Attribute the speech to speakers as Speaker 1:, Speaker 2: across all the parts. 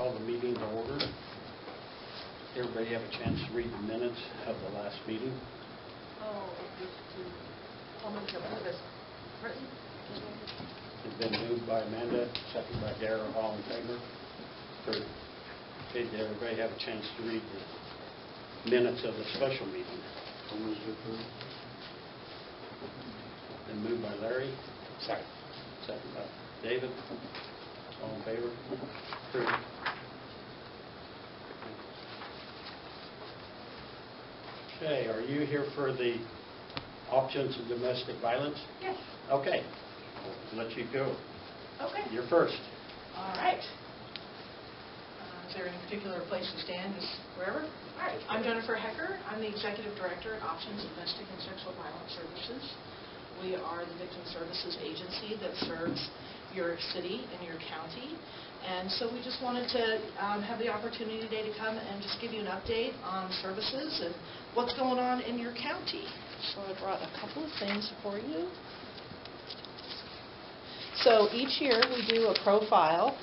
Speaker 1: call the meeting to order. Everybody have a chance to read the minutes of the last meeting? It's been moved by Amanda, second by Darrell. All in favor? Approved. Okay, did everybody have a chance to read the minutes of the special meeting? Been moved by Larry. Second. Second by David. All in favor? Approved. Okay, are you here for the options of domestic violence?
Speaker 2: Yes.
Speaker 1: Okay, I'll let you go.
Speaker 2: Okay.
Speaker 1: You're first.
Speaker 2: All right. Is there any particular place to stand? Just wherever? All right. I'm Jennifer Hecker. I'm the Executive Director at Options Domestic and Sexual Violence Services. We are the victim services agency that serves your city and your county. And so we just wanted to have the opportunity today to come and just give you an update on services and what's going on in your county. So I brought a couple of things for you. So each year we do a profile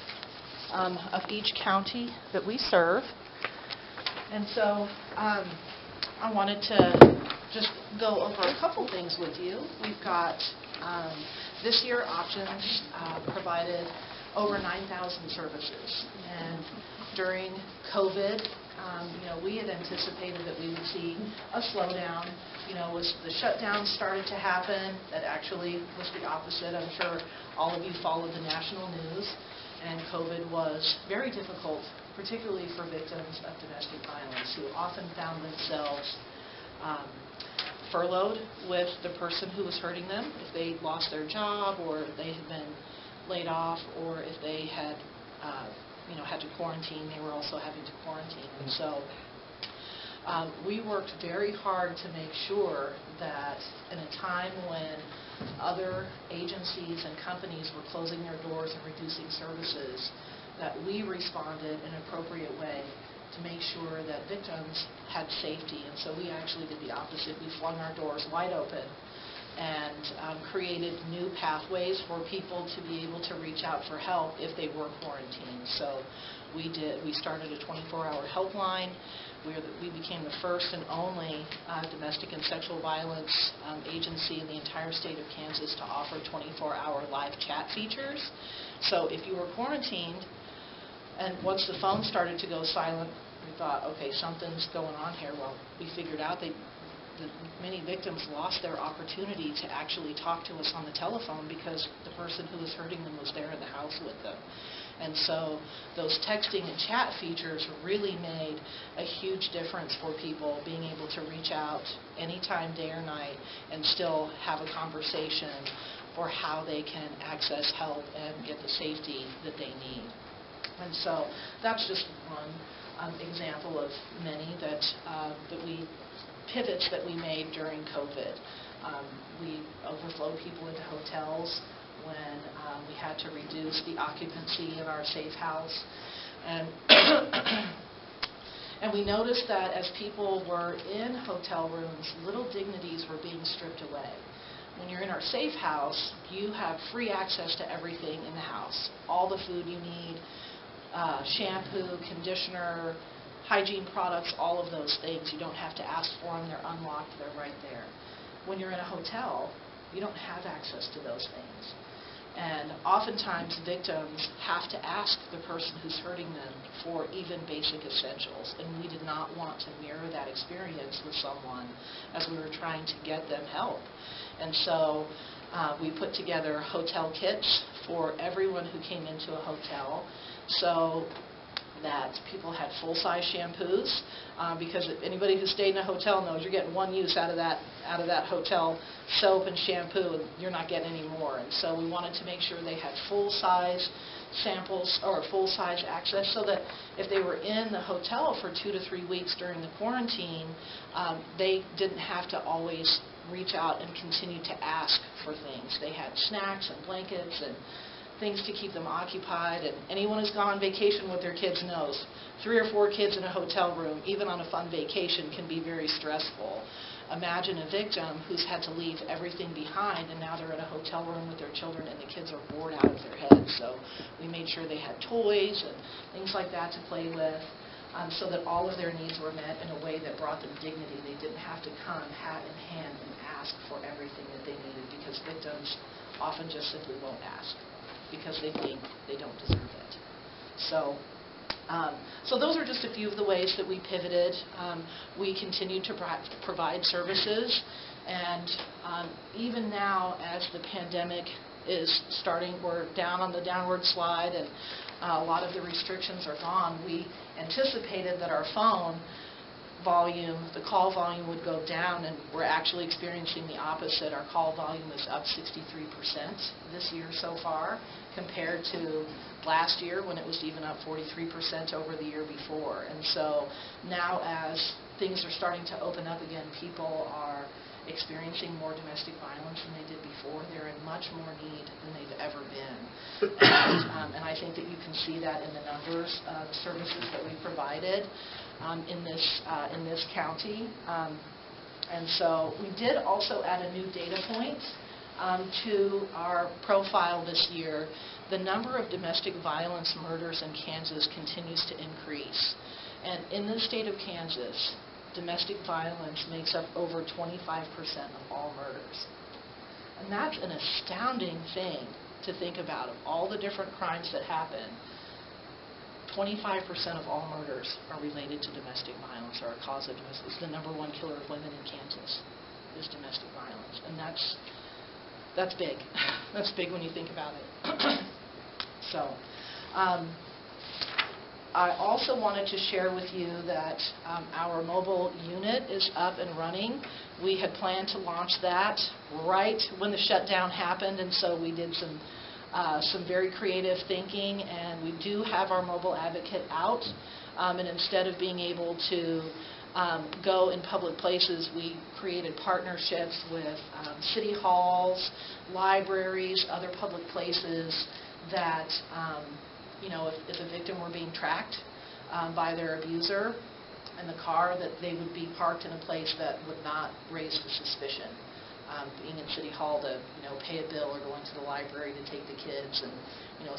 Speaker 2: of each county that we serve. And so I wanted to just go over a couple things with you. We've got this year Options provided over 9,000 services. And during COVID, we had anticipated that we would see a slowdown. As the shutdown started to happen, that actually was the opposite. I'm sure all of you followed the national news, and COVID was very difficult, particularly for victims of domestic violence, who often found themselves furloughed with the person who was hurting them, if they lost their job or if they had been laid off, or if they had had to quarantine, they were also having to quarantine. And so we worked very hard to make sure that in a time when other agencies and companies were closing their doors and reducing services, that we responded in an appropriate way to make sure that victims had safety. And so we actually did the opposite. We flung our doors wide open and created new pathways for people to be able to reach out for help if they were quarantined. So we started a 24-hour helpline. We became the first and only domestic and sexual violence agency in the entire state of Kansas to offer 24-hour live chat features. So if you were quarantined, and once the phone started to go silent, we thought, okay, something's going on here. Well, we figured out that many victims lost their opportunity to actually talk to us on the telephone because the person who was hurting them was there in the house with them. And so those texting and chat features really made a huge difference for people being able to reach out anytime, day or night, and still have a conversation for how they can access help and get the safety that they need. And so that's just one example of many pivots that we made during COVID. We overflowed people into hotels when we had to reduce the occupancy in our safe house. And and we noticed that as people were in hotel rooms, little dignities were being stripped away. When you're in our safe house, you have free access to everything in the house. All the food you need, shampoo, conditioner, hygiene products, all of those things. You don't have to ask for them. They're unlocked. They're right there. When you're in a hotel, you don't have access to those things. And oftentimes victims have to ask the person who's hurting them for even basic essentials. And we did not want to mirror that experience with someone as we were trying to get them help. And so we put together hotel kits for everyone who came into a hotel, so that people had full-size shampoos, because anybody who stayed in a hotel knows you're getting one use out of that hotel soap and shampoo, and you're not getting any more. And so we wanted to make sure they had full-size samples or full-size access, so that if they were in the hotel for 2 to 3 weeks during the quarantine, they didn't have to always reach out and continue to ask for things. They had snacks and blankets and things to keep them occupied. And anyone who's gone on vacation with their kids knows 3 or 4 kids in a hotel room, even on a fun vacation, can be very stressful. imagine a victim who's had to leave everything behind, and now they're in a hotel room with their children, and the kids are bored out of their heads. So we made sure they had toys and things like that to play with, so that all of their needs were met in a way that brought them dignity. They didn't have to come hat in hand and ask for everything that they needed, because victims often just simply won't ask because they think they don't deserve it. So those are just a few of the ways that we pivoted. We continue to provide services, and even now, as the pandemic is starting, we're down on the downward slide, and a lot of the restrictions are gone. We anticipated that our phone volume, the call volume, would go down, and we're actually experiencing the opposite. Our call volume is up 63% this year so far, compared to last year when it was even up 43% over the year before. And so now, as things are starting to open up again, people are experiencing more domestic violence than they did before. They're in much more need than they've ever been. And I think that you can see that in the numbers of services that we provided in this county. And so we did also add a new data point to our profile this year. The number of domestic violence murders in Kansas continues to increase. And in the state of Kansas, domestic violence makes up over 25% of all murders. And that's an astounding thing to think about. Of all the different crimes that happen, 25% of all murders are related to domestic violence, or a cause of domestic. It's the number one killer of women in Kansas, is domestic violence. And that's big. That's big when you think about it. So, I also wanted to share with you that our mobile unit is up and running. We had planned to launch that right when the shutdown happened, and so we did some very creative thinking, and we do have our mobile advocate out. And instead of being able to go in public places, we created partnerships with city halls, libraries, other public places that if a victim were being tracked by their abuser in the car, that they would be parked in a place that would not raise the suspicion. Being in City Hall to pay a bill, or going to the library to take the kids, and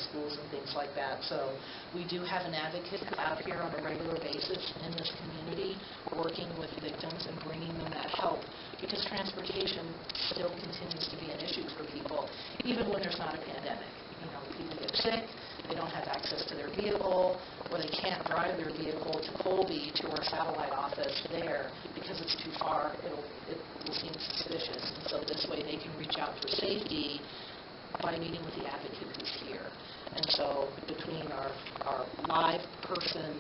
Speaker 2: schools and things like that. So we do have an advocate out here on a regular basis in this community, working with victims and bringing them that help, because transportation still continues to be an issue for people, even when there's not a pandemic. People get sick, they don't have access to their vehicle, or they can't drive their vehicle to Colby, to our satellite office there, because it's too far. It will seem suspicious. And so this way they can reach out for safety by meeting with the advocate who's here. And so between our live person,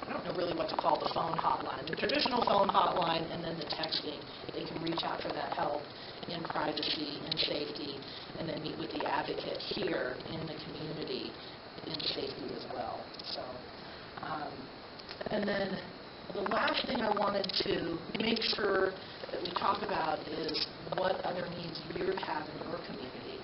Speaker 2: I don't know really what to call the phone hotline, the traditional phone hotline, and then the texting, they can reach out for that help in privacy, in safety, and then meet with the advocate here in the community in safety as well. So, and then the last thing I wanted to make sure that we talk about is what other needs you have in your community.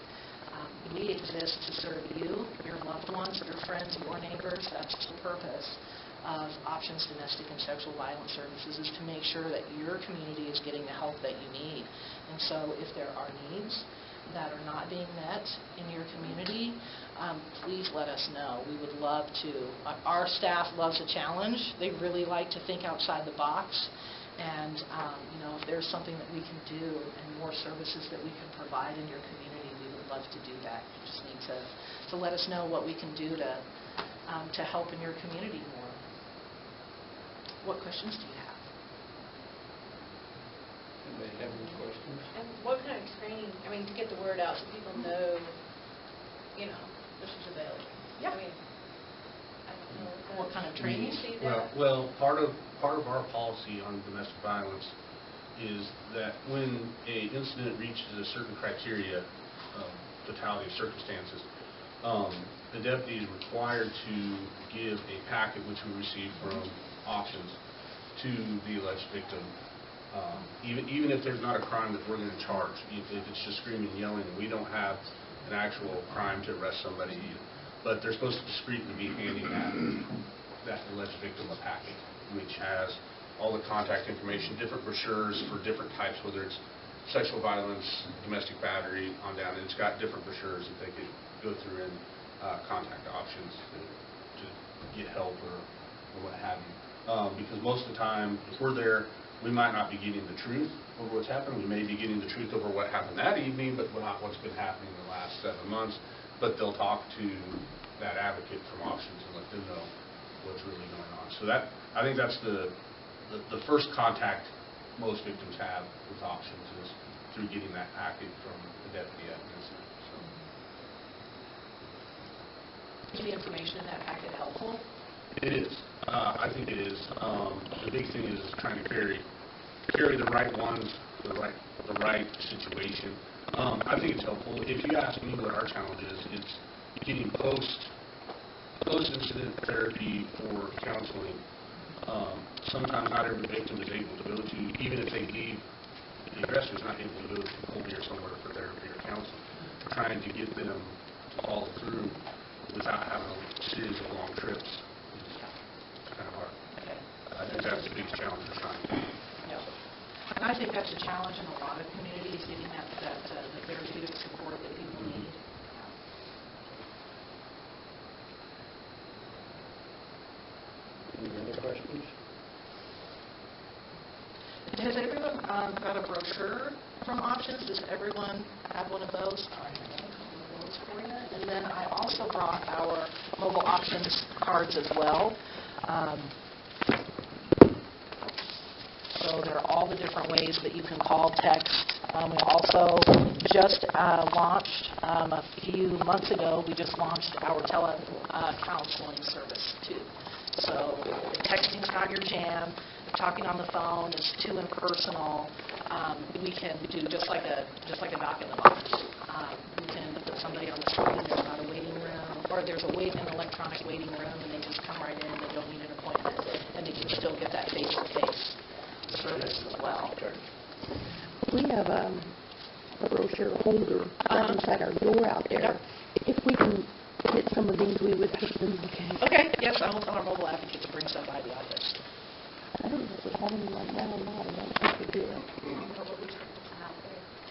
Speaker 2: We exist to serve you, your loved ones, your friends, your neighbors. That's the purpose of Options Domestic and Sexual Violence Services, is to make sure that your community is getting the help that you need. And so if there are needs that are not being met in your community, please let us know. We would love to. Our staff loves a challenge. They really like to think outside the box. And if there's something that we can do and more services that we can provide in your community, we would love to do that. You just need to let us know what we can do to help in your community more. What questions do you have?
Speaker 1: Anybody have any questions?
Speaker 3: And what kind of training, to get the word out so people know, this is available?
Speaker 2: Yeah.
Speaker 3: I don't know.
Speaker 2: What kind of training?
Speaker 3: Do you see that?
Speaker 4: Well, part of our policy on domestic violence is that when an incident reaches a certain criteria, totality of circumstances, the deputy is required to give a packet, which we receive from Options, to the alleged victim. Even if there's not a crime that we're going to charge, if it's just screaming and yelling, and we don't have an actual crime to arrest somebody, but they're supposed to discreetly be handing that alleged victim a packet, which has all the contact information, different brochures for different types, whether it's sexual violence, domestic battery, on down. And it's got different brochures that they could go through and contact options to get help or what have you. Because most of the time, if we're there, we might not be getting the truth over what's happened. We may be getting the truth over what happened that evening, but not what's been happening in the last 7 months. But they'll talk to that advocate from Options and let them know what's really going on. So that, I think that's the first contact most victims have with Options is through getting that packet from the deputy at the incident. So.
Speaker 2: Is the information in that packet helpful?
Speaker 4: It is. I think it is. The big thing is trying to carry the right ones, the right situation. I think it's helpful. If you ask me what our challenge is, it's getting post-incident therapy for counseling. Sometimes not every victim is able to go to, even if they leave, the aggressor is not able to go to Colby or somewhere for therapy or counseling. Trying to get them to follow through without having a series of long trips is kind of hard.
Speaker 2: Okay.
Speaker 4: I think that's the biggest challenge we're trying to do.
Speaker 2: Yeah. And I think that's a challenge in a lot of communities, getting the therapeutic support that people need.
Speaker 1: Any other questions?
Speaker 2: Has everyone got a brochure from Options? Does everyone have one of those? I have a couple of those for you. And then I also brought our mobile Options cards as well. So there are all the different ways that you can call, text. We also just launched, a few months ago, we just launched our tele-counseling service, too. So texting's not your jam. Talking on the phone is too impersonal. We can do just like a doc in the box. We can put somebody on the screen. There's not a waiting room, or there's an electronic waiting room, and they just come right in. They don't need an appointment, and they can still get that face-to-face service as well.
Speaker 5: We have a brochure holder right inside our door out there. If we can get some of these, we would put them.
Speaker 2: Okay, yes, I will tell our mobile advocate to bring stuff by the office.
Speaker 5: I don't know if we have any right now or not. I don't think we do.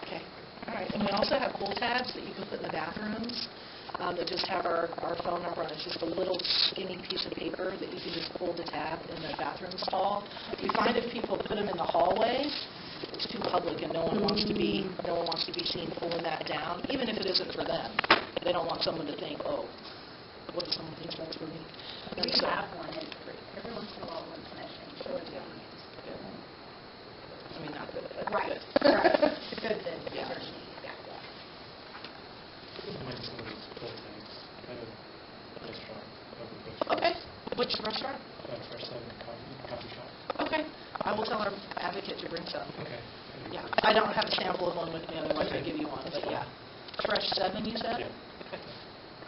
Speaker 2: Okay. All right. And we also have pull tabs that you can put in the bathrooms that just have our phone number on it. It's just a little skinny piece of paper that you can just pull the tab in the bathroom stall. We find if people put them in the hallway, it's too public and no one wants to be seen pulling that down, even if it isn't for them. They don't want someone to think, oh, what if someone thinks that's for me?
Speaker 3: We have one. Every once in a while, one connection. So it's good.
Speaker 2: I mean, not good, but
Speaker 3: Right.
Speaker 2: good.
Speaker 3: Right. Good then.
Speaker 2: Yeah.
Speaker 3: Yeah.
Speaker 2: Okay. Which restaurant?
Speaker 6: Fresh Seven coffee shop.
Speaker 2: Okay. I will tell our advocate to bring some.
Speaker 6: Okay.
Speaker 2: Yeah. I don't have a sample of one with me, otherwise I'd give you one. But yeah. Fresh 7, you said?
Speaker 6: Yeah.
Speaker 2: Okay.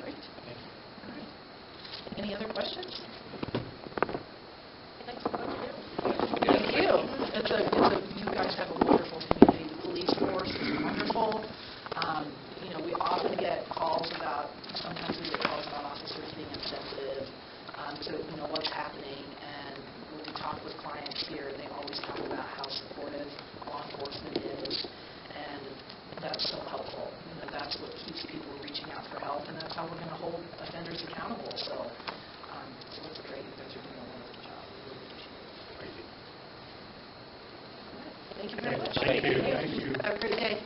Speaker 2: Great.
Speaker 6: Thank you.
Speaker 2: All right. Any other questions?
Speaker 3: Thanks for what you do.
Speaker 2: Thank you. You guys have a wonderful community. The police force is wonderful. We often get calls sometimes we get calls about officers being insensitive to, what's happening. And when we talk with clients here, they always talk about how supportive law enforcement is. And that's so helpful. That's what keeps people reaching out for help. And that's how we're going to hold offenders accountable. So it's great. You guys are doing a wonderful job. Really appreciate it. Thank you very much.
Speaker 6: Thank you. Thank you.
Speaker 2: Have a great day.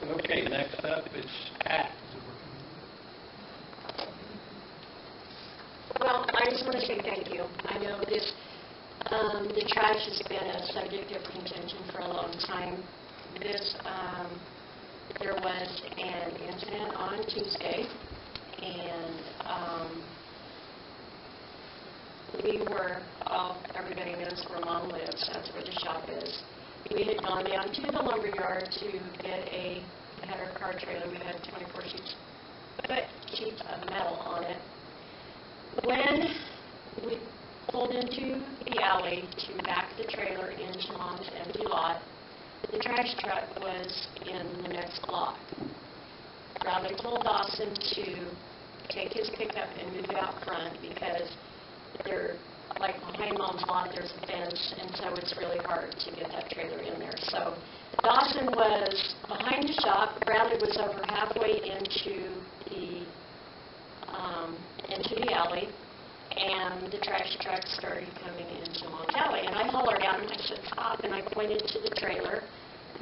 Speaker 1: Okay, next up is Pat.
Speaker 7: Well, I just want to say thank you. I know the trash has been a subject of contention for a long time. There was an incident on Tuesday, and everybody knows where Mom lives. That's where the shop is. We had gone down to the lumber yard to get had our car trailer. We had 24 sheets of metal on it. When we pulled pulled into the alley to back the trailer into Mom's empty lot. The trash truck was in the next block. Bradley told Dawson to take his pickup and move it out front because they're, like behind Mom's lot, there's a fence, and so it's really hard to get that trailer in there. So Dawson was behind the shop. Bradley was over halfway into the alley, and the trash truck started coming into Mom's alley. And I hollered at him. I said, "Stop!" And I pointed to the trailer,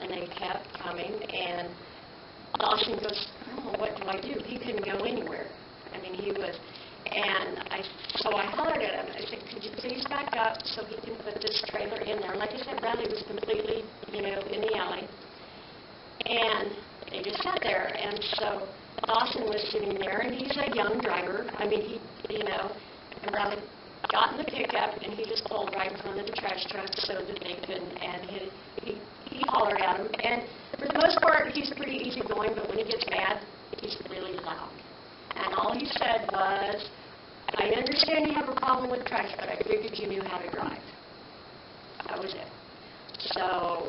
Speaker 7: and they kept coming. And Dawson goes, "Oh, what do I do?" He couldn't go anywhere. I mean, he was. So I hollered at him. I said, "Could you please back up so he can put this trailer in there?" Like I said, Bradley was completely, in the alley. And they just sat there. And so Dawson was sitting there, and he's a young driver. I mean, and Bradley got in the pickup, and he just pulled right in front of the trash truck so that they couldn't, and he hollered at him. And for the most part, he's pretty easygoing, but when he gets mad, he's really loud. And all he said was, "I understand you have a problem with trash, but I figured you knew how to drive." That was it. So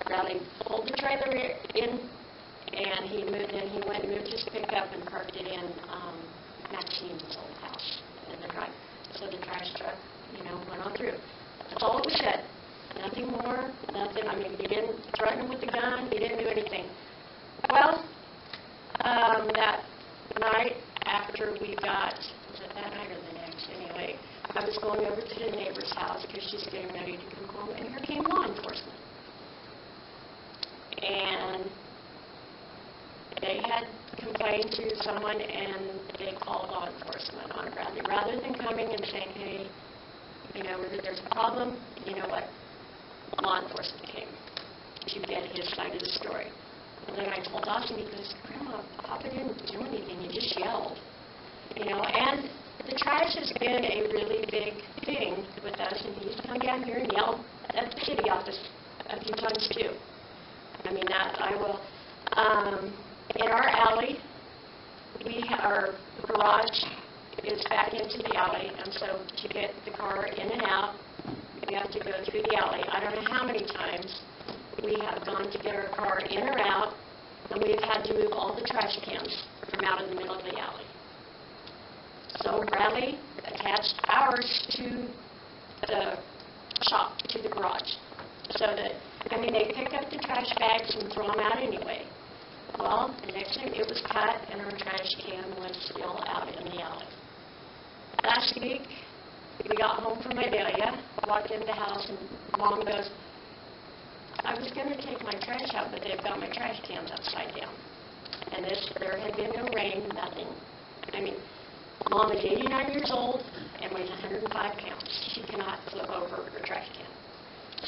Speaker 7: Bradley pulled the trailer in, and he went and moved his pickup and parked it in Maxine's old house in the drive. So the trash truck, went on through. That's all it was said. Nothing more, nothing. I mean, he didn't threaten him with a gun. He didn't do anything. Well, that night after we got, was it that night or the next? Anyway, I was going over to the neighbor's house because she's getting ready to come home, and here came law enforcement. And they had complained to someone, and they called law enforcement on Bradley. Rather than coming and saying, "Hey, there's a problem," you know what? Law enforcement came to get his side of the story. And then I told Dawson, he goes, "Grandma, Papa didn't do anything, he just yelled." And the trash has been a really big thing with us, and he's come down here and yelled at the city office a few times too. I mean, that I will. In our alley, our garage is back into the alley, and so to get the car in and out, we have to go through the alley. I don't know how many times we have gone to get our car in or out, and we've had to move all the trash cans from out of the middle of the alley. So Bradley attached ours to the shop, to the garage, so that, they pick up the trash bags and throw them out anyway. Well, the next time it was cut, and our trash can was still out in the alley. Last week, we got home from Idalia, walked in the house, and Mom goes, "I was going to take my trash out, but they've got my trash cans upside down." And there had been no rain, nothing. Mom is 89 years old and weighs 105 pounds. She cannot flip over her trash can.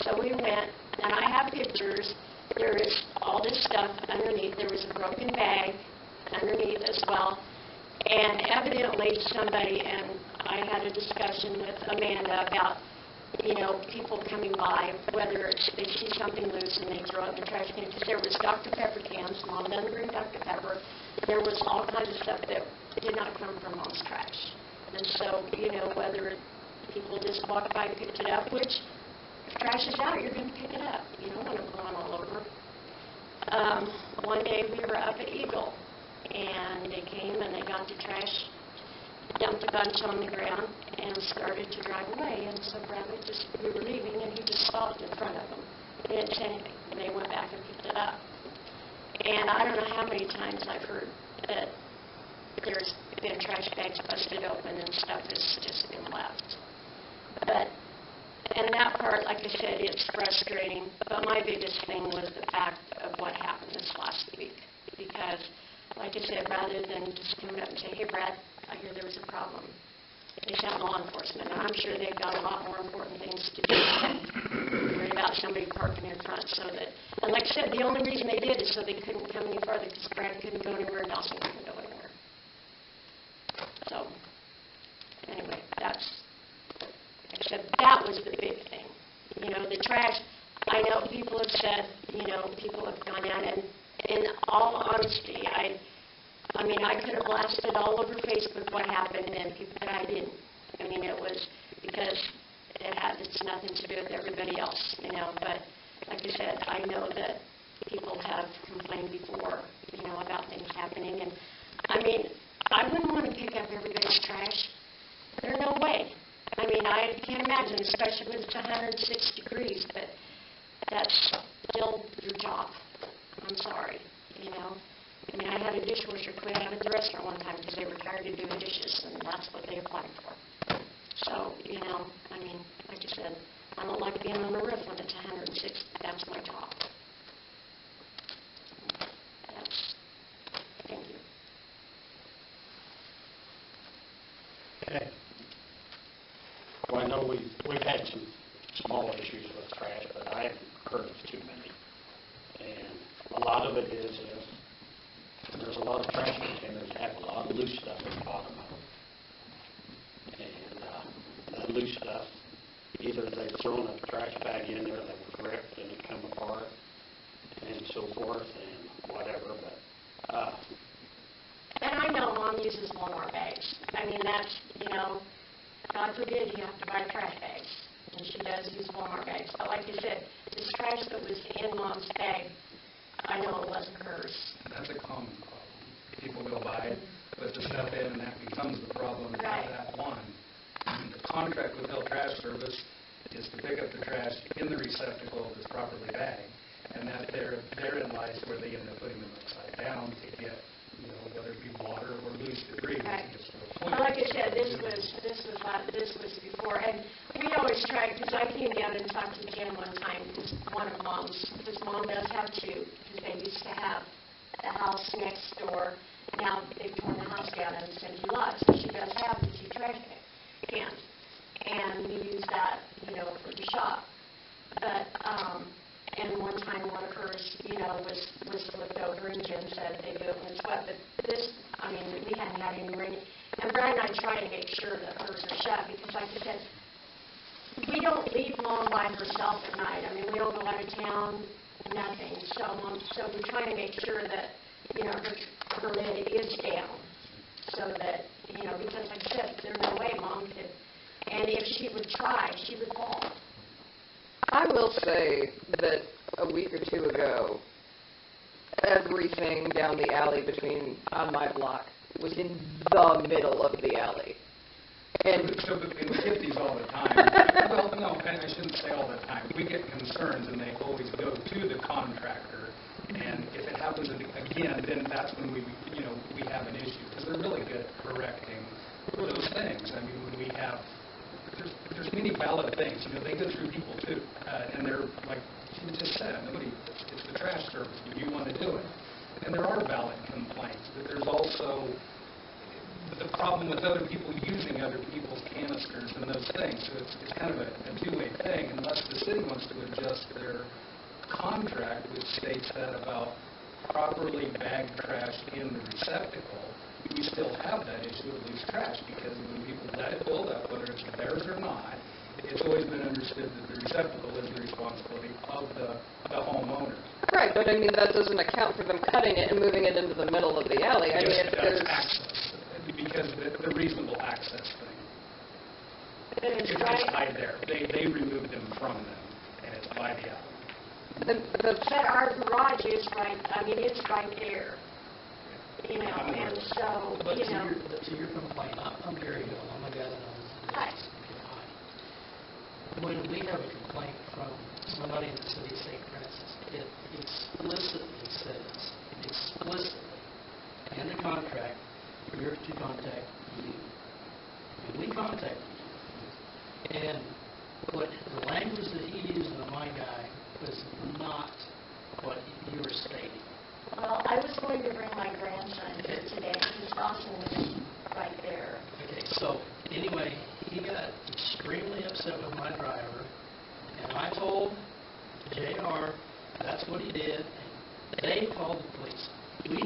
Speaker 7: So we went, and I have pictures. There is all this stuff underneath. There was a broken bag underneath as well. And evidently somebody, and I had a discussion with Amanda about, people coming by, whether they see something loose and they throw it in the trash can. Because there was Dr. Pepper cans. Mom doesn't bring Dr. Pepper. There was all kinds of stuff that did not come from Mom's trash. And so, whether people just walked by and picked it up, which if trash is out, you're going to pick it up. You don't want to blow all over. One day we were up at Eagle, and they came and they got the trash, dumped a bunch on the ground, and started to drive away. And so Bradley we were leaving, and he just stopped in front of them. He didn't say anything. They went back and picked it up. And I don't know how many times I've heard that there's been trash bags busted open and stuff has just been left. And that part, like I said, it's frustrating. But my biggest thing was the fact of what happened this last week. Because, like I said, rather than just coming up and say, "Hey, Brad, I hear there was a problem," they sent law enforcement. And I'm sure they've got a lot more important things to do than worry about somebody parking in front. And like I said, the only reason they did is so they couldn't come any further, because Brad couldn't go anywhere, Dawson couldn't go anywhere. So, anyway, like I said, that was the big thing. The trash, I know people have said, people have gone down, and in all honesty, I could have blasted all over Facebook what happened, but I didn't. It was because nothing to do with everybody else, you know, but like I said, I know that people have complained before, you know, about things happening, and I mean, I wouldn't want to pick up everybody's trash. There's no way. I mean, I can't imagine, especially when it's 106 degrees, but that's still your job. I'm sorry, you know. I mean, I had a dishwasher quit out at the restaurant one time because they were tired of doing dishes, and that's what they applied for. So, you know, I mean, like I said, I don't like being on the roof when it's 106. That's my job. Thank you.
Speaker 1: Okay. Well, I know we've had some small issues with trash, but I haven't heard of too many. And a lot of it is there's a lot of trash containers that have a lot of loose stuff at the bottom of them. And that loose stuff, either they've thrown a trash bag in there that was ripped and it come apart and so forth and whatever, but
Speaker 7: And I know Mom uses Walmart bags. I mean, that's, you know, God forbid you have to buy trash bags. And she does use Walmart bags. But like you said, this trash that was in Mom's bag, I know it wasn't hers.
Speaker 6: That's a common problem. People go by, put the stuff in, and that becomes the problem at
Speaker 7: Right.
Speaker 6: that one. The contract with Hill Trash Service is to pick up the trash in the receptacle that's properly bagged, and that therein lies where they end up putting them upside down to get, you know, whether it be water or loose debris.
Speaker 7: Right.
Speaker 6: It's to a point
Speaker 7: Well, like I
Speaker 6: where
Speaker 7: said,
Speaker 6: it's
Speaker 7: this was before, and we always tried, because I came down and talked to Jen one time, because Mom does have two, because they used to have the house next door. Now they've torn the house down and it's empty lot, so she does have the two trash cans, and we use that, you know, for the shop. But and one time one of hers, you know, was flipped over, and Jen said they do it when it's wet. But this, I mean, we hadn't had any rain. And Brad and I try to make sure that hers are shut, because like I said, we don't leave Mom by herself at night. I mean, we don't go out of town, nothing. So we're trying to make sure that, you know, her lid is down, so that, you know, because like I said, there's no way Mom could, and if she would try, she would fall.
Speaker 8: I will say that a week or two ago, everything down the alley on my block was in the middle of the alley. And
Speaker 6: So we get these all the time. Well, no, I shouldn't say all the time. We get concerns, and they always go to the contractor. And if it happens again, then that's when we have an issue, because they're really good at correcting those things. I mean, when we have, there's many valid things. You know, they go through people too, and they're like she just said, it's the trash service. Do you want to do it? And there are valid complaints, but there's also the problem with other people using other people's canisters and those things. So it's kind of a two-way thing. Unless the city wants to adjust their contract, which states that about properly bagged trash in the receptacle, we still have that issue of loose trash, because when people let it build up, whether it's theirs or not, it's always been understood that the receptacle is the responsibility of the homeowner.
Speaker 8: right, but I mean, that doesn't account for them cutting it and moving it into the middle of the alley. I mean,
Speaker 6: Yes,
Speaker 8: if
Speaker 6: that's
Speaker 8: there's
Speaker 6: access, because the reasonable access thing.
Speaker 7: It's
Speaker 6: It's
Speaker 7: right.
Speaker 6: by there. They remove them from them, and it's by the alley.
Speaker 7: But our garage is right, I mean, it's right there, you know, and so,
Speaker 9: But
Speaker 7: you know.
Speaker 9: to your complaint, I'm Gary Hill, I'm a guy that owns the
Speaker 7: Hi.
Speaker 9: business in High. When we have a complaint from somebody in the city of St. Francis, it explicitly says, in the contract, you're to contact you. And we contact you. And what the language that he used on my guy was not what you were stating.
Speaker 7: Well, I was going to bring my grandson here today. He's Dawson was right there.
Speaker 9: Okay, so anyway, he got extremely upset with my driver, and I told JR that's what he did, and they called the police.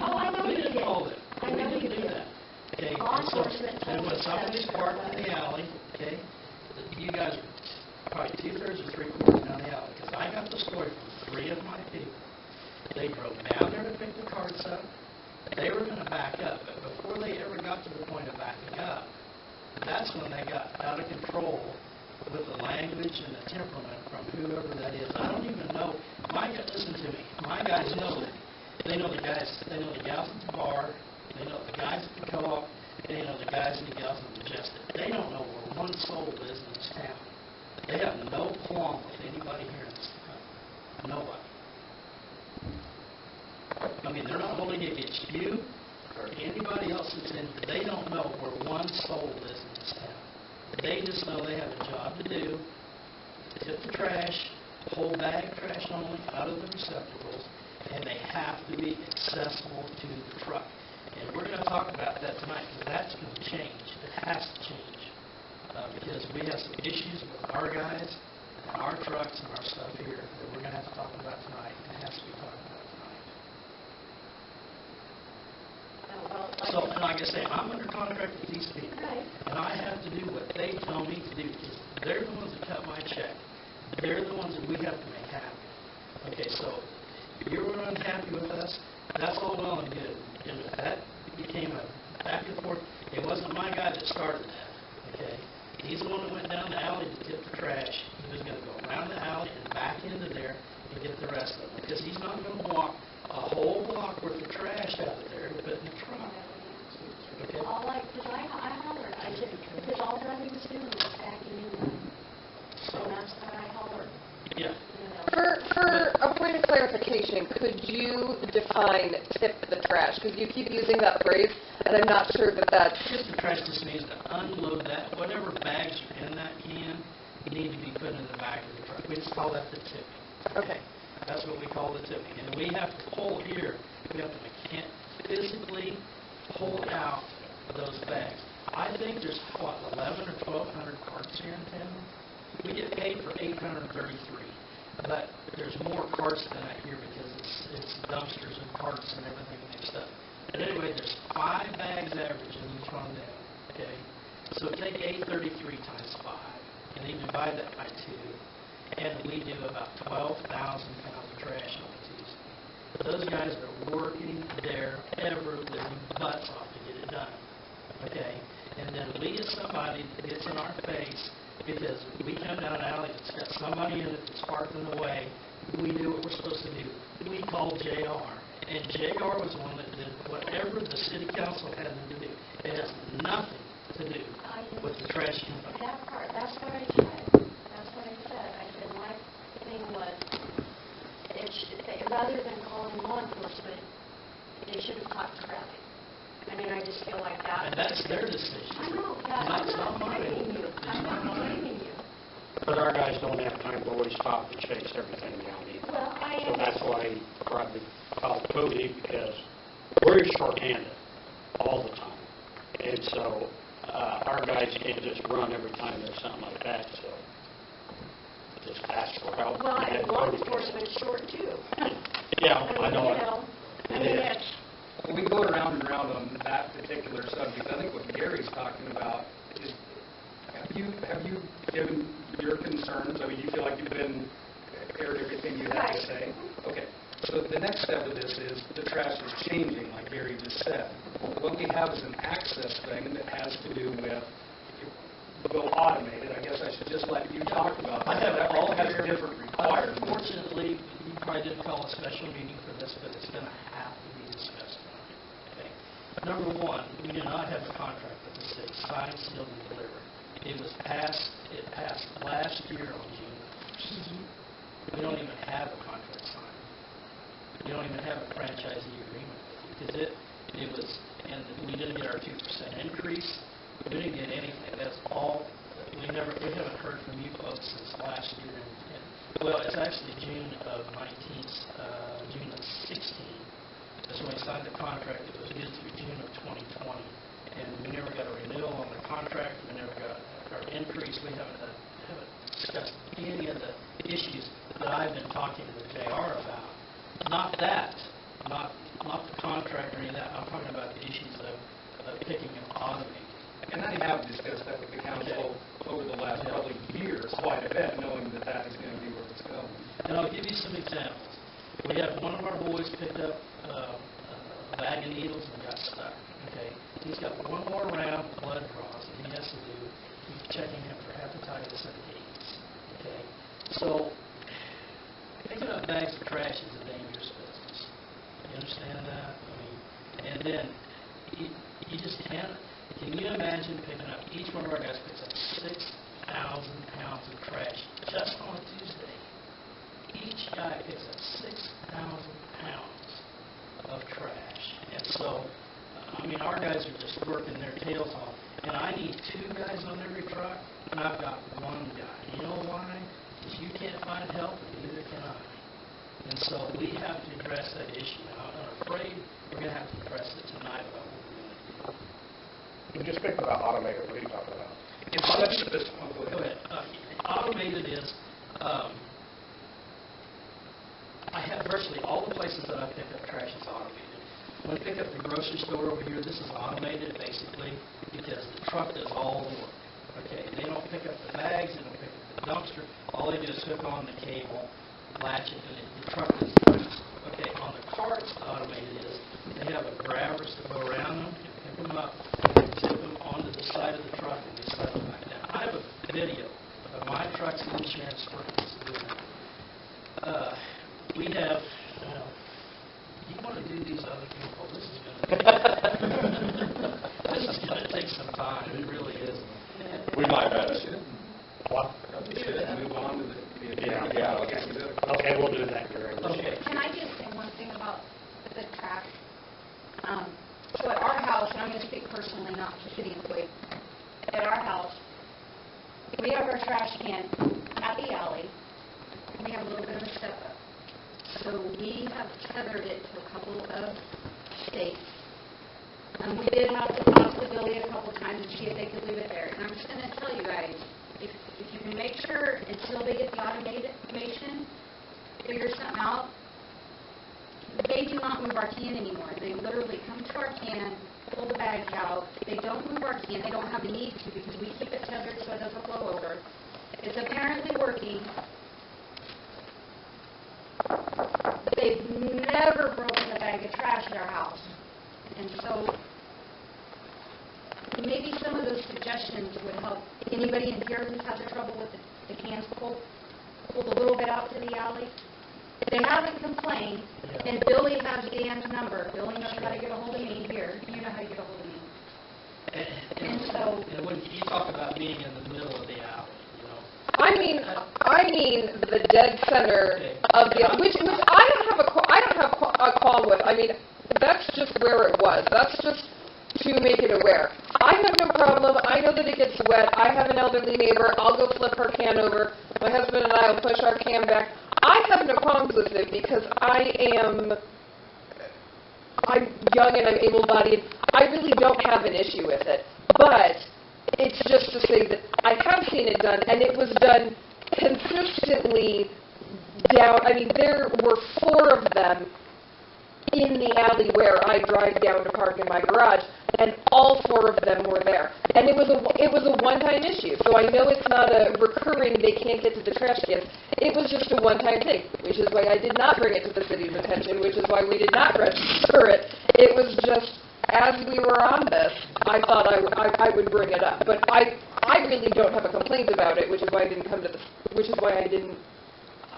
Speaker 7: I know
Speaker 9: we
Speaker 7: he
Speaker 9: didn't
Speaker 7: did.
Speaker 9: call them.
Speaker 7: I
Speaker 9: We
Speaker 7: know he
Speaker 9: didn't do
Speaker 7: did.
Speaker 9: that. Okay,
Speaker 7: Law
Speaker 9: and so
Speaker 7: enforcement
Speaker 9: then
Speaker 7: told
Speaker 9: when
Speaker 7: us
Speaker 9: somebody
Speaker 7: that's
Speaker 9: parked
Speaker 7: what
Speaker 9: in
Speaker 7: it
Speaker 9: the
Speaker 7: was.
Speaker 9: alley, okay, you guys were probably 2/3 or 3/4 down the alley, because I got the story from 3 of my people. They drove down there to pick the carts up. They were going to back up, but before they ever got to the point of backing up, that's when they got out of control with the language and the temperament from whoever that is. I don't even know. Listen to me. My guys know it. They know the guys. They know the gals at the bar. They know the guys at the co-op. They know the guys and the gals at the Majestic. They don't know where one soul is in this town. They have no qualm with anybody here in this town. Nobody. I mean, they're not holding it against you or anybody else that's in here. They don't know where one soul is in this town. They just know they have a job to do, to tip the trash, whole bag trash only out of the receptacles, and they have to be accessible to the truck. And we're going to talk about that tonight because that's going to change. It has to change because we have some issues with our guys and our trucks and our stuff here that we're going to have to talk about tonight. It has to be talked about tonight. So, and like I say, I'm under contract with these people, and I have to do what they tell me to do because they're the ones that cut my check. They're the ones that we have to make happy. Okay, so if you're unhappy with us, that's all well and good. And that became a back and forth. It wasn't my guy that started that, okay? He's the one that went down the alley to tip the trash. He was going to go around the alley and back into there and get the rest of it because he's not going to walk a whole block worth of trash out of there to put in the truck. Okay?
Speaker 7: Because I hollered. I said, because all Brother was doing was backing in there.
Speaker 9: So,
Speaker 7: And that's why I hollered.
Speaker 9: yeah.
Speaker 8: For a point of clarification, could you define tip the trash? Because you keep using that phrase, and I'm not sure that that's...
Speaker 9: Tip the trash just means to unload that. Whatever bags are in that can need to be put in the back of the truck. We just call that the tipping.
Speaker 8: Okay.
Speaker 9: That's what we call the tipping. And we have to pull here. We have to physically pull out those bags. I think there's, 11 or 1,200 carts here in town. We get paid for 833. But there's more carts than that here because it's dumpsters and carts and everything mixed up. But anyway, there's 5 bags average in each one of them, okay? So take 833 times 5, and then divide that by 2, and we do about 12,000 pounds of trash on a Tuesday. Those guys are working their ever-living butts off to get it done, okay? And then we get somebody that gets in our face because we come down an alley that's got somebody in it that's parked in the way. We do what we're supposed to do. We call JR. And JR was the one that did whatever the city council had them to do. It has nothing to do with the trash company.
Speaker 7: That part, that's what I said. That's what I said. I said my thing was, rather than calling law enforcement, they should have talked to Bradley. I mean, I just feel like that.
Speaker 9: And that's their decision.
Speaker 7: I know. I'm not blaming you. I'm not blaming you.
Speaker 1: But our guys don't have time to always stop and chase everything down either.
Speaker 7: Well,
Speaker 1: So that's why probably called Cody, because we're shorthanded all the time. And so our guys can't just run every time there's something like that, so just ask for help.
Speaker 7: Well,
Speaker 1: And
Speaker 7: and law
Speaker 1: Cody-
Speaker 7: enforcement's short, too.
Speaker 1: Yeah, I know it.
Speaker 7: I mean,
Speaker 1: It is.
Speaker 7: it's,
Speaker 6: We go around and around on that particular subject. I think what Gary's talking about is, have you given your concerns? I mean, you feel like you've been aired everything you have to say? Okay. So the next step of this is the trash is changing, like Gary just said. What we have is an access thing that has to do with, we'll automate it. I guess I should just let you talk about that. That all has different requirements.
Speaker 9: Unfortunately, you probably didn't call a special meeting for this, but it's going to have to be discussed. Okay. Number one, we do not have a contract with the city, signed, sealed, and delivered. It passed last year on June. We don't even have a contract signed. We don't even have a franchisee agreement with you because and we didn't get our 2% increase. We didn't get anything. That's all. We haven't heard from you folks since last year. Well, it's actually June of 16. That's when we signed the contract. It was good through June of 2020. And we never got a renewal on the contract. We never got our increase. We haven't discussed any of the issues that I've been talking to JR about. Not that. Not the contract or any of that. I'm talking about the issues of picking and automating.
Speaker 6: And I have discussed that with the council over the last probably year quite a bit, knowing that that is going to be where it's going.
Speaker 9: And I'll give you some examples. We had one of our boys picked up a bag of needles and got stuck. Okay, he's got one more round of blood draws that he has to do. He's checking him for hepatitis bags and needs, okay? So, picking up bags of trash is a dangerous business. You understand that? I mean, and then, you just can't, can you imagine picking up, each one of our guys picks up 6,000 pounds of trash just on a Tuesday. Each guy picks up 6,000 pounds of trash. And so, I mean, our guys are just working their tails off. And I need 2 guys on every truck, and I've got 1 guy. You know why? Because you can't find help, and neither can I. And so we have to address that issue. I'm afraid we're going to have to address it tonight about what we're going to do.
Speaker 10: You just picked about automated. What are you talking about?
Speaker 9: Go ahead. Automated is, I have virtually all the places that I pick up trash is automated. When I pick up the grocery store over here, this is automated basically because the truck does all the work. Okay, they don't pick up the bags, they don't pick up the dumpster. All they do is hook on the cable, latch it, and the truck does the rest. Okay, on the carts, automated is they have a grabbers that go around them, and pick them up, and tip them onto the side of the truck, and they set them back down. I have a video of my truck's insurance workers doing that. We have, you want to do these other people, this is going to take some time, it really is.
Speaker 1: We might better. What?
Speaker 6: We should move on to the...
Speaker 1: Yeah. Okay, we'll do that during the...
Speaker 9: Okay.
Speaker 3: Can I just say one thing about the trash? So at our house, and I'm going to speak personally, not for city employees, at our house, we have our trash can at the alley, and we have a little bit of a step up. So we have tethered it to a couple of stakes. We did have the possibility a couple times to see if they could leave it there. And I'm just going to tell you guys, if you can make sure until they get the automation, figure something out, they do not move our can anymore. They literally come to our can, pull the bags out. They don't move our can. They don't have the need to because we keep it tethered so it doesn't flow over. It's apparently working. They've never broken a bag of trash at our house. And so maybe some of those suggestions would help anybody in here who's having trouble with the cans pulled a little bit out to the alley. They haven't complained, and Billy has Dan's number. Billy knows how to get a hold of me here. You know how to get a hold of me. And so...
Speaker 9: And when you talk about being in the middle of the alley, you know...
Speaker 8: I mean the dead center of the, which I don't have a qualm with. I mean, that's just where it was. That's just to make it aware. I have no problem. I know that it gets wet. I have an elderly neighbor. I'll go flip her can over. My husband and I will push our can back. I have no problems with it because I'm young and I'm able-bodied. I really don't have an issue with it. But it's just to say that I have seen it done, and it was done consistently down. I mean, there were 4 of them in the alley where I drive down to park in my garage, and all 4 of them were there. And it was a one-time issue, so I know it's not a recurring, they can't get to the trash cans. It was just a one-time thing, which is why I did not bring it to the city's attention, which is why we did not register it. It was just, as we were on this, I thought I would bring it up. But I really don't have a complaint about it, which is why I didn't come to this, which is why I didn't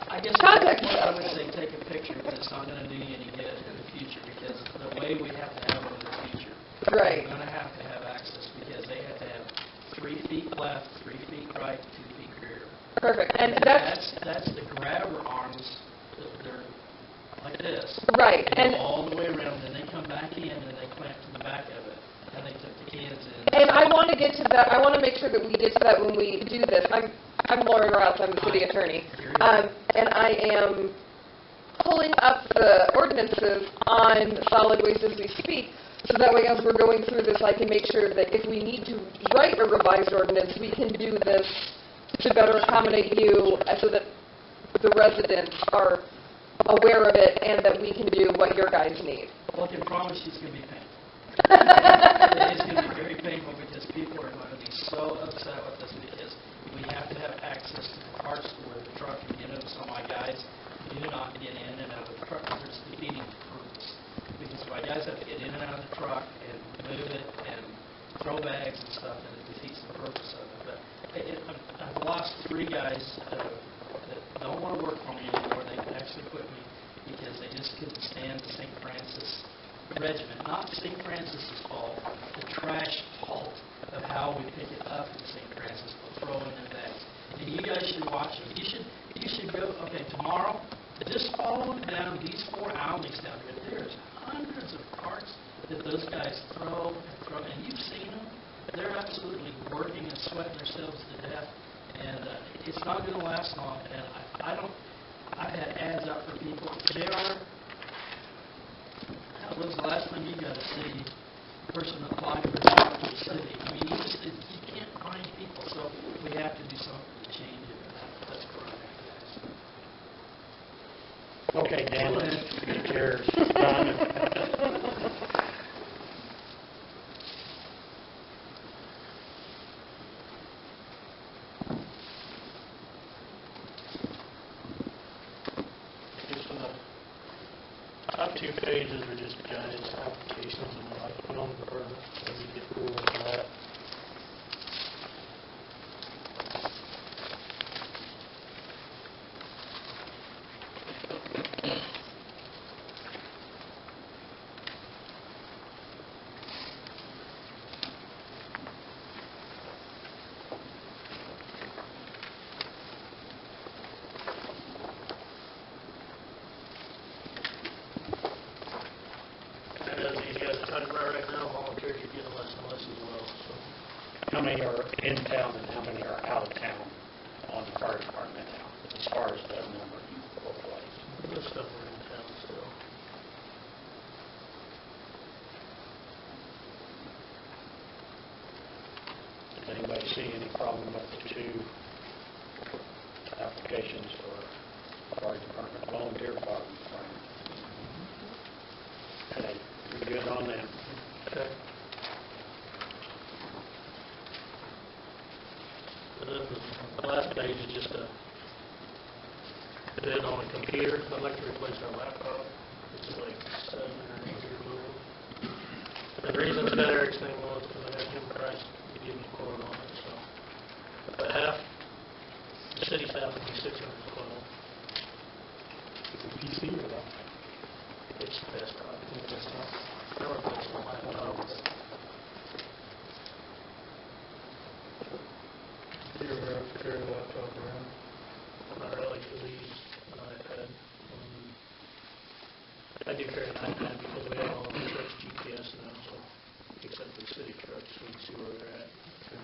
Speaker 9: I guess
Speaker 8: contact
Speaker 9: I would say take a picture, but it's not going to do you any good in the future because the way we have to have it in the future,
Speaker 8: Right.
Speaker 9: we're going to have access because they have to have 3 feet left, 3 feet right, 2 feet rear.
Speaker 8: Perfect. And
Speaker 9: That's the grabber arms. They're like this.
Speaker 8: right.
Speaker 9: They
Speaker 8: And
Speaker 9: go all the way around, and they come back in, and they clamp to the back of it, and they took the cans in.
Speaker 8: And I want to get to that. I want to make sure that we get to that when we do this. I'm Lauren Rouse. I'm the city attorney. And I am pulling up the ordinances on solid waste as we speak, so that way as we're going through this, I can make sure that if we need to write a revised ordinance, we can do this to better accommodate you so that the residents are aware of it and that we can do what your guys need.
Speaker 9: Well, I can promise you it's going to be painful. It's going to be very painful because people are going to be so upset with us because we have to have access to the parts where the truck can get in. So my guys do not get in and out of the truck. There's defeating the purpose. Because my guys have to get in and out of the truck and move it and throw bags and stuff, and it defeats the purpose of it. But I've lost 3 guys that don't want to work for me anymore. They actually quit me because they just couldn't stand the St. Francis regiment. Not St. Francis's fault, the trash fault of how we pick it up in St. Francis, throwing in bags. And you guys should watch it. You should go, okay, tomorrow, just follow down these 4 alleys down here. There's hundreds of carts that those guys throw, and you've seen them. They're absolutely working and sweating themselves to death, and it's not going to last long. And I've had ads out for people. JR, when was the last time you got to see a person apply for a job in the city? I mean, you can't find people, so we have to do something to change it. That's correct.
Speaker 1: Okay, Dan, let's get yours done. Top 2 pages are just guys' applications and what I put on the burner, so you get through with that. These guys are talking about right now, volunteers are getting less and less as well. So, how many are in town and how many are out of town on the fire department now, as far as that number you both ways? Most of them are in town still. Does anybody see any problem with the 2 applications for fire department, volunteer fire department? Okay, you're good on that. Okay. The last page is just a bid on a computer. I'd like to replace our laptop. It's like 7 or 8 years old. And the reason that Eric's thing was because I had him price to give me a quote on it. So, but half the city staff would be $612. It's a PC or what? It's desktop. It's desktop. I replaced my laptop. Do you ever have to carry the laptop around? Not really, because I use an iPad. I do carry an iPad because we have all the trucks GPS now, so except for the city trucks, we can see where they're at. Okay.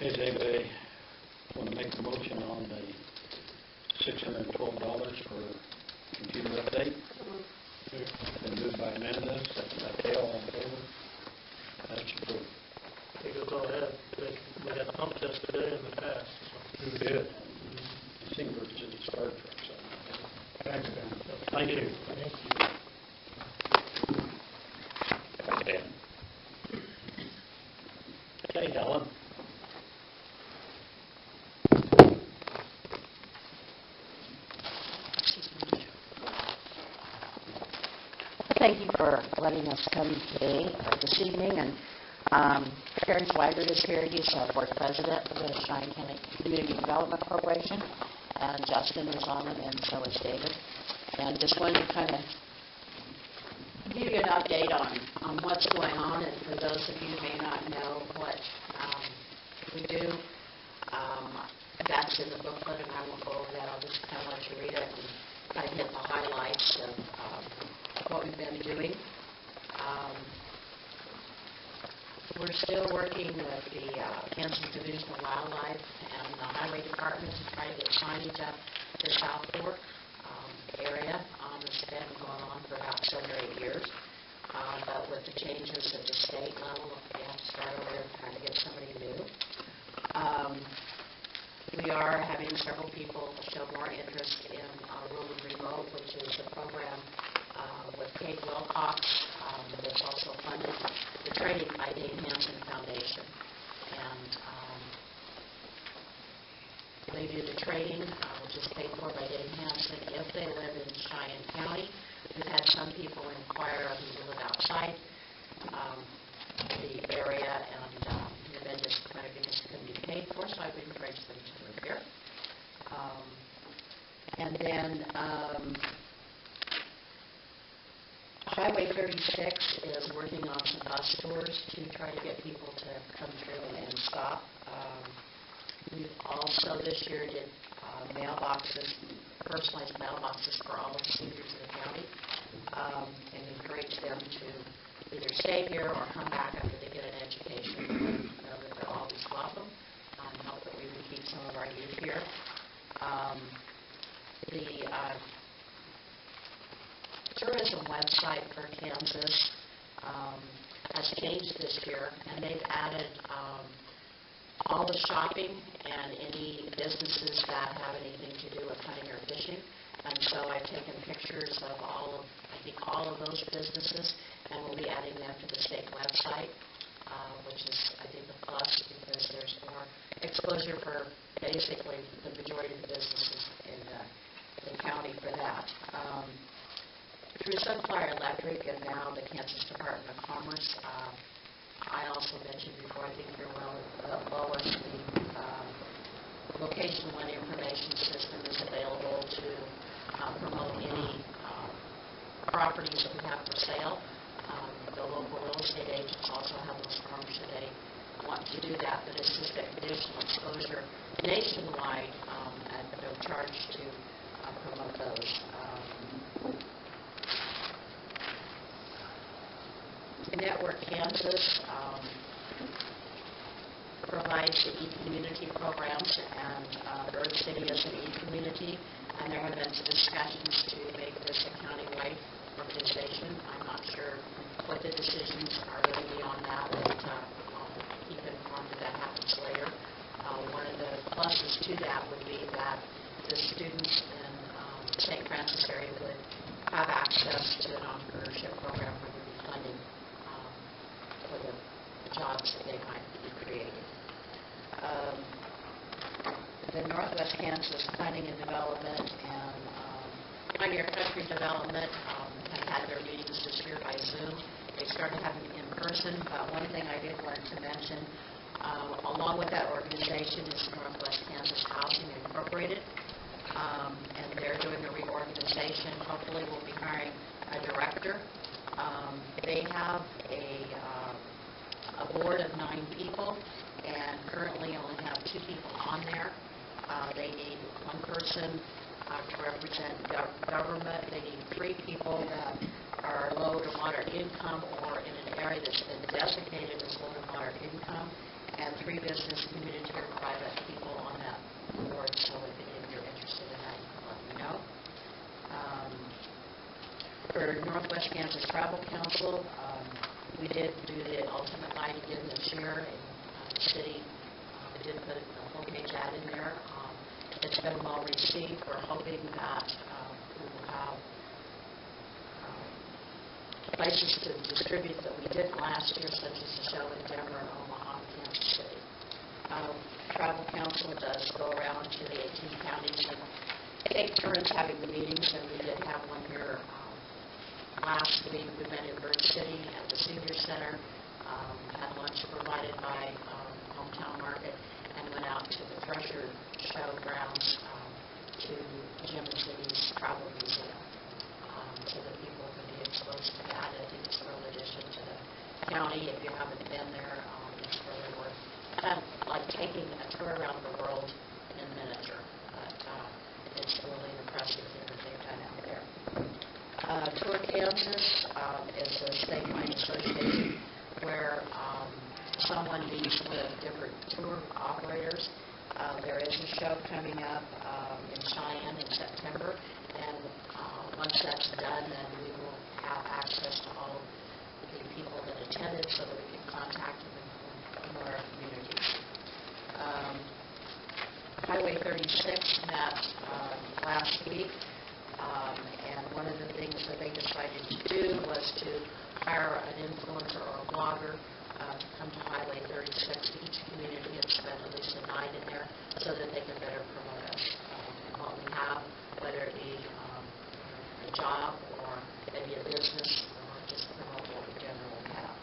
Speaker 1: Does anybody want to make a motion on the $612 for computer update? Been moved by Amanda, second by Dale, all in favor? That's approved. I think that's all I had. We had a pump test today in the past. So. Who did? Singbird City Fire Truck. Thanks, Dan. Thank you. Thank you. Okay. Okay, Helen.
Speaker 11: Thank you for letting us come today, or this evening, and Karen Swigert is here. He's our board president of the Cheyenne County Community Development Corporation, and Justin is on it, and so is David. And just wanted to kind of give you an update on what's going on, and for those of you who may not know what we do, that's in the booklet, and I won't go over that. I'll just kind of let you read it and kind of hit the highlights of what we've been doing. We're still working with the Kansas Division of Wildlife and the Highway Department to try to get signage up to South Fork area. This has been going on for about 7 or 8 years. But with the changes at the state level, we have to start over and trying to get somebody new. We are having several people show more interest in Rural Remote, which is a program with Kate Wilcox that's also funded the training by Dave Hansen Foundation. And they do the training, which is paid for by Dave Hansen, if they live in Cheyenne County. We've had some people inquire who live outside the And then Highway 36 is working on some bus tours to try to get people to come through and stop. We also this year did mailboxes, personalized mailboxes for all of the seniors in the county, and encourage them to either stay here or come back after they get an education and know that they're always welcome, and hope that we can keep some of our youth here. The tourism website for Kansas has changed this year, and they've added all the shopping and any businesses that have anything to do with hunting or fishing. And so I've taken pictures of all of those businesses, and we'll be adding them to the state website, which is, I think, a plus because there's more exposure for basically the majority of the businesses in the county for that. Through Sunflower Electric and now the Kansas Department of Commerce, I also mentioned before, I think you're well, Lois, the Location One information system is available to promote any properties that we have for sale. The local real estate agents also have those forms should they want to do that, but it's just additional exposure nationwide at no charge to promote those. Network Kansas provides the e-community programs, and Bird City is an e-community, and there have been some discussions to make this a county-wide organization. I'm not sure what the decisions are going to be on that, but I'll keep informed if that happens later. One of the pluses to that would be that the students in St. Francis area would have access to an entrepreneurship program where they'd be funding for the jobs that they might be creating. The Northwest Kansas Planning and Development and Pioneer Country Development have had their meetings this year by Zoom. They started having in person, but one thing I did want to mention, along with that organization is Northwest Kansas Housing Incorporated, and they're doing a reorganization. Hopefully we'll be hiring a director. They have a board of 9 people, and currently only have 2 people on there. They need 1 person to represent government. They need 3 people that are low to moderate income or in an area that's been designated as low to moderate income, and 3 business, community, or private people on that board. So if any of you are interested in that, you can let me know. For Northwest Kansas Travel Council, we did do the ultimate night again this year, and the city did put a full page ad in there. It's been well received. We're hoping that we will have places to distribute that we did last year, such as the show in Denver and Omaha and Kansas City. Travel Council does go around to the 18 counties and take turns having the meetings, and we did have one here last week. We met in Bird City at the Senior Center, had lunch provided by Hometown Market, and went out to the Treasure Show grounds to Jim and Cindy's Travel Museum, so that people can be exposed to that. I think it's a real addition to the county. If you haven't been there, it's really worth kind of like taking a tour around the world in miniature. But it's really an impressive thing that they've done out there. Tour Kansas is a statewide association where someone meets with different tour operators. There is a show coming up in Cheyenne in September, and once that's done, then we will have access to all the people that attended so that we can contact them and promote our communities. Highway 36 met last week, and one of the things that they decided to do was to hire an influencer or a blogger to come to Highway 36 to each community and spend at least a night in there so that they can better promote us and what we have, whether it be a job or maybe a business or just promote what we generally have.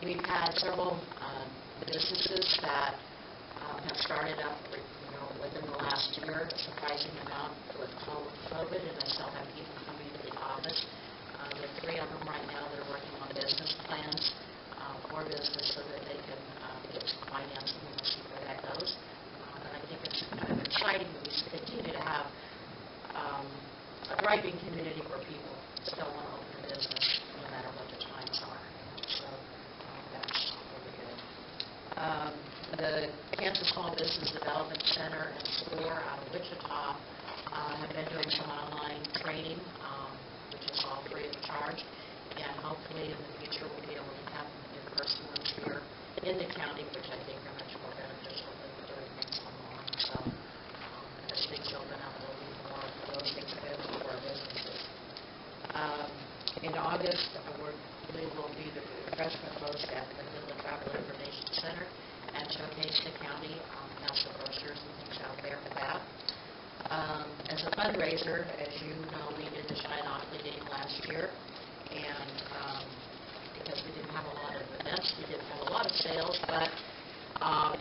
Speaker 11: We've had several businesses that have started up, within the last year, a surprising amount with COVID, and I still have people coming to the office. There are 3 of them right now that are working on business plans for business so that they can get some financing, and we'll see where that goes. And I think it's kind of exciting that we continue to have a thriving community where people still want to open a business no matter what the times are. So that's really good. The Kansas Small Business Development Center and SCORE out of Wichita have been doing some online training, which is all free of charge. And hopefully in the future we'll be able to have in-person ones here in the county, which I think are much more beneficial than doing things online. So as things open up, there'll be more of those things available for our businesses. In August, we will be the refreshment host at the Midland Travel Information Center and showcase the county, have some brochures and things out there for that. As a fundraiser, as you know, we did the Shine-Ockley game last year, and because we didn't have a lot of events, we didn't have a lot of sales, but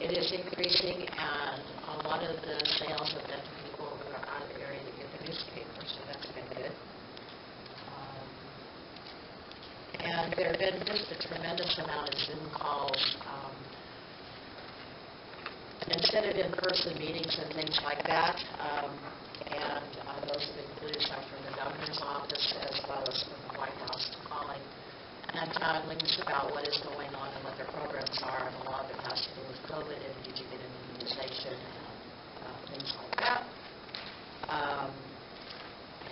Speaker 11: it is increasing, and a lot of the sales have been to people who are out of the area that get the newspaper, so that's been good. And there have been just a tremendous amount of Zoom calls, instead of in-person meetings and things like that, and those have included stuff from the governor's office as well as from the White House calling and telling us about what is going on and what their programs are, and a lot of it has to do with COVID and did you get an immunization and things like that.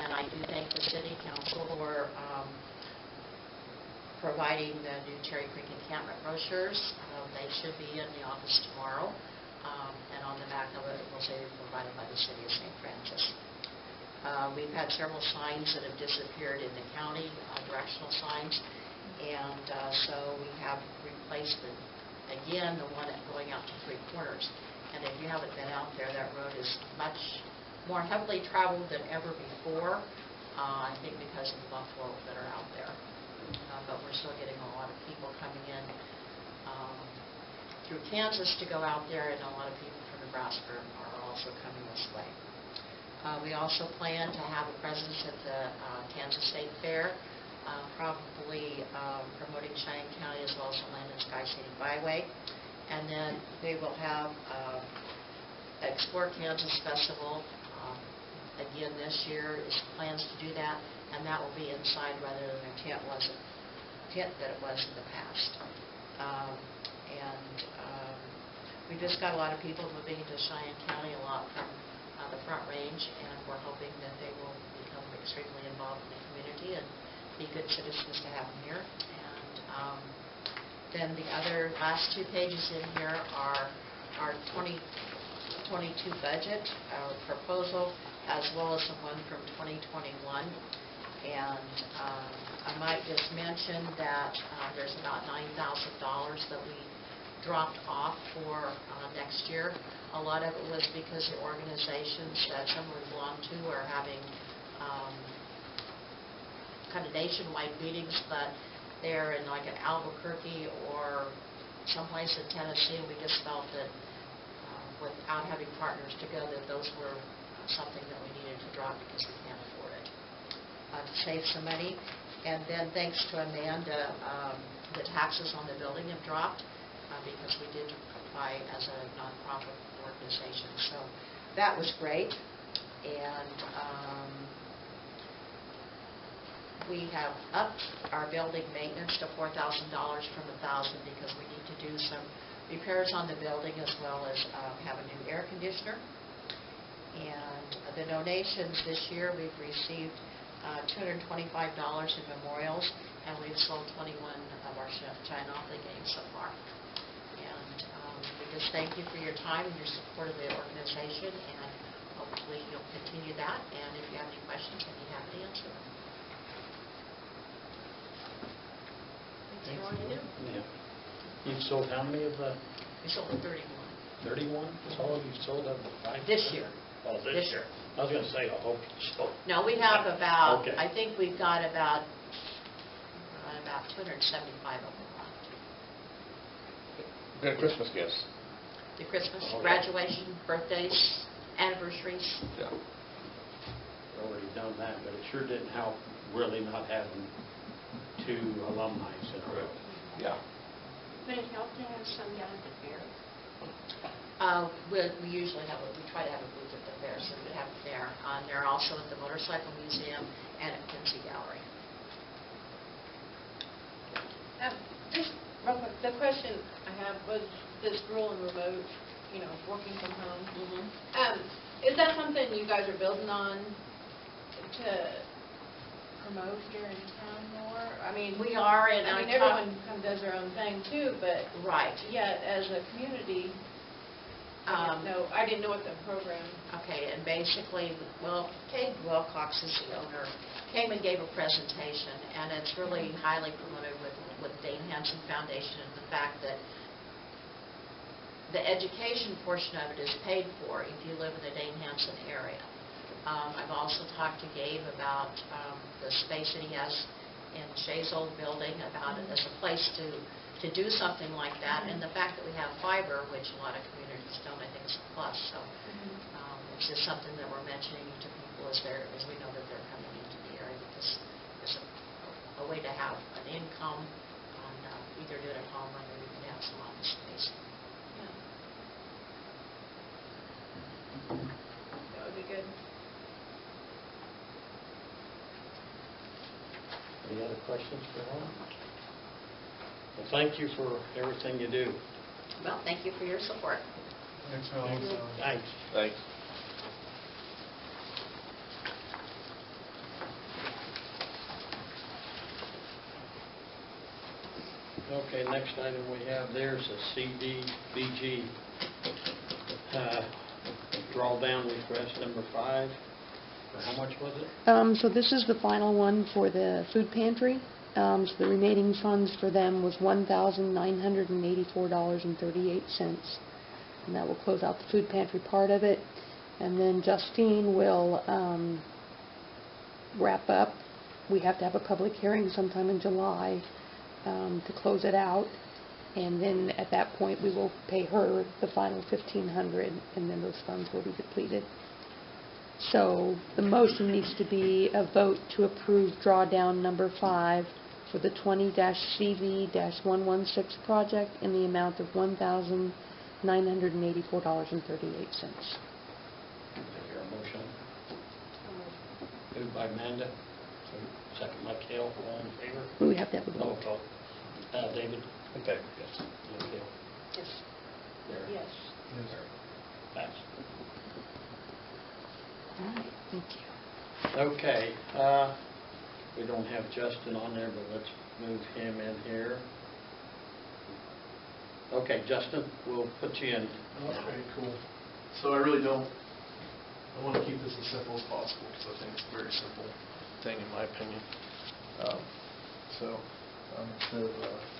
Speaker 11: And I do thank the city council for providing the new Cherry Creek encampment brochures. They should be in the office tomorrow. And on the back of it will say provided by the city of St. Francis. We've had several signs that have disappeared in the county, directional signs, and so we have replaced again the one going out to 3 Corners. And if you haven't been out there, that road is much more heavily traveled than ever before, I think because of the buffalo that are out there. But we're still getting a lot of people coming in through Kansas to go out there, and a lot of people from Nebraska are also coming this way. We also plan to have a presence at the Kansas State Fair, probably promoting Cheyenne County as well as the Land and Sky Scenic Byway. And then we will have Explore Kansas Festival. Again, this year is plans to do that, and that will be inside rather than a tent that it was in the past. We just got a lot of people moving into Cheyenne County, a lot from the Front Range, and we're hoping that they will become extremely involved in the community and be good citizens to have them here. And then the other last 2 pages in here are our 2022 budget, our proposal, as well as the one from 2021. And I might just mention that there's about $9,000 that we dropped off for next year. A lot of it was because the organizations that some we belong to are having kind of nationwide meetings, but they're in like an Albuquerque or someplace in Tennessee. We just felt that without having partners to go, that those were something that we needed to drop because we can't afford it, to save some money. And then thanks to Amanda, the taxes on the building have dropped because we did apply as a nonprofit organization. So that was great. And we have upped our building maintenance to $4,000 from $1,000 because we need to do some repairs on the building as well as have a new air conditioner. And the donations this year, we've received $225 in memorials, and we've sold 21 of our Shine-Ockley games so far. And we just thank you for your time and your support of the organization, and hopefully you'll continue that. And if you have any questions, I'd be happy to answer them. Thanks for all you do.
Speaker 1: Yeah. You've sold how many of the?
Speaker 11: We sold 31.
Speaker 1: 31? That's all you sold of the 5?
Speaker 11: This year.
Speaker 1: Oh, this year. I was going to say, I hope you sold.
Speaker 11: No, we have about,
Speaker 1: Okay.
Speaker 11: I think we've got about 275 of them.
Speaker 10: Good Christmas gifts.
Speaker 11: The Christmas,
Speaker 1: Oh, yeah.
Speaker 11: graduation, birthdays, anniversaries.
Speaker 10: Yeah.
Speaker 1: Already done that, but it sure didn't help really not having 2 alumni in a row.
Speaker 10: Yeah.
Speaker 7: But it helped to have some down at the fair.
Speaker 11: We usually we try to have a booth at the fair, so we have it there. They're also at the Motorcycle Museum and at Quincy Gallery.
Speaker 2: Just real quick, the question I have was this rural and remote, working from home. Is that something you guys are building on to promote here in town more? I mean,
Speaker 11: We are, and
Speaker 2: I mean, everyone kind of does their own thing too, but
Speaker 11: Right.
Speaker 2: yet as a community, I didn't know what the program.
Speaker 11: Okay, and basically, Kate Wilcox is the owner, came and gave a presentation, and it's really highly promoted with Dane Hansen Foundation, and the fact that the education portion of it is paid for if you live in the Dane Hansen area. I've also talked to Gabe about the space that he has in Shay's old building, about it as a place to do something like that, and the fact that we have fiber, which a lot of communities don't, I think is a plus. So it's just something that we're mentioning to people as we know that they're coming into the area. This is a way to have an income on either do it at home or maybe have some office space.
Speaker 2: That would be good.
Speaker 1: Any other questions for Ron? Well, thank you for everything you do.
Speaker 11: Well, thank you for your support.
Speaker 10: Thanks,
Speaker 1: Thanks.
Speaker 10: Thanks.
Speaker 1: Okay, next item we have there is a CDBG drawdown request number 5. How much was it?
Speaker 5: So this is the final one for the food pantry. So the remaining funds for them was $1,984.38, and that will close out the food pantry part of it. And then Justine will wrap up. We have to have a public hearing sometime in July to close it out, and then at that point we will pay her the final $1,500, and then those funds will be depleted. So the motion needs to be a vote to approve drawdown number 5 for the 20-CV-116 project in the amount of $1,984.38.
Speaker 1: Is there a motion? Moved by Amanda, second by Cale, all in favor?
Speaker 5: We have to have a
Speaker 1: Roll
Speaker 5: vote.
Speaker 1: call. David?
Speaker 10: Okay.
Speaker 1: Yes. Cale?
Speaker 11: Yes.
Speaker 1: Larry?
Speaker 2: Yes.
Speaker 1: Pass.
Speaker 5: All right, thank you.
Speaker 1: Okay, we don't have Justin on there, but let's move him in here. Okay, Justin, we'll put you in.
Speaker 12: Okay, cool. So I really don't, I want to keep this as simple as possible because I think it's a very simple thing in my opinion. Instead of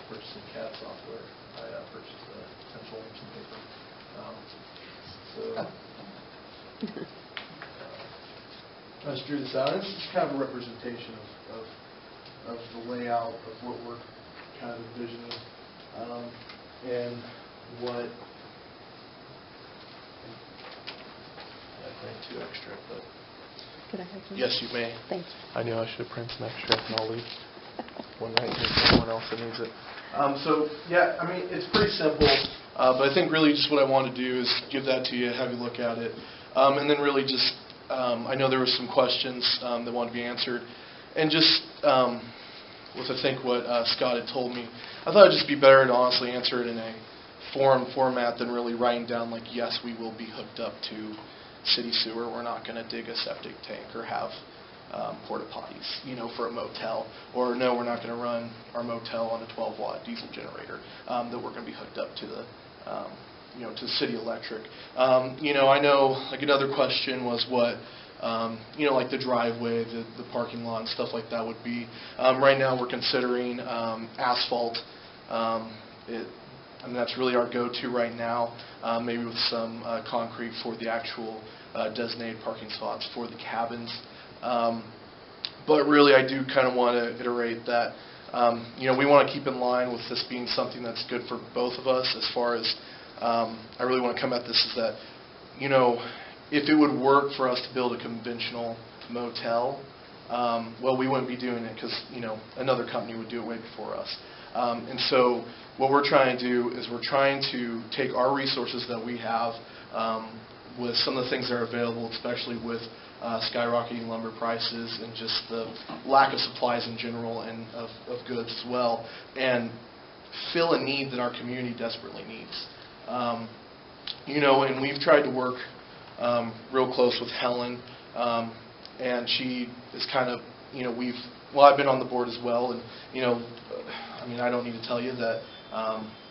Speaker 12: purchasing CAD software, I purchased pencil and some paper. I just drew this out. It's just kind of a representation of the layout of what we're kind of envisioning and what. I think 2 extra, but
Speaker 5: Could I have some?
Speaker 12: yes, you may.
Speaker 5: Thank you.
Speaker 12: I knew I should have printed some extra, and I'll leave one right here for someone else that needs it. It's pretty simple, but I think really just what I want to do is give that to you, have you look at it, and then really just, I know there were some questions that wanted to be answered, and just with I think what Scott had told me, I thought it would just be better to honestly answer it in a format than really writing down like, yes, we will be hooked up to city sewer. We're not going to dig a septic tank or have porta potties, for a motel, or no, we're not going to run our motel on a 12-watt diesel generator. That we're going to be hooked up to the, to city electric. I know like another question was what, like the driveway, the parking lot, and stuff like that would be. Right now, we're considering asphalt. That's really our go-to right now, maybe with some concrete for the actual designated parking spots for the cabins. But really, I do kind of want to iterate that, we want to keep in line with this being something that's good for both of us as far as I really want to come at this is that, you know, if it would work for us to build a conventional motel, well, we wouldn't be doing it because, you know, another company would do it way before us. And so what we're trying to do is we're trying to take our resources that we have with some of the things that are available, especially with skyrocketing lumber prices and just the lack of supplies in general and of goods as well, and fill a need that our community desperately needs. You know, and we've tried to work real close with Helen, and she is kind of, you know, I've been on the board as well, and, you know, I mean, I don't need to tell you that,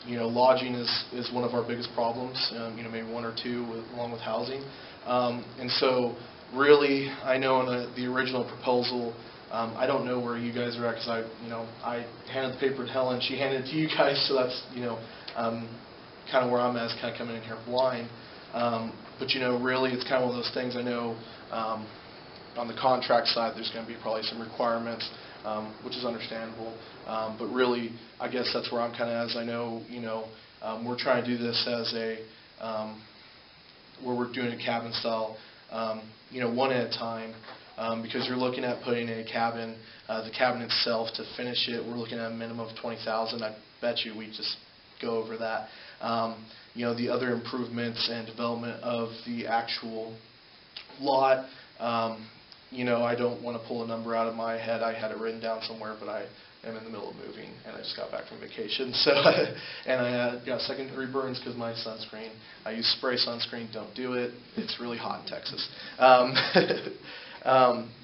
Speaker 12: you know, lodging is one of our biggest problems, you know, maybe one or two along with housing. And so really, I know in the original proposal, I don't know where you guys are at because I handed the paper to Helen, she handed it to you guys, so that's, you know, kind of where I'm at, is kind of coming in here blind. But, you know, really it's kind of one of those things. I know on the contract side there's going to be probably some requirements, which is understandable. But really, I guess that's where I'm kind of as I know, you know, we're trying to do this as a, where we're doing a cabin style, you know, one at a time, because you're looking at putting in a cabin, the cabin itself to finish it, we're looking at a minimum of $20,000. I bet you we just go over that. You know, the other improvements and development of the actual lot, you know, I don't want to pull a number out of my head. I had it written down somewhere, but I am in the middle of moving, and I just got back from vacation. So, and I got second-degree burns because my sunscreen. I use spray sunscreen. Don't do it. It's really hot in Texas.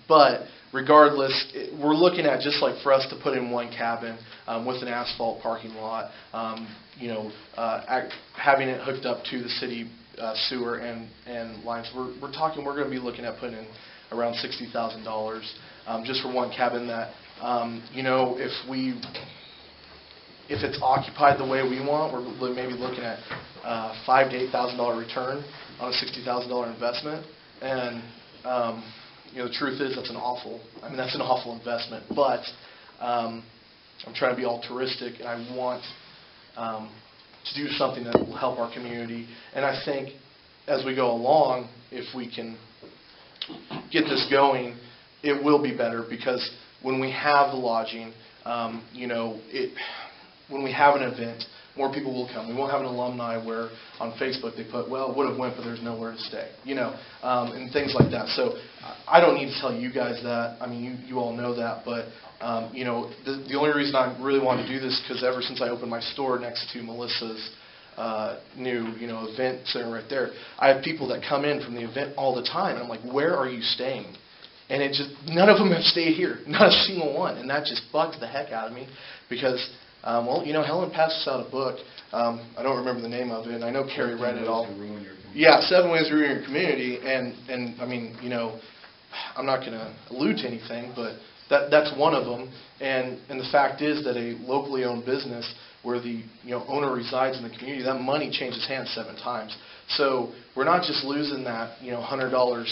Speaker 12: But regardless, we're looking at just like for us to put in one cabin with an asphalt parking lot, you know, having it hooked up to the city sewer and lines. We're talking. We're going to be looking at putting in around $60,000 just for one cabin. That you know, if it's occupied the way we want, we're maybe looking at $5,000 to $8,000 return on a $60,000 investment. And you know, the truth is that's an awful investment. But I'm trying to be altruistic, and I want to do something that will help our community. And I think as we go along, if we can get this going, it will be better, because when we have the lodging, you know, when we have an event, more people will come. We won't have an alumni where on Facebook they put, well, would have went, but there's nowhere to stay, you know, and things like that. So I don't need to tell you guys that. I mean, you all know that, but you know, the only reason I really want to do this is because ever since I opened my store next to Melissa's new, you know, event center right there, I have people that come in from the event all the time, and I'm like, where are you staying? And it just, none of them have stayed here, not a single one, and that just bugs the heck out of me, because, well, you know, Helen passed us out a book. I don't remember the name of it, and I know Carrie read it all. Yeah, 7 Ways to Ruin Your Community, and I mean, you know, I'm not going to allude to anything, but that's one of them. And the fact is that a locally owned business where the, you know, owner resides in the community, that money changes hands 7 times. So we're not just losing that, you know, $100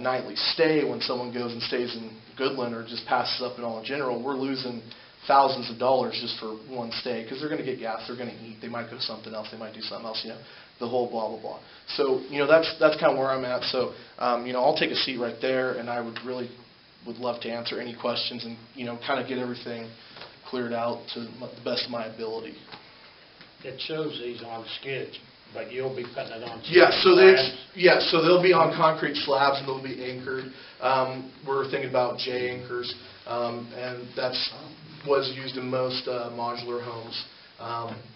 Speaker 12: nightly stay when someone goes and stays in Goodland or just passes up in all in general. We're losing thousands of dollars just for one stay, because they're going to get gas, they're going to eat, they might go to something else, they might do something else, you know, the whole blah, blah, blah. So, you know, that's kind of where I'm at. So, you know, I'll take a seat right there, and I would love to answer any questions and, you know, kind of get everything cleared out to the best of my ability.
Speaker 1: It shows these on skids, but you'll be putting it on
Speaker 12: slabs? So they'll be on concrete slabs, and they'll be anchored. We're thinking about J anchors, and that's was used in most modular homes.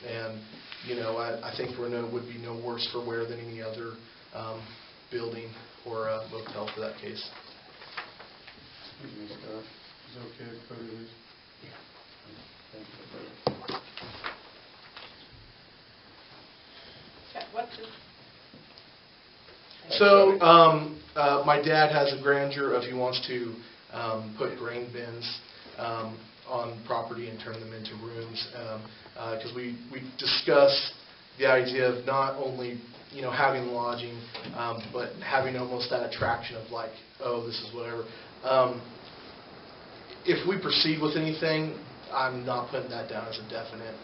Speaker 12: And, you know, I think would be no worse for wear than any other building or motel for that case.
Speaker 13: Excuse me, Scott. Is it okay to photo these?
Speaker 12: So my dad has a grandeur of he wants to put grain bins on property and turn them into rooms, because we discussed the idea of not only, you know, having lodging, but having almost that attraction of like, oh, this is whatever. If we proceed with anything, I'm not putting that down as a definite.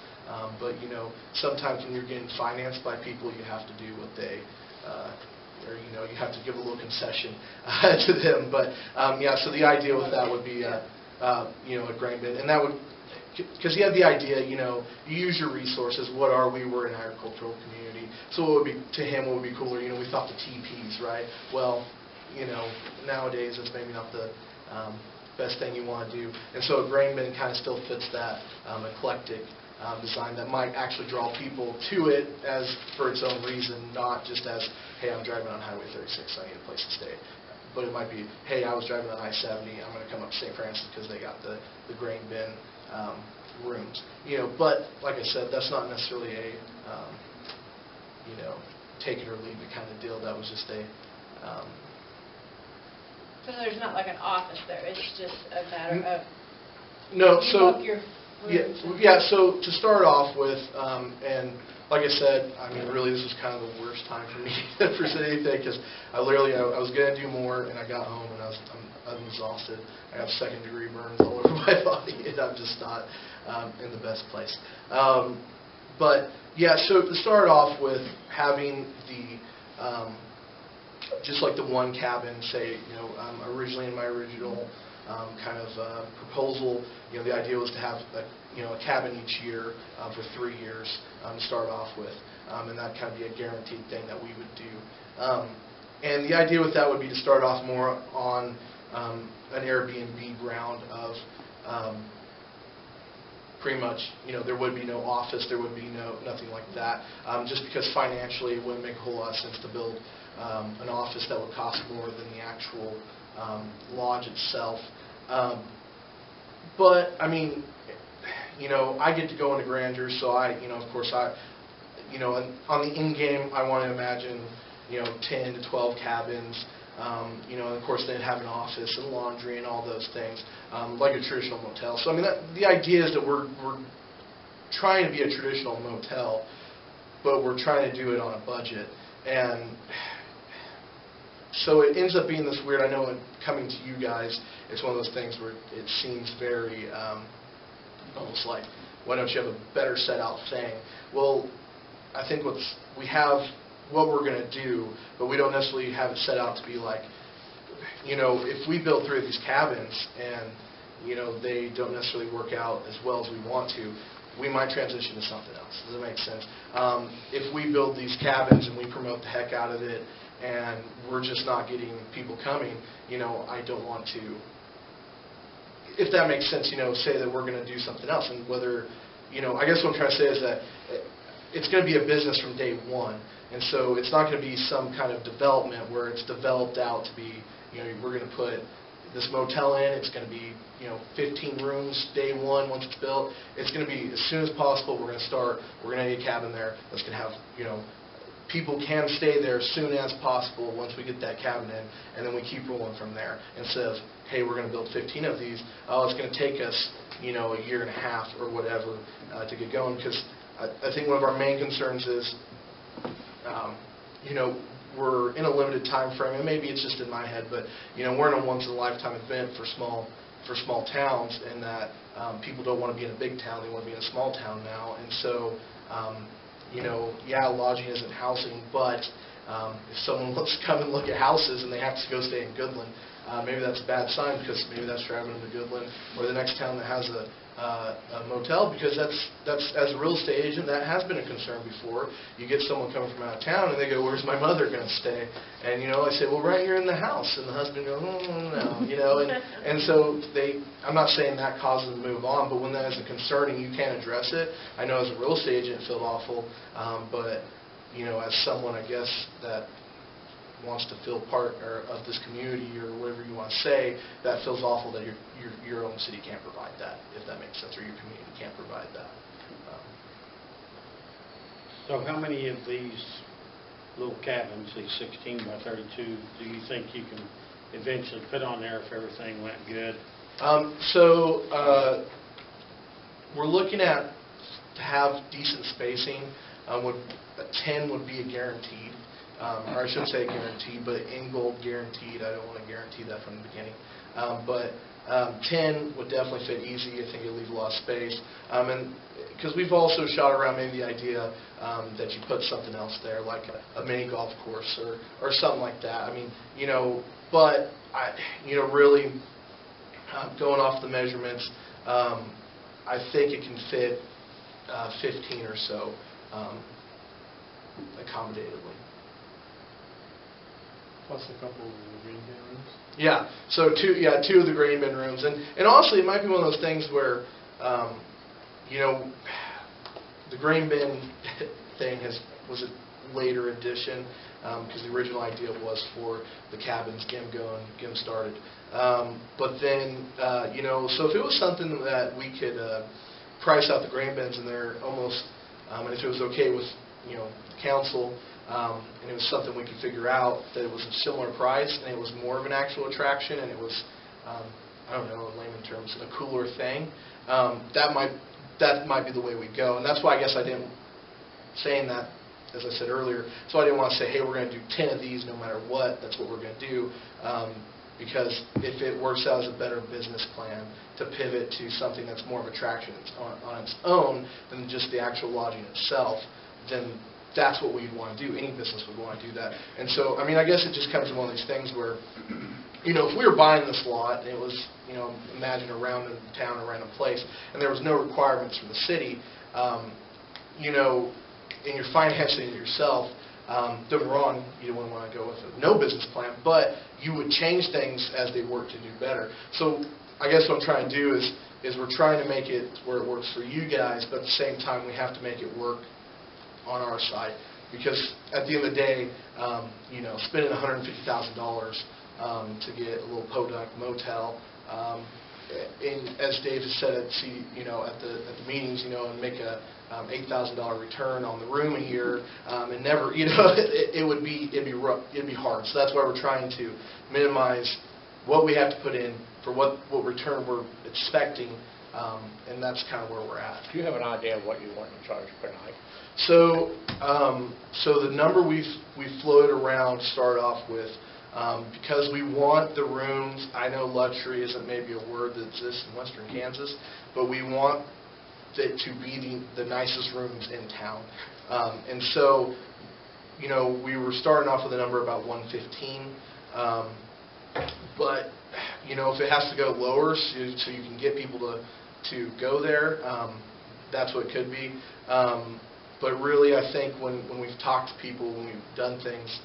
Speaker 12: But, you know, sometimes when you're getting financed by people, you have to do what they, or, you know, you have to give a little concession to them. But, yeah, so the idea with that would be, you know, a grain bin. And that would, because you have the idea, you know, you use your resources. What are we? We're an agricultural community. So what would be, to him, what would be cooler? You know, we thought the TPs, right? Well, you know, nowadays it's maybe not the best thing you want to do. And so a grain bin kind of still fits that eclectic design that might actually draw people to it as for its own reason, not just as, hey, I'm driving on Highway 36, I need a place to stay. But it might be, hey, I was driving on I-70, I'm going to come up to St. Francis because they got the grain bin rooms. You know, but like I said, that's not necessarily a, you know, take it or leave it kind of deal. That was just a...
Speaker 3: So there's not like an office there, it's just a matter of...
Speaker 12: No,
Speaker 3: you
Speaker 12: so...
Speaker 3: book your
Speaker 12: Yeah, so to start off with, and like I said, I mean, really this was kind of the worst time for me to present anything because I was going to do more and I got home and I'm exhausted. I have second-degree burns all over my body and I'm just not in the best place. But yeah, so to start off with having the, just like the one cabin, say, you know, originally in my original kind of proposal, you know, the idea was to have a cabin each year for 3 years to start off with, and that kind of be a guaranteed thing that we would do. And the idea with that would be to start off more on an Airbnb ground of pretty much, you know, there would be no office, there would be nothing like that, just because financially it wouldn't make a whole lot of sense to build an office that would cost more than the actual lodge itself. But, I mean, you know, I get to go into grandeur, so you know, of course, you know, on the in-game, I want to imagine, you know, 10 to 12 cabins, you know, and of course, they'd have an office and laundry and all those things, like a traditional motel. So, I mean, the idea is that we're trying to be a traditional motel, but we're trying to do it on a budget. And so it ends up being this weird, I know coming to you guys, it's one of those things where it seems very, almost like, why don't you have a better set out thing? Well, I think we have what we're going to do, but we don't necessarily have it set out to be like, you know, if we build 3 of these cabins and, you know, they don't necessarily work out as well as we want to, we might transition to something else. Does that make sense? If we build these cabins and we promote the heck out of it, and we're just not getting people coming, you know, I don't want to, if that makes sense, you know, say that we're going to do something else. And whether, you know, I guess what I'm trying to say is that it's going to be a business from day one. And so it's not going to be some kind of development where it's developed out to be, you know, we're going to put this motel in, it's going to be, you know, 15 rooms day one once it's built. It's going to be as soon as possible, we're going to start, we're going to need a cabin there that's going to have, you know, people can stay there as soon as possible once we get that cabin in, and then we keep rolling from there. Instead of, hey, we're going to build 15 of these, oh, it's going to take us, you know, a year and a half or whatever to get going. Because I think one of our main concerns is, you know, we're in a limited time frame, and maybe it's just in my head, but, you know, we're in a once-in-a-lifetime event for small towns, and that people don't want to be in a big town, they want to be in a small town now. And so, you know, yeah, lodging isn't housing, but if someone wants to come and look at houses and they have to go stay in Goodland, maybe that's a bad sign, because maybe that's driving them to Goodland or the next town that has a motel, because that's as a real estate agent, that has been a concern before. You get someone coming from out of town and they go, where's my mother going to stay? And, you know, I say, well, right here in the house. And the husband goes, no, you know, and so I'm not saying that causes them to move on, but when that is a concern and you can't address it, I know as a real estate agent it feels awful, but, you know, as someone, I guess, that wants to feel part of this community or whatever you want to say, that feels awful that your own city can't provide that, if that makes sense, or your community can't provide that.
Speaker 1: So how many of these little cabins, these 16 by 32, do you think you can eventually put on there if everything went good?
Speaker 12: We're looking at to have decent spacing. 10 would be a guaranteed. Or I shouldn't say guaranteed, but in gold guaranteed. I don't want to guarantee that from the beginning. But 10 would definitely fit easy. I think it'll leave a lot of space. And because we've also shot around maybe the idea that you put something else there, like a mini golf course or something like that. I mean, but really going off the measurements, I think it can fit 15 or so accommodatively.
Speaker 13: Plus a couple of the green bin rooms.
Speaker 12: Yeah. So two of the green bin rooms, and honestly, it might be one of those things where, the green bin thing was a later addition because the original idea was for the cabins, get them going, get them started. But then, so if it was something that we could price out the grain bins and they're almost, and if it was okay with, council, and it was something we could figure out that it was a similar price and it was more of an actual attraction and it was, I don't know, in layman terms, a cooler thing, that might be the way we go. And that's why I guess I didn't, saying that, as I said earlier, so I didn't want to say, hey, we're going to do 10 of these no matter what, that's what we're going to do. Because if it works out as a better business plan to pivot to something that's more of attraction on its own than just the actual lodging itself, then that's what we'd want to do. Any business would want to do that. And so, I mean, I guess it just comes to one of these things where, if we were buying this lot and it was, imagine around a town, a random place, and there was no requirements from the city, and you're financing it yourself, don't get me wrong, you wouldn't want to go with no business plan, but you would change things as they work to do better. So I guess what I'm trying to do is we're trying to make it where it works for you guys, but at the same time we have to make it work on our side. Because at the end of the day, spending $150,000 to get a little podunk motel, and as Dave has said at the meetings, and make a $8,000 return on the room a year, and never, it'd be hard. So that's why we're trying to minimize what we have to put in for what return we're expecting, and that's kind of where we're at.
Speaker 10: Do you have an idea of what you want to charge per night?
Speaker 12: So, the number we've floated around to start off with, because we want the rooms, I know luxury isn't maybe a word that exists in western Kansas, but we want it to be the nicest rooms in town. And so, we were starting off with a number about 115, but, if it has to go lower so you can get people to go there, that's what it could be. But really, I think when we've talked to people, when we've done things,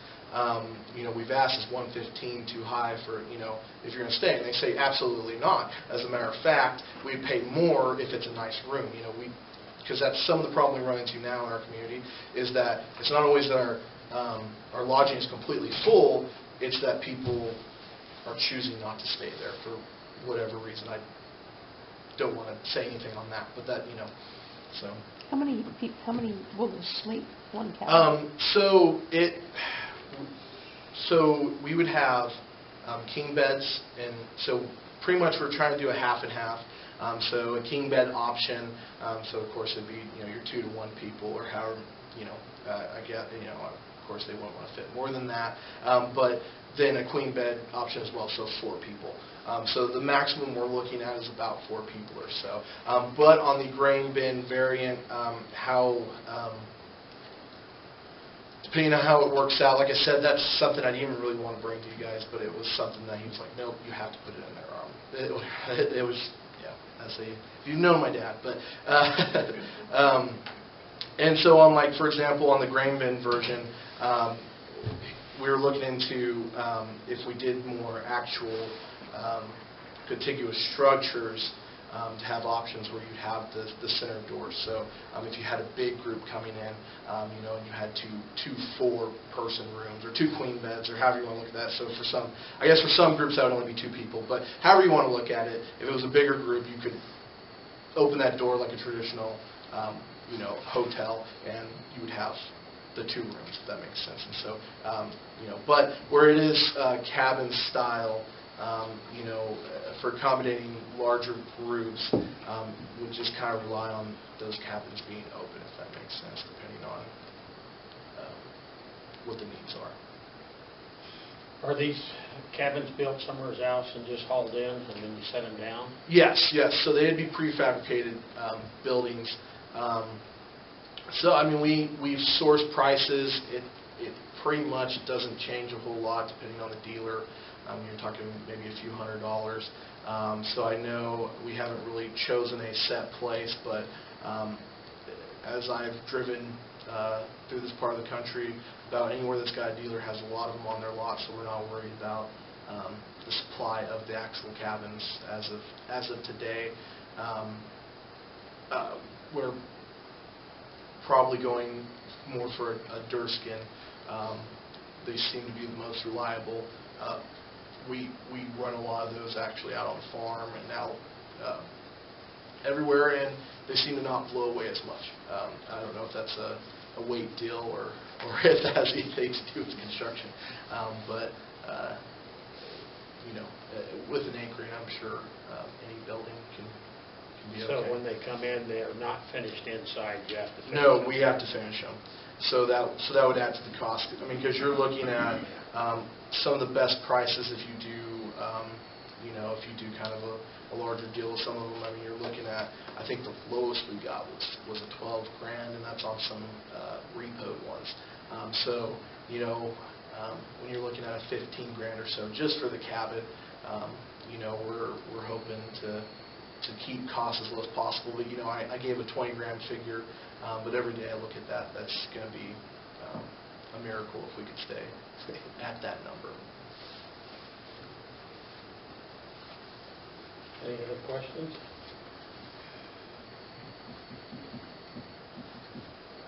Speaker 12: we've asked, is 115 too high for, if you're going to stay? And they say, absolutely not. As a matter of fact, we pay more if it's a nice room. Because that's some of the problem we run into now in our community, is that it's not always that our lodging is completely full, it's that people are choosing not to stay there for whatever reason. I don't want to say anything on that, but that, so.
Speaker 5: How many will sleep one cabin?
Speaker 12: So we would have king beds, and so pretty much we're trying to do a half and half. So a king bed option. So of course it'd be your 2 to 1 people, or however I get of course they won't want to fit more than that. But then a queen bed option as well, so 4 people. So the maximum we're looking at is about 4 people or so. But on the grain bin variant, depending on how it works out, like I said, that's something I didn't even really want to bring to you guys, but it was something that he was like, nope, you have to put it in there. It was, if you've known my dad. But and so on, like, for example, on the grain bin version, we were looking into if we did more actual contiguous structures, to have options where you'd have the center doors. So if you had a big group coming in, and you had two 4-person rooms or 2 queen beds, or however you want to look at that. So for some groups that would only be 2 people, but however you want to look at it, if it was a bigger group, you could open that door like a traditional hotel, and you would have the 2 rooms, if that makes sense. And so, but where it is cabin style, for accommodating larger groups, would just kind of rely on those cabins being open, if that makes sense, depending on what the needs are.
Speaker 1: Are these cabins built somewhere else and just hauled in and then you set them down?
Speaker 12: Yes, yes. So they'd be prefabricated buildings. So I mean, we've sourced prices. It pretty much doesn't change a whole lot depending on the dealer. You're talking maybe a few $100s. So I know we haven't really chosen a set place, but as I've driven through this part of the country, about anywhere that's got a dealer has a lot of them on their lot, so we're not worried about the supply of the actual cabins as of today. We're probably going more for a Durskin. They seem to be the most reliable. We run a lot of those actually out on the farm and out everywhere, and they seem to not blow away as much. I don't know if that's a weight deal or if that has anything to do with construction, but you know, with an anchoring, I'm sure any building can be okay.
Speaker 1: So when they come in, they're not finished inside, you have to finish
Speaker 12: No,
Speaker 1: them?
Speaker 12: we have to finish them. So that would add to the cost. I mean, because you're looking at some of the best prices if you do, you know, if you do kind of a larger deal with some of them. I mean, you're looking at, I think the lowest we got was a $12,000, and that's on some repoed ones. So, you know, when you're looking at a $15,000 or so just for the cabin, you know, we're hoping to keep costs as low as possible. But, you know, I gave a $20,000 figure, but every day I look at that, that's going to be a miracle if we could stay at that number.
Speaker 1: Any other questions?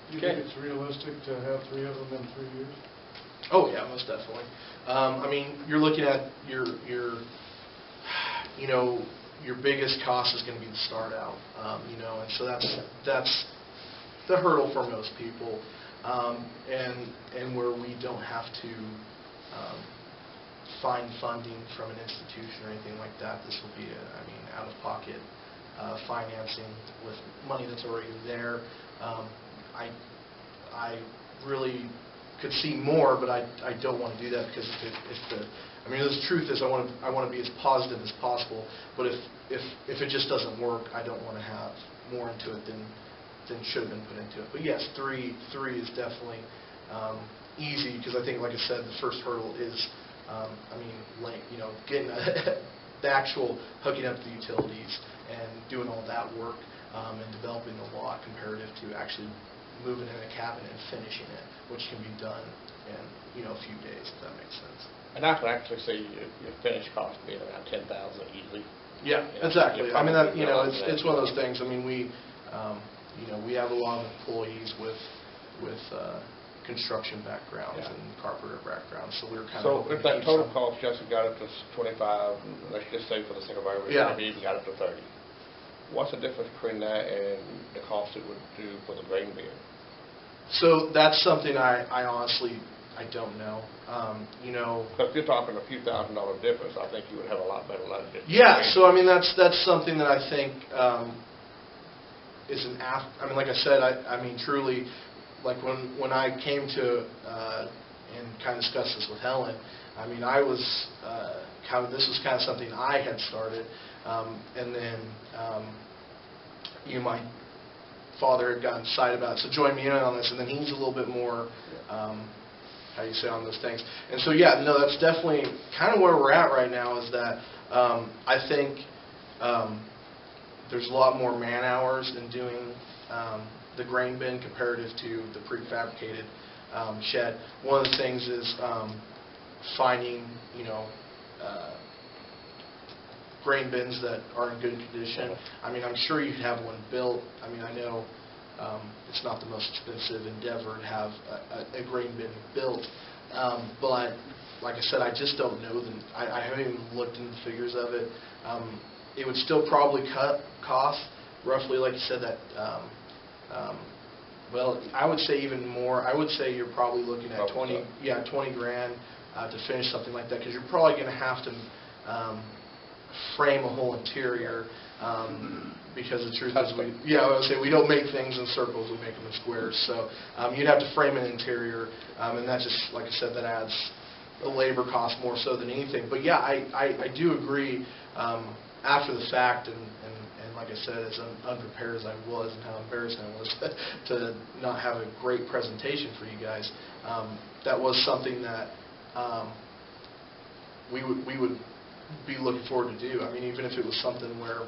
Speaker 13: Do you think it's realistic to have 3 of them in 3 years?
Speaker 12: Oh yeah, most definitely. I mean, you're looking at your you know, your biggest cost is going to be the start out, you know, and so that's the hurdle for most people, and where we don't have to find funding from an institution or anything like that. This will be, I mean, out-of-pocket financing with money that's already there. I really could see more, but I don't want to do that because I mean, the truth is I want to be as positive as possible. But if it just doesn't work, I don't want to have more into it than should have been put into it. But yes, three is definitely easy because I think, like I said, the first hurdle is, I mean, you know, getting the actual hooking up the utilities and doing all that work and developing the lot comparative to actually moving in a cabin and finishing it, which can be done in, you know, a few days, if that makes sense.
Speaker 10: And I can actually see your finished cost being around $10,000 easily.
Speaker 12: Yeah, exactly. I mean, that, you know, it's one of those things. I mean, you know, we have a lot of employees with construction backgrounds and carpenter backgrounds, so we're kind of.
Speaker 10: So if that total cost just got up to 25, let's just say for the single barrel, maybe even got up to 30. What's the difference between that and the cost it would do for the grain bin?
Speaker 12: So that's something I honestly don't know. You know,
Speaker 10: because if you're talking a few $1,000s difference, I think you would have a lot better luck.
Speaker 12: Yeah. So I mean, that's something that I think is I mean, like I said, I mean, truly, like when I came to and kind of discussed this with Helen, I mean, I was this was kind of something I had started, and then you know, my father had gotten excited about it, so joined me in on this, and then he's a little bit more, how do you say, on those things. And so, yeah, no, that's definitely kind of where we're at right now, is that I think there's a lot more man hours in doing the grain bin comparative to the prefabricated shed. One of the things is finding, you know, grain bins that are in good condition. I mean, I'm sure you could have one built. I mean, I know it's not the most expensive endeavor to have a grain bin built, but like I said, I just don't know. I haven't even looked into the figures of it. It would still probably cut costs, roughly, like you said, that, well, I would say even more. I would say you're probably looking at 20 grand to finish something like that, because you're probably going to have to frame a whole interior, because the truth is, I would say we don't make things in circles, we make them in squares. So you'd have to frame an interior, and that just, like I said, that adds the labor cost more so than anything. But yeah, I do agree, after the fact, and like I said, as unprepared as I was and how embarrassing it was to not have a great presentation for you guys, that was something that we would be looking forward to do. I mean, even if it was something where,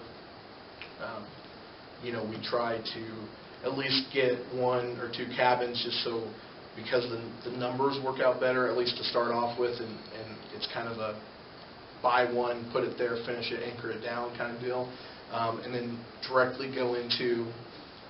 Speaker 12: you know, we try to at least get 1 or 2 cabins just so, because the numbers work out better, at least to start off with, and it's kind of a buy one, put it there, finish it, anchor it down kind of deal, and then directly go into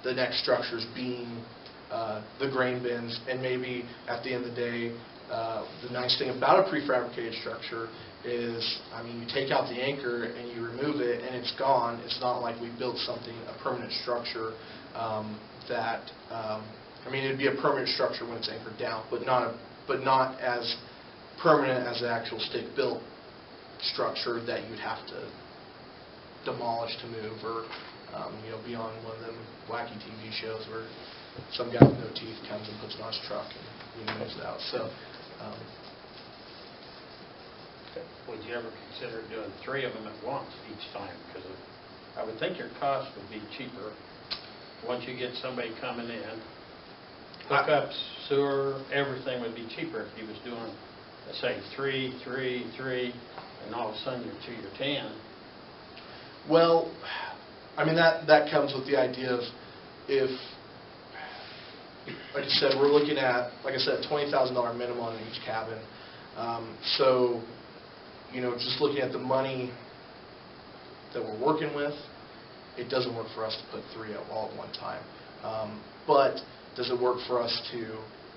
Speaker 12: the next structures being the grain bins, and maybe at the end of the day, the nice thing about a prefabricated structure is, I mean, you take out the anchor and you remove it and it's gone. It's not like we built something, a permanent structure that, I mean, it'd be a permanent structure when it's anchored down, but not as permanent as the actual stick-built structure that you'd have to demolish to move, or you know, be on one of them wacky TV shows where some guy with no teeth comes and puts it on his truck and moves it out. So.
Speaker 1: Would you ever consider doing 3 of them at once each time? Because I would think your cost would be cheaper once you get somebody coming in. Hookups, sewer, everything would be cheaper if you was doing, let's say, 3, 3, 3, and all of a sudden you're to your 10.
Speaker 12: Well, I mean, that comes with the idea of, if, like I said, we're looking at, like I said, $20,000 minimum on each cabin. So, you know, just looking at the money that we're working with, it doesn't work for us to put 3 out all at one time. But does it work for us to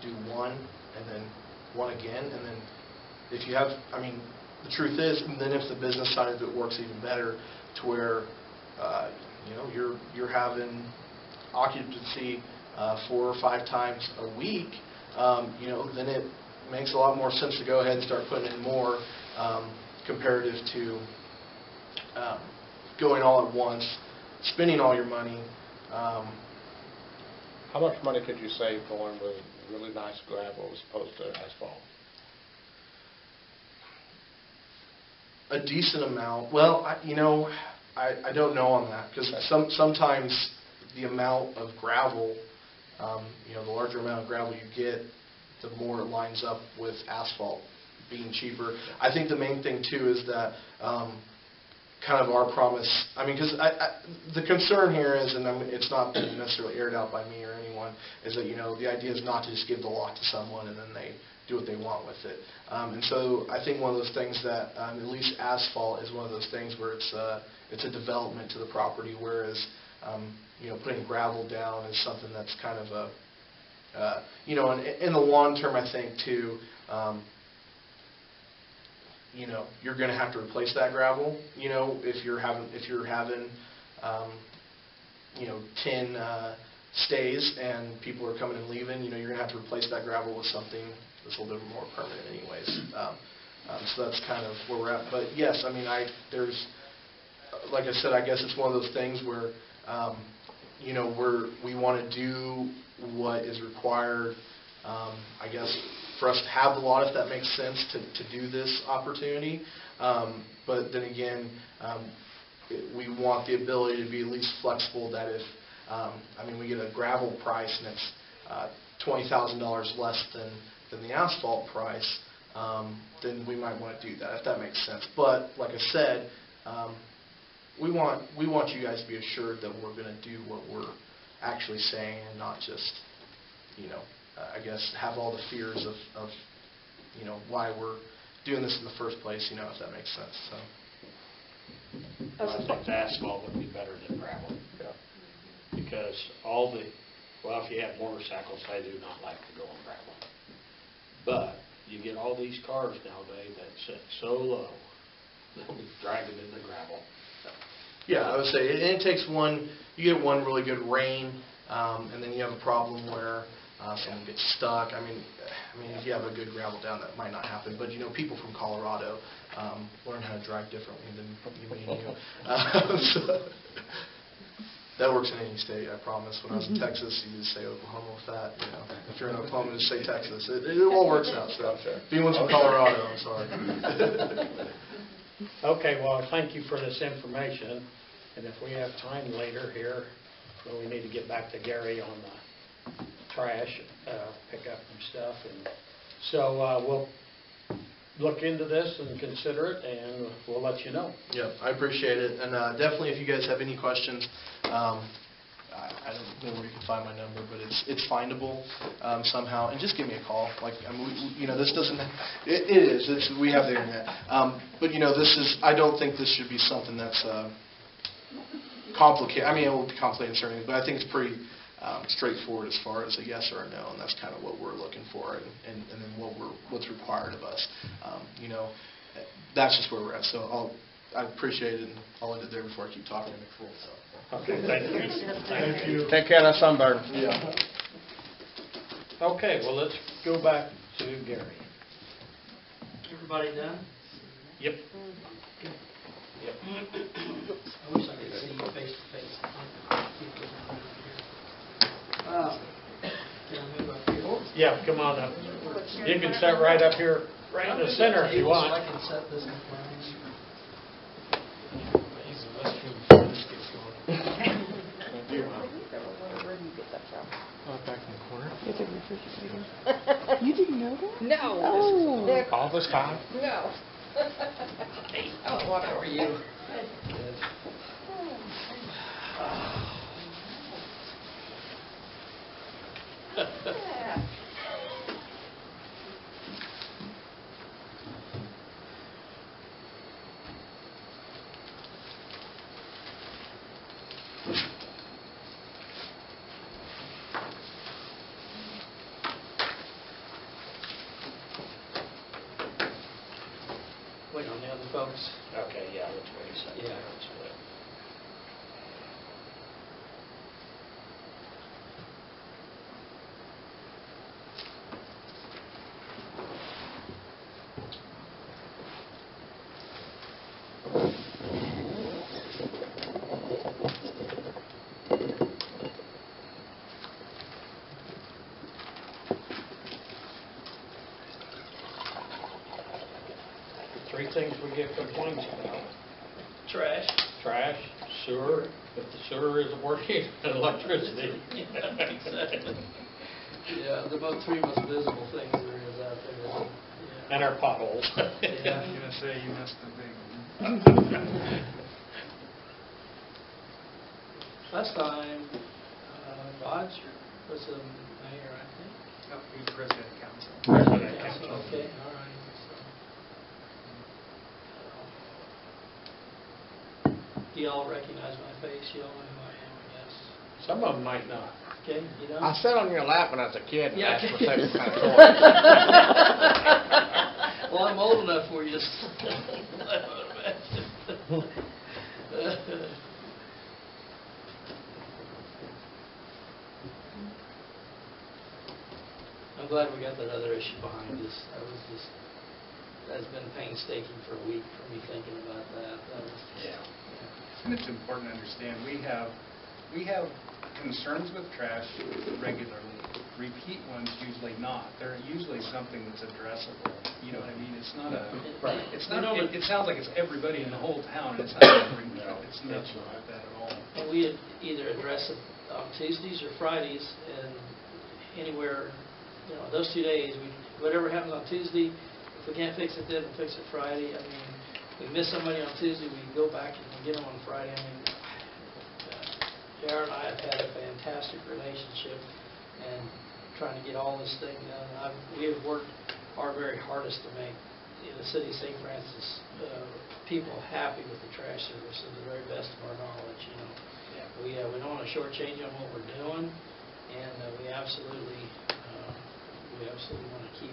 Speaker 12: do 1 and then 1 again? And then if you have, I mean, the truth is, and then if the business side of it works even better, to where, you know, you're having occupancy 4 or 5 times a week, you know, then it makes a lot more sense to go ahead and start putting in more, comparative to going all at once, spending all your money.
Speaker 10: How much money could you save going with really nice gravel as opposed to asphalt?
Speaker 12: A decent amount. Well, I don't know on that, because sometimes the amount of gravel, you know, the larger amount of gravel you get, the more it lines up with asphalt being cheaper. I think the main thing too is that kind of our promise. I mean, because the concern here is, and it's not necessarily aired out by me or anyone, is that, you know, the idea is not to just give the lot to someone and then they do what they want with it. And so I think one of those things that, at least asphalt is one of those things where it's a development to the property, whereas you know, putting gravel down is something that's kind of a, you know, in the long term, I think too, you know, you're going to have to replace that gravel. You know, if you're having, you know, 10 stays and people are coming and leaving, you know, you're going to have to replace that gravel with something that's a little bit more permanent, anyways. So that's kind of where we're at. But yes, I mean, there's, like I said, I guess it's one of those things where, you know, we want to do what is required, I guess, for us to have the lot, if that makes sense, to do this opportunity. But then again, we want the ability to be at least flexible, that if, I mean, we get a gravel price and it's $20,000 less than the asphalt price, then we might want to do that, if that makes sense. But like I said, we want you guys to be assured that we're going to do what we're actually saying, and not just, you know, I guess have all the fears of, you know, why we're doing this in the first place, you know, if that makes sense. So.
Speaker 1: I think the asphalt would be better than gravel. Yeah. Because if you have motorcycles, I do not like to go on gravel. But you get all these cars nowadays that sit so low, they'll be dragging in the gravel.
Speaker 12: Yeah, I would say it takes you get one really good rain, and then you have a problem where someone gets stuck. I mean, if you have a good gravel down, that might not happen. But, you know, people from Colorado learn how to drive differently than me and you. that works in any state, I promise. When I was in Texas, you just say Oklahoma with that, you know. If you're in Oklahoma, just say Texas. It all works out, so. If anyone's from Colorado, I'm sorry.
Speaker 1: Okay, well, thank you for this information, and if we have time later here, well, we need to get back to Gary on the trash, pick up and stuff, and so we'll look into this and consider it, and we'll let you know.
Speaker 12: Yeah, I appreciate it, and definitely if you guys have any questions, I don't know where you can find my number, but it's findable somehow, and just give me a call. Like, I mean, you know, this doesn't. It is. We have the internet, but you know, this is. I don't think this should be something that's complicated. I mean, it will be complicated in certain things, but I think it's pretty straightforward as far as a yes or a no, and that's kind of what we're looking for, and then what's required of us. You know, that's just where we're at. So I appreciate it, and I'll end it there before I keep talking to Nicole. So.
Speaker 1: Okay, thank you.
Speaker 12: Thank you.
Speaker 10: Take care of that sunburn.
Speaker 12: Yeah.
Speaker 1: Okay, well, let's go back to Gary.
Speaker 9: Everybody done?
Speaker 1: Yep. Yep.
Speaker 9: I wish I could see you face to face. Can I move up here?
Speaker 1: Yeah, come on up. You can sit right up here, right in the center if you want.
Speaker 9: So I can set this in place. Use the restroom before this gets going.
Speaker 5: Where do you get that from?
Speaker 13: Back in the corner.
Speaker 5: It's a refrigerator. You didn't know that?
Speaker 8: No.
Speaker 5: Oh.
Speaker 10: All this time?
Speaker 8: No.
Speaker 9: Oh, how are you? Wait on the other folks.
Speaker 1: Okay, yeah, let's wait a second.
Speaker 9: Yeah.
Speaker 1: Let's wait. Three things we get complaints about:
Speaker 9: Trash.
Speaker 1: trash, sewer, if the sewer isn't working, and electricity.
Speaker 9: Exactly. Yeah, the about three most visible things there is out there. Yeah.
Speaker 1: And our potholes.
Speaker 9: Yeah.
Speaker 6: I'm going to say you missed the big one.
Speaker 9: Last time, Dodge was the mayor, I think.
Speaker 6: Oh, he's president of council.
Speaker 1: President
Speaker 9: Yeah,
Speaker 1: Council.
Speaker 9: okay, all right. Do y'all recognize my face? You all know who I am, I guess.
Speaker 1: Some of them might not.
Speaker 9: Okay, you know?
Speaker 10: I sat on your lap when I was a kid and
Speaker 9: Yeah.
Speaker 10: asked for favorite kind of toy.
Speaker 9: Well, I'm old enough for you. I'm glad we got that other issue behind us. That's been painstaking for a week for me thinking about that.
Speaker 1: Yeah.
Speaker 6: And it's important to understand, we have concerns with trash regularly. Repeat ones usually not. They're usually something that's addressable. You know what I mean? It's not a,
Speaker 1: Right.
Speaker 6: it's not, it sounds like it's everybody in the whole town, and it's not every, it's nothing like that at all.
Speaker 9: And we had either address it on Tuesdays or Fridays, and anywhere, you know, those 2 days, whatever happens on Tuesday, if we can't fix it then, we'll fix it Friday. I mean, we miss somebody on Tuesday, we go back and we get them on Friday. I mean, JR and I have had a fantastic relationship, and trying to get all this thing done. We have worked our very hardest to make the city of St. Francis people happy with the trash service to the very best of our knowledge. You know, we don't want to shortchange on what we're doing, and we absolutely want to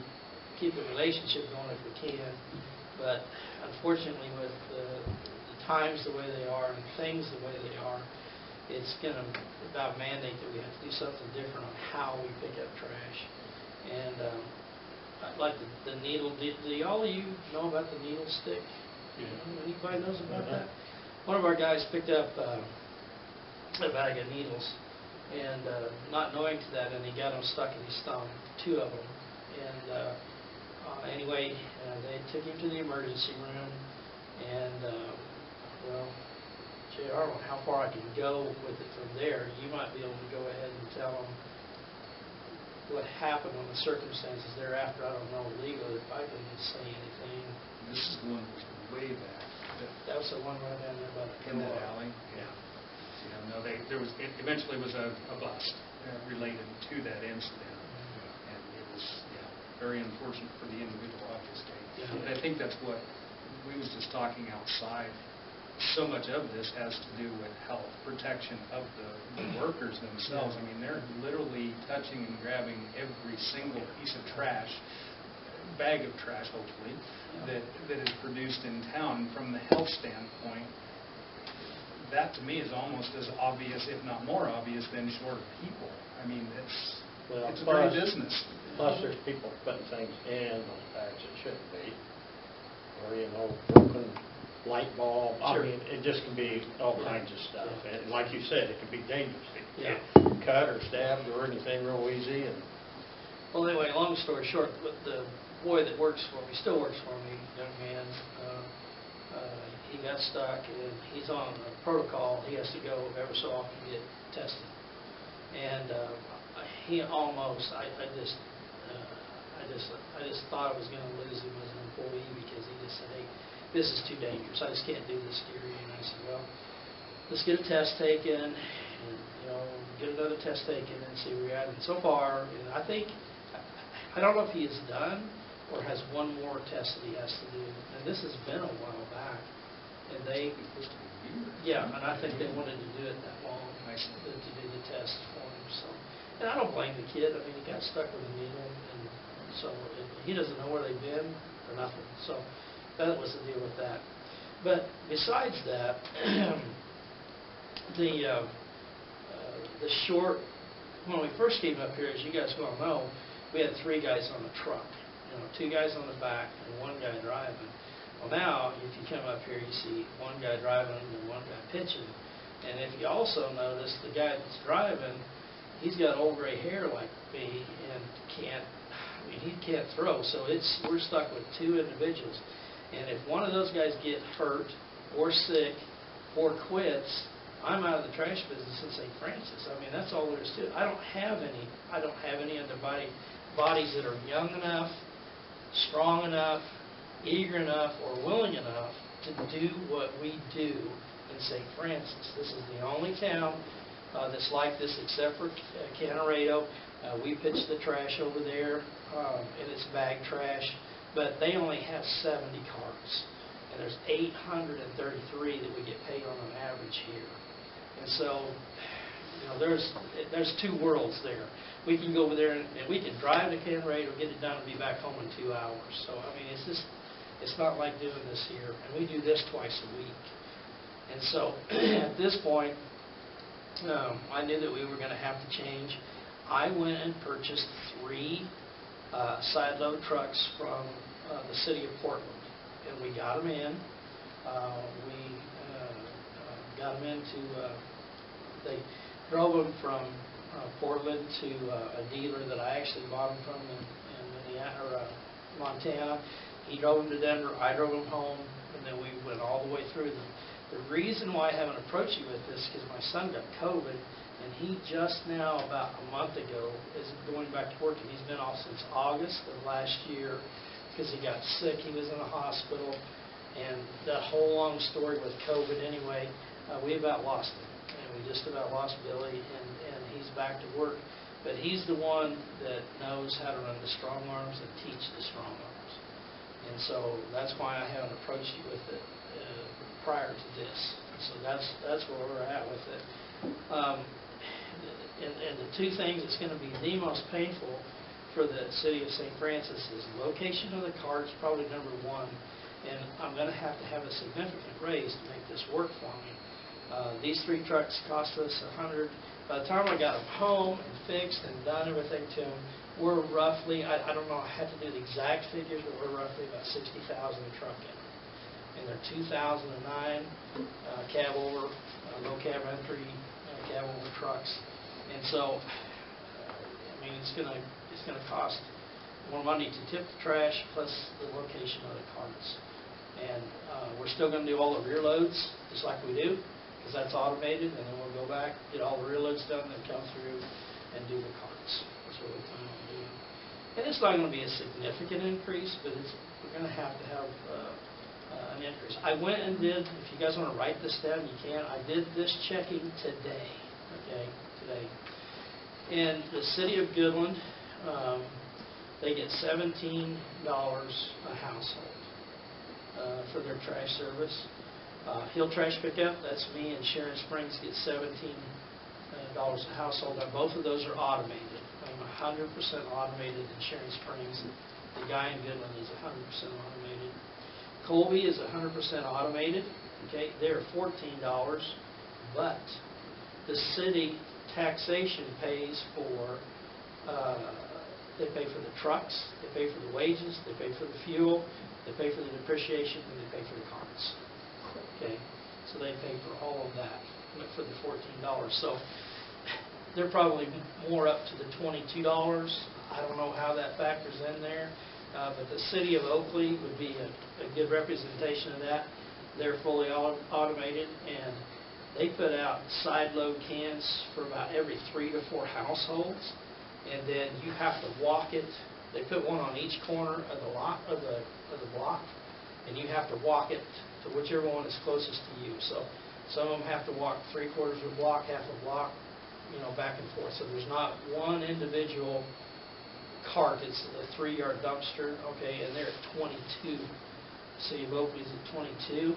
Speaker 9: keep the relationship going if we can. But unfortunately, with the times the way they are and things the way they are, it's going to about mandate that we have to do something different on how we pick up trash. And I'd like the needle. Do all of you know about the needle stick?
Speaker 1: Yeah.
Speaker 9: Anybody knows about that? One of our guys picked up a bag of needles, and not knowing to that, and he got them stuck in his thumb, 2 of them. And anyway, they took him to the emergency room, and well, Jay, I don't know how far I can go with it from there. You might be able to go ahead and tell them what happened on the circumstances thereafter. I don't know legally if I can say anything.
Speaker 6: This is the one that was way back.
Speaker 9: That was the one right down there by the
Speaker 6: In that
Speaker 9: pillow.
Speaker 6: alley? Yeah. Yeah, no, it eventually was a bust related to that incident. And it was, very unfortunate for the individual, obviously.
Speaker 9: Yeah.
Speaker 6: But I think that's what we was just talking outside. So much of this has to do with health, protection of the workers themselves. I mean, they're literally touching and grabbing every single piece of trash, bag of trash, hopefully, that is produced in town. From the health standpoint, that to me is almost as obvious, if not more obvious, than short of people. I mean, it's a great business.
Speaker 1: Plus, there's people putting things in those bags that shouldn't be, or, broken light bulb. I mean, it just can be all kinds of stuff. And like you said, it can be dangerous. It can get cut or stabbed or anything real easy. And
Speaker 9: Well, anyway, long story short, the boy that works for me, still works for me, young man, he got stuck, and he's on a protocol. He has to go every so often to get tested. And he almost, I just thought I was going to lose him as an employee, because he just said, hey, this is too dangerous. I just can't do this, Gary. And I said, well, let's get a test taken, and, get another test taken and see where we're at. And so far, I think, I don't know if he is done or has one more test that he has to do. And this has been a while back. And they, and I think they wanted to do it that long, to do the test for him. So, and I don't blame the kid. I mean, he got stuck with a needle, and so he doesn't know where they've been or nothing. So that was the deal with that. But besides that, the short, when we first came up here, as you guys well know, we had 3 guys on the truck. 2 guys on the back and 1 guy driving. Well, now, if you come up here, you see 1 guy driving and 1 guy pitching. And if you also notice, the guy that's driving, he's got old gray hair like me, and he can't throw. So we're stuck with 2 individuals. And if one of those guys get hurt or sick or quits, I'm out of the trash business in St. Francis. I mean, that's all there is to it. I don't have any of the bodies that are young enough, strong enough, eager enough, or willing enough to do what we do in St. Francis. This is the only town that's like this, except for Canaredo. We pitch the trash over there, and it's bag trash, but they only have 70 carts, and there's 833 that we get paid on an average here. And so, there's 2 worlds there. We can go over there and we can drive to Canaredo, get it done, and be back home in 2 hours. So, I mean, it's not like doing this here. And we do this twice a week. And so, at this point, I knew that we were going to have to change. I went and purchased 3 side load trucks from the city of Portland. And we got them in. We got them into, they drove them from Portland to a dealer that I actually bought them from in Montana. He drove them to Denver, I drove them home, and then we went all the way through them. The reason why I haven't approached you with this is because my son got COVID, and he just now, about a month ago, is going back to work, and he's been off since August of last year because he got sick. He was in the hospital, and that whole long story with COVID anyway, we about lost him. And we just about lost Billy, and he's back to work. But he's the one that knows how to run the strong arms and teach the strong arms. And so that's why I haven't approached you with it prior to this. So that's where we're at with it. And the 2 things that's going to be the most painful for the city of St. Francis is location of the carts, probably number 1. And I'm going to have a significant raise to make this work for me. These 3 trucks cost us $100,000. By the time I got them home and fixed and done everything to them, we're roughly, I don't know, I have to do the exact figures, but we're roughly about $60,000 a truck in. And they're 2009 cab over, low cab entry cab over trucks. And so, I mean, it's gonna cost more money to tip the trash plus the location of the carts. And we're still gonna do all the rear loads, just like we do, because that's automated, and then we'll go back, get all the rear loads done, then come through and do the carts. That's what we plan on doing. And it's not gonna be a significant increase, but we're gonna have to have an increase. I went and did, if you guys wanna write this down, you can, I did this checking today, okay, today. In the city of Goodland, they get $17 a household for their trash service. Hill Trash Pickup, that's me, and Sharon Springs get $17 a household. Now, both of those are automated. I'm 100% automated in Sharon Springs. The guy in Goodland is 100% automated. Colby is 100% automated. Okay, they're $14, but the city taxation pays for, they pay for the trucks, they pay for the wages, they pay for the fuel, they pay for the depreciation, and they pay for the carts. Okay, so they pay for all of that for the $14. So they're probably more up to the $22. I don't know how that factors in there, but the city of Oakley would be a good representation of that. They're fully automated, and they put out side load cans for about every 3 to 4 households, and then you have to walk it. They put one on each corner of the lot of the block, and you have to walk it to whichever one is closest to you. So some of them have to walk 3/4 of a block, half a block, back and forth. So there's not one individual cart. It's a 3-yard dumpster, okay, and they're at 22. City of Oakley's at 22,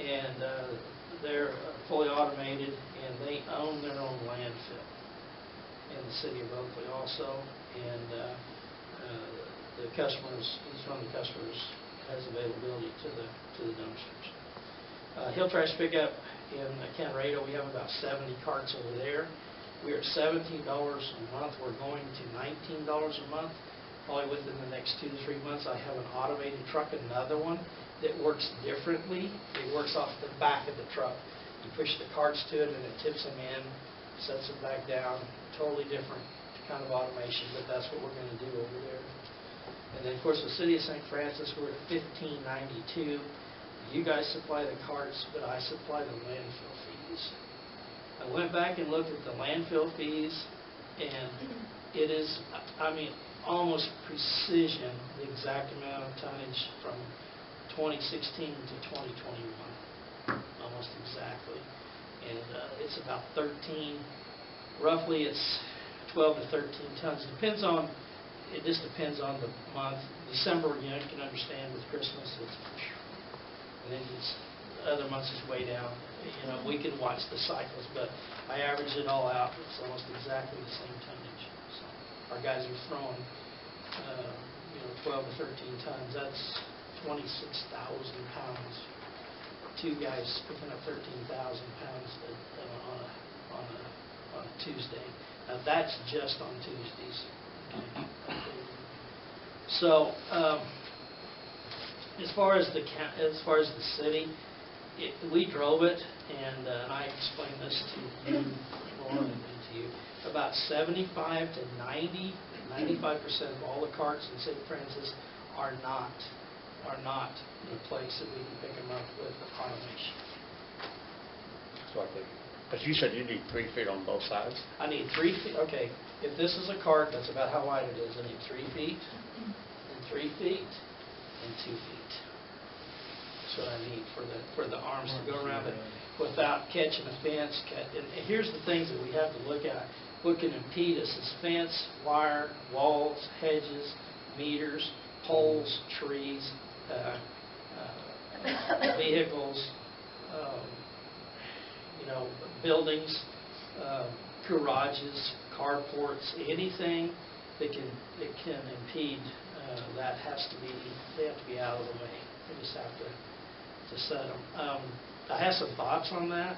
Speaker 9: and they're fully automated, and they own their own landfill in the city of Oakley also, and the customers, each one of the customers has availability to the dumpsters. Hill Trash Pickup in Canarado, we have about 70 carts over there. We're at $17 a month. We're going to $19 a month. Probably within the next 2 to 3 months, I have an automated truck, another one, that works differently. It works off the back of the truck. You push the carts to it, and it tips them in, sets them back down. Totally different kind of automation, but that's what we're going to do over there. And then, of course, the city of St. Francis, we're at $15.92. You guys supply the carts, but I supply the landfill fees. I went back and looked at the landfill fees, and it is, I mean, almost precision, the exact amount of tonnage from 2016 to 2021, almost exactly. And it's about 13, roughly it's 12 to 13 tons. It just depends on the month. December, you can understand with Christmas, and then other months is way down. We can watch the cycles, but I average it all out. It's almost exactly the same tonnage. So our guys are throwing, 12 to 13 tons. That's 26,000 pounds. 2 guys picking up 13,000 pounds on a Tuesday. Now that's just on Tuesdays. Okay. So as far as the city, we drove it, and I explained this to you, Lauren, and to you. About 75 to 95% of all the carts in St. Francis are not in a place that we can pick them up with automation.
Speaker 1: So I think, but you said you need 3 feet on both sides?
Speaker 9: I need 3 feet. Okay, if this is a cart, that's about how wide it is. I need 3 feet, and 3 feet, and 2 feet. That's what I need for the arms to go around it without catching a fence. And here's the things that we have to look at. What can impede us is fence, wire, walls, hedges, meters, poles, trees, vehicles, buildings, garages, carports, anything that can impede that they have to be out of the way. They just have to set them. I have some thoughts on that.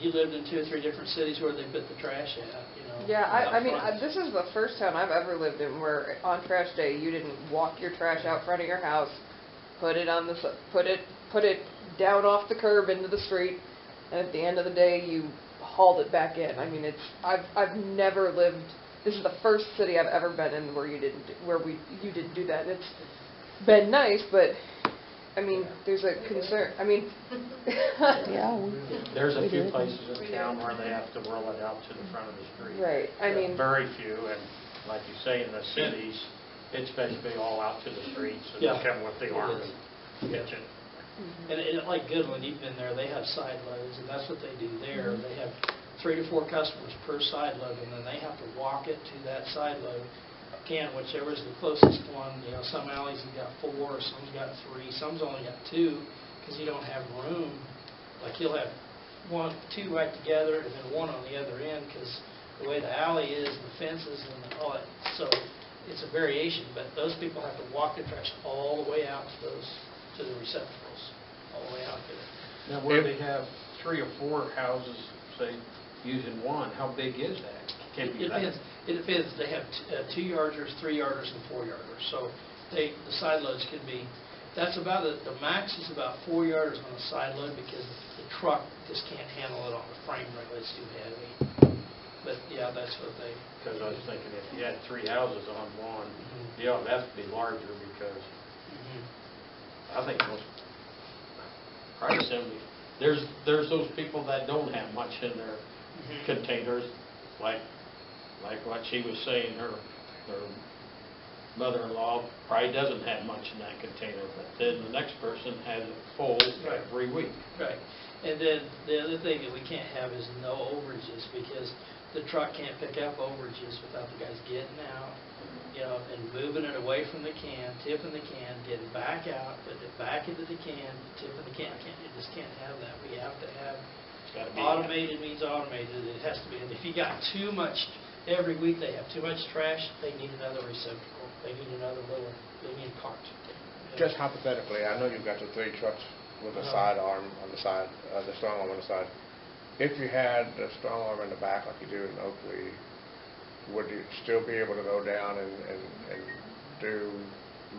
Speaker 9: You lived in 2 or 3 different cities where they put the trash at,
Speaker 8: Yeah, I mean,
Speaker 9: front.
Speaker 8: this is the first time I've ever lived in where on trash day you didn't walk your trash out front of your house, put it on put it down off the curb into the street, and at the end of the day, you hauled it back in. I mean, I've never lived. This is the first city I've ever been in where you didn't do that. And it's been nice, but I mean, there's a concern. I mean,
Speaker 5: Yeah.
Speaker 1: There's a
Speaker 5: we
Speaker 1: few
Speaker 5: did.
Speaker 1: places in town where they have to roll it out to the front of the street.
Speaker 8: right. I mean,
Speaker 1: Very few, and like you say, in the cities, it's basically all out to the streets, and they
Speaker 9: Yeah.
Speaker 1: come with the arm
Speaker 9: It
Speaker 1: and pitch it.
Speaker 9: And like Goodland, you've been there, they have side loads, and that's what they do there. They have 3 to 4 customers per side load, and then they have to walk it to that side load can, whichever is the closest one. You know, some alleys have got 4, some's got 3, some's only got 2, because you don't have room. Like, you'll have 2 right together, and then 1 on the other end, because the way the alley is, and the fences, and all that, so it's a variation, but those people have to walk the trash all the way out to the receptacles, all the way out there.
Speaker 14: Now, where they have 3 or 4 houses, say, using one, how big is that? Can't be that.
Speaker 9: It depends. They have 2-yarders, 3-yarders, and 4-yarders. So the side loads can be, that's about it. The max is about 4-yarders on a side load because the truck just can't handle it on the frame really. It's too heavy. But yeah, that's what they.
Speaker 1: Because I was thinking if you had 3 houses on one, you ought to have to be larger because I think most private assembly, there's those people that don't have much in their containers, like what she was saying, her mother-in-law probably doesn't have much in that container, but then the next person has it full every week.
Speaker 9: Right. And then the other thing that we can't have is no overages because the truck can't pick up overages without the guys getting out, you know, and moving it away from the can, tipping the can, getting back out, putting it back into the can, tipping the can. You just can't have that. We have to have automated means automated. It has to be. And if you got too much, every week they have too much trash, they need another receptacle. They need they need a cart.
Speaker 10: Just hypothetically, I know you've got the 3 trucks with a side arm on the side, the strong arm on the side. If you had the strong arm in the back like you do in Oakley, would you still be able to go down and do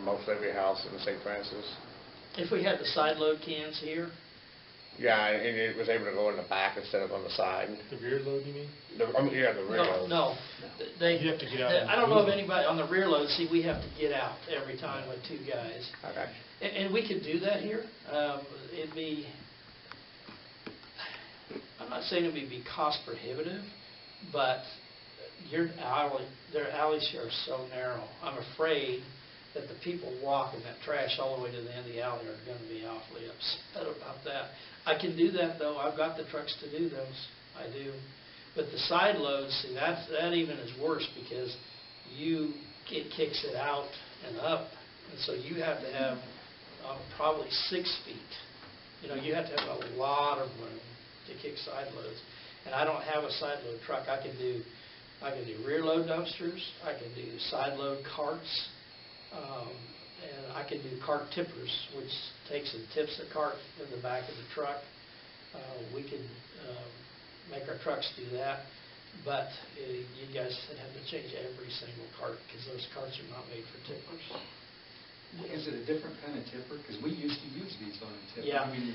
Speaker 10: most every house in St. Francis?
Speaker 9: If we had the side load cans here,
Speaker 10: yeah, and it was able to go in the back instead of on the side.
Speaker 12: The rear load, you mean?
Speaker 10: The rear load.
Speaker 9: No.
Speaker 12: You have to get out.
Speaker 9: I don't know of anybody on the rear load. See, we have to get out every time with 2 guys.
Speaker 10: Okay.
Speaker 9: And we could do that here. It'd be, I'm not saying it would be cost prohibitive, but their alleys here are so narrow. I'm afraid that the people walking that trash all the way to the end of the alley are going to be awfully upset about that. I can do that, though. I've got the trucks to do those. I do. But the side loads, see, that even is worse because it kicks it out and up. And so you have to have probably 6 feet. You know, you have to have a lot of room to kick side loads. And I don't have a side load truck. I can do rear load dumpsters. I can do side load carts. And I can do cart tippers, which takes and tips the cart in the back of the truck. We can make our trucks do that. But you guys have to change every single cart because those carts are not made for tippers.
Speaker 6: Is it a different kind of tipper? Because we used to use these on a tipper.
Speaker 9: Yeah,
Speaker 6: I mean,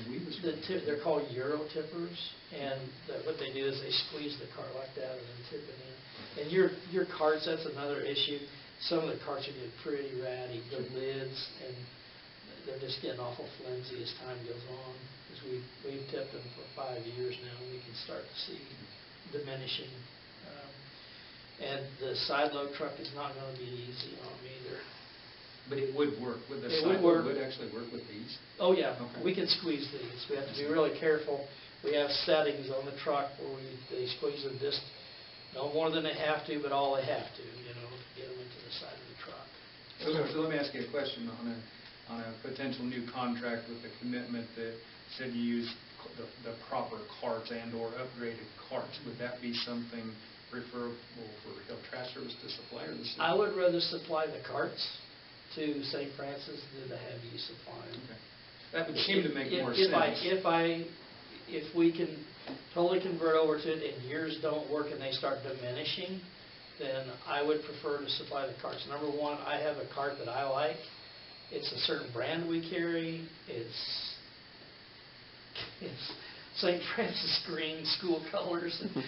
Speaker 9: they're called Euro tippers, and what they do is they squeeze the cart like that and then tip it in. And your carts, that's another issue. Some of the carts are getting pretty ratty, the lids, and they're just getting awful flimsy as time goes on. Because we've tipped them for 5 years now, and we can start to see diminishing. And the side load truck is not going to be easy on me either.
Speaker 6: But it would work. The
Speaker 9: It
Speaker 6: side
Speaker 9: would work.
Speaker 6: load would actually work with these?
Speaker 9: Oh, yeah.
Speaker 6: Okay.
Speaker 9: We can squeeze these. We have to be really careful. We have settings on the truck where they squeeze them just no more than they have to, but all they have to, you know, to get them into the side of the truck.
Speaker 6: So let me ask you a question on a potential new contract with the commitment that said you use the proper carts and or upgraded carts. Would that be something preferable for Hill Trash Service to supply or the city?
Speaker 9: I would rather supply the carts to St. Francis than to have you supply them.
Speaker 6: Okay. That would seem to make more
Speaker 9: sense.
Speaker 6: sense.
Speaker 9: If we can totally convert over to it and yours don't work and they start diminishing, then I would prefer to supply the carts. Number one, I have a cart that I like. It's a certain brand we carry. It's St. Francis green school colors, and,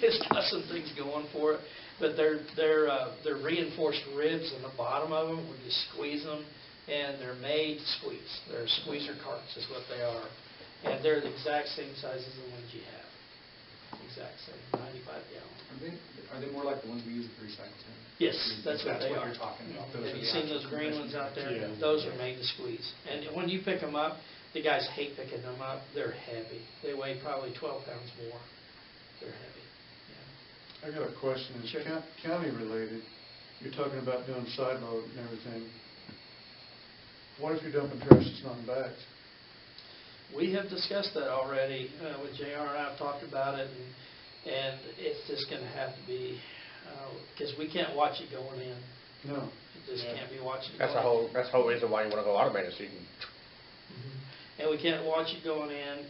Speaker 9: it's got some things going for it. But they're reinforced ribs in the bottom of them. We just squeeze them, and they're made to squeeze. They're squeezer carts is what they are. And they're the exact same size as the ones you have. Exact same, 95 gallon.
Speaker 6: Are they more like the ones we use at the recycle center?
Speaker 9: Yes, that's what they are.
Speaker 6: you're talking about. Those
Speaker 9: Have
Speaker 6: are
Speaker 9: you
Speaker 6: the
Speaker 9: seen
Speaker 6: actual
Speaker 9: those green ones out there?
Speaker 1: Yeah.
Speaker 9: Those are made to squeeze. And when you pick them up, the guys hate picking them up. They're heavy. They weigh probably 12 pounds more. They're heavy.
Speaker 13: I got a question, it's
Speaker 9: Sure.
Speaker 13: county related. You're talking about doing side load and everything. What if you're dumping trash that's not in bags?
Speaker 9: We have discussed that already with JR, and I've talked about it, and it's just going to have to be, because we can't watch it going in.
Speaker 13: No.
Speaker 9: It just can't be watching it
Speaker 10: That's
Speaker 9: going in.
Speaker 10: the whole reason why you want to go automated, so you can.
Speaker 9: And we can't watch it going in.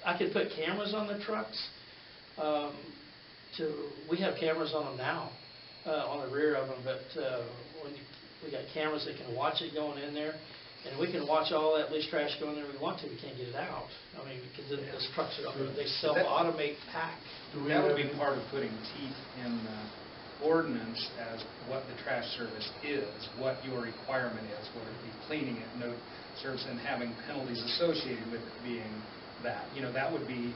Speaker 9: I could put cameras on the trucks. We have cameras on them now, on the rear of them, but we got cameras that can watch it going in there, and we can watch all that loose trash going there we want to. We can't get it out. I mean, because those trucks they self-automate pack.
Speaker 6: That would be part of putting teeth in the ordinance as what the trash service is, what your requirement is, whether it be cleaning it, no service, and having penalties associated with it being that. That would be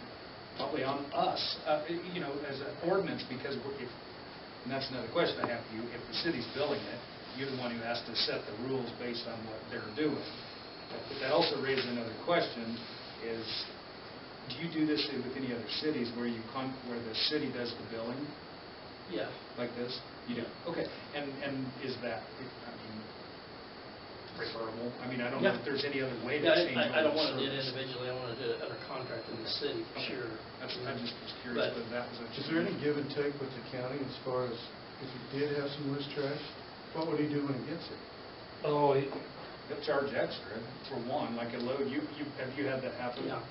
Speaker 6: probably on us, as an ordinance, because and that's another question I have for you, if the city's billing it, you're the one who has to set the rules based on what they're doing. But that also raises another question, is do you do this with any other cities where where the city does the billing?
Speaker 9: Yeah.
Speaker 6: Like this? You do? Okay. And is that, preferable? I don't know if there's any other way to change all
Speaker 9: I don't
Speaker 6: the
Speaker 9: want to do it
Speaker 6: service.
Speaker 9: individually. I want to do it under contract with the city, for sure.
Speaker 6: I just was curious whether that was a...
Speaker 13: Is there any give and take with the county as far as if he did have some loose trash, what would he do when he gets it?
Speaker 6: Oh, they'll charge extra for one, like a load. Have you had that happen?
Speaker 9: Yeah.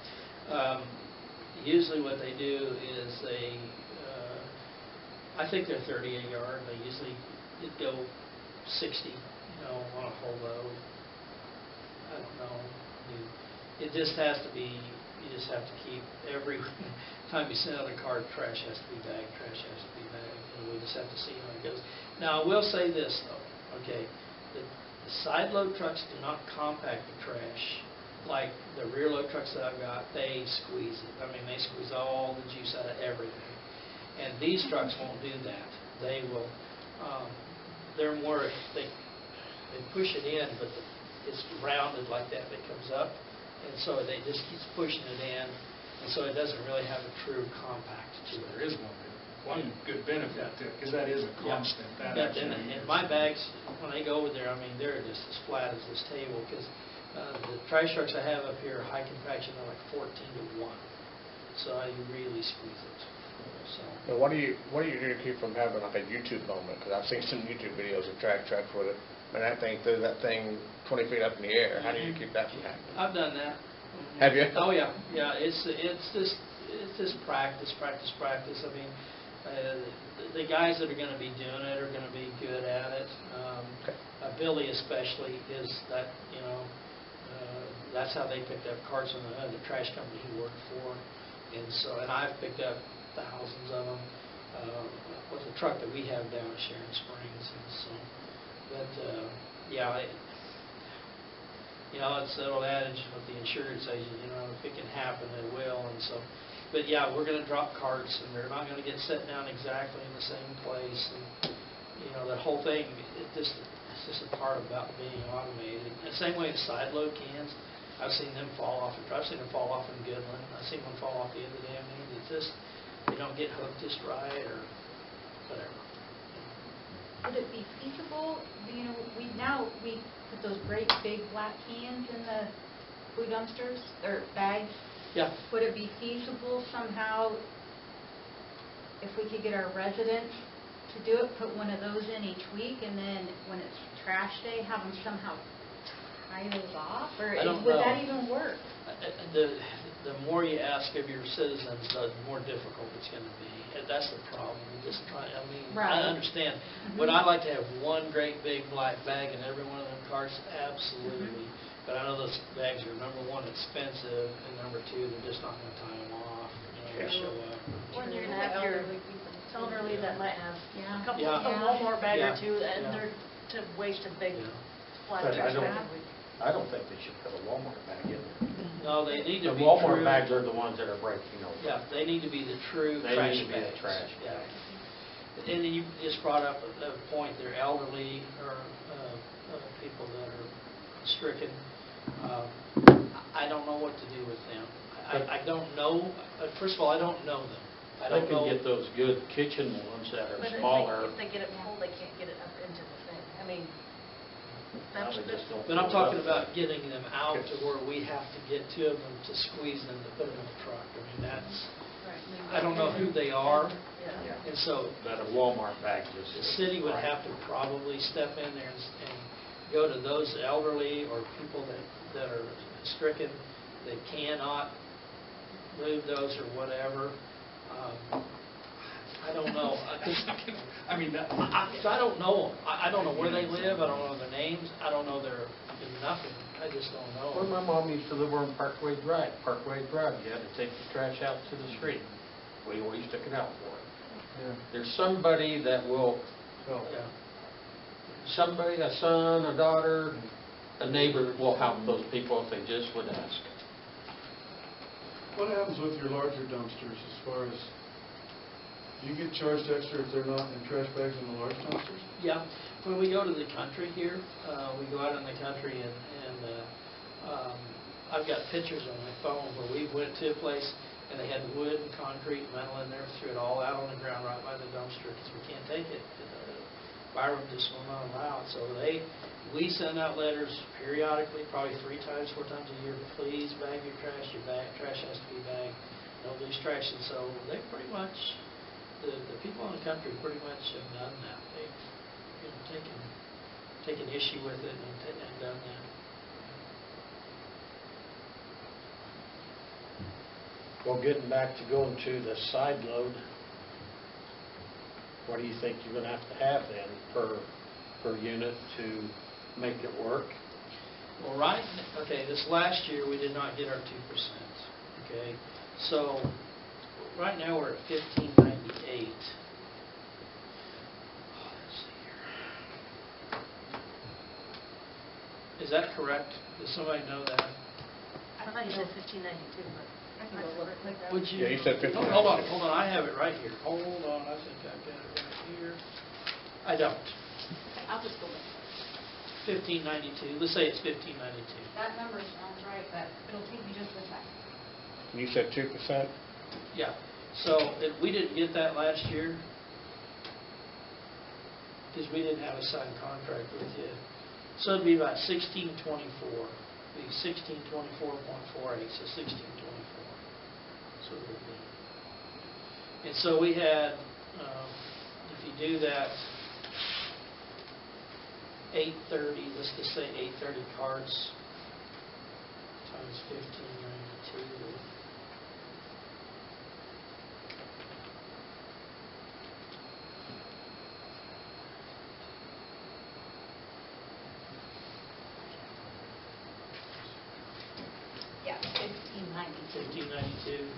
Speaker 9: Usually what they do is I think they're 30 a yard. They usually go 60, on a whole load. I don't know. It just has to be, you just have to keep every time you send out a card, trash has to be bagged, trash has to be bagged, and we just have to see how it goes. Now, I will say this, though, okay, the side load trucks do not compact the trash like the rear load trucks that I've got. They squeeze it. They squeeze all the juice out of everything. And these trucks won't do that. They will, they're more, they push it in, but it's rounded like that comes up, and so they just keeps pushing it in, and so it doesn't really have a true compact to it.
Speaker 6: There is one good benefit to it, because that is a constant.
Speaker 9: And my bags, when they go over there, they're just as flat as this table, because the trash trucks I have up here, high compaction, they're like 14 to 1, so you really squeeze it. So.
Speaker 10: Now, what do you do to keep from having like a YouTube moment? Because I've seen some YouTube videos of track with it, and that thing threw that thing 20 feet up in the air. How do you keep that from happening?
Speaker 9: I've done that.
Speaker 10: Have you?
Speaker 9: Oh yeah. It's just practice. The guys that are going to be doing it are going to be good at it. Billy especially is that. That's how they picked up carts on the trash company he worked for, and I've picked up thousands of them with the truck that we have down at Sharon Springs, and so. But it's that old adage with the insurance agent. If it can happen, it will, and so. But we're going to drop carts, and they're not going to get set down exactly in the same place, and that whole thing. It's just a part about being automated. The same way the side load cans. I've seen them fall off. I've seen them fall off in Goodland. I've seen one fall off the other day. It's just they don't get hooked just right or whatever.
Speaker 3: Would it be feasible, we put those great big black cans in the food dumpsters, or bags?
Speaker 9: Yeah.
Speaker 3: Would it be feasible somehow, if we could get our residents to do it, put one of those in each week, and then when it's trash day, have them somehow tie those off? Or would that even work?
Speaker 9: The more you ask of your citizens, the more difficult it's going to be. And that's the problem. Just try.
Speaker 3: Right.
Speaker 9: I understand. Would I like to have one great big black bag in every one of them carts? Absolutely. But I know those bags are, number one, expensive, and number two, they're just not gonna tie them off, they show up.
Speaker 7: When you're gonna have your elderly that might have
Speaker 11: Yeah.
Speaker 7: a couple,
Speaker 9: Yeah.
Speaker 7: a Walmart bag
Speaker 9: Yeah.
Speaker 7: or two, and
Speaker 9: Yeah.
Speaker 7: they're to waste a big
Speaker 9: Yeah.
Speaker 7: flat
Speaker 1: But
Speaker 7: trash bag.
Speaker 1: I don't think they should put a Walmart bag in there.
Speaker 9: No, they need to
Speaker 1: The
Speaker 9: be
Speaker 1: Walmart
Speaker 9: true.
Speaker 1: bags are the ones that are breaking over.
Speaker 9: Yeah, they need to be the true
Speaker 1: They
Speaker 9: trash
Speaker 1: need to be the
Speaker 9: bags.
Speaker 1: trash
Speaker 9: Yeah.
Speaker 1: bags.
Speaker 9: And then you just brought up a point, they're elderly or people that are stricken. I don't know what to do with them. I don't know, first of all, I don't know them. I
Speaker 1: They
Speaker 9: don't
Speaker 1: can
Speaker 9: know.
Speaker 1: get those good kitchen ones that
Speaker 7: But
Speaker 1: are smaller.
Speaker 7: if they get it full, they can't get it up into the thing. I mean,
Speaker 1: Now
Speaker 7: that's,
Speaker 1: they just don't
Speaker 9: But I'm
Speaker 1: fill it up.
Speaker 9: talking about getting them out to where we have to get to them to squeeze them to put them in the truck. I mean, that's, I don't know who they are,
Speaker 7: yeah.
Speaker 9: and so
Speaker 1: But a Walmart bag just.
Speaker 9: the city would have to probably step in there and go to those elderly or people that are stricken, that cannot move those or whatever. I don't know.
Speaker 6: I mean, that,
Speaker 9: I don't know them. I don't know where they live. I don't know their names. I don't know their nothing. I just don't know.
Speaker 1: When my mom used to live on Parkway Drive, you had to take the trash out to the street. We always took it out for it. There's somebody that will,
Speaker 9: Yeah.
Speaker 1: somebody, a son, a daughter, a neighbor will help those people if they just would ask.
Speaker 13: What happens with your larger dumpsters as far as, do you get charged extra if they're not in trash bags in the large dumpsters?
Speaker 9: Yeah, when we go to the country here, we go out in the country and I've got pictures on my phone where we went to a place and they had wood and concrete, metal in there, threw it all out on the ground right by the dumpster because we can't take it. Byram just will not allow it. So we send out letters periodically, probably 3 times, 4 times a year. Please bag your trash. Your trash has to be bagged. Don't lose trash. And so they pretty much, the people in the country pretty much have done that. They've taken issue with it and done that.
Speaker 1: Well, getting back to going to the side load, what do you think you're going to have then per unit to make it work?
Speaker 9: Well, this last year we did not get our 2%. Okay, so right now we're at 1598. Let's see here. Is that correct? Does somebody know that?
Speaker 7: I thought you said 1592, but I can go look quick.
Speaker 9: Would you?
Speaker 10: Yeah, you said 15.
Speaker 9: Hold on, I have it right here. Hold on, I think I've got it right here. I don't.
Speaker 3: I'll just go look.
Speaker 9: 1592, let's say it's 1592.
Speaker 3: That number sounds right, but it'll take me just a second.
Speaker 10: You said 2%?
Speaker 9: Yeah, so we didn't get that last year because we didn't have a signed contract with you. So it'd be about 1624. It'd be 1624.48, so 1624. So it would be. And so we had, if you do that, 830, let's just say 830 carts times 1592.
Speaker 3: Yeah, 1592.
Speaker 9: 1592.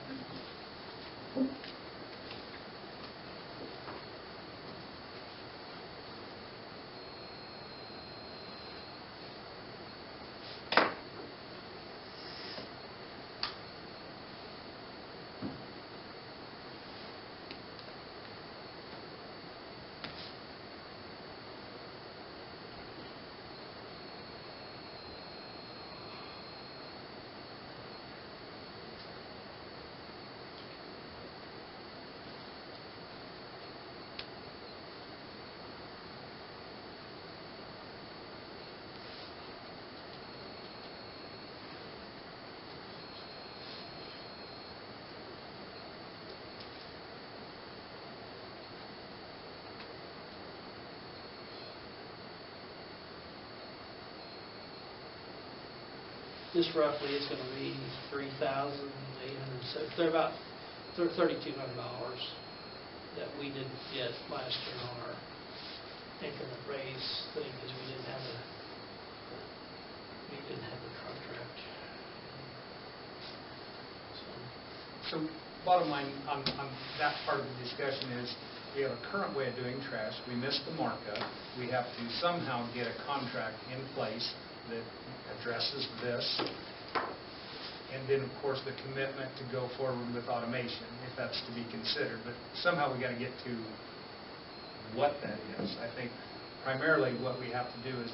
Speaker 9: Just roughly, it's going to be $3,800. They're about $3,200 that we didn't get last year on our increment raise thing because we didn't have we didn't have the contract.
Speaker 6: So bottom line on that part of the discussion is we have a current way of doing trash. We missed the markup. We have to somehow get a contract in place that addresses this. And then, of course, the commitment to go forward with automation, if that's to be considered. But somehow we got to get to what that is. I think primarily what we have to do is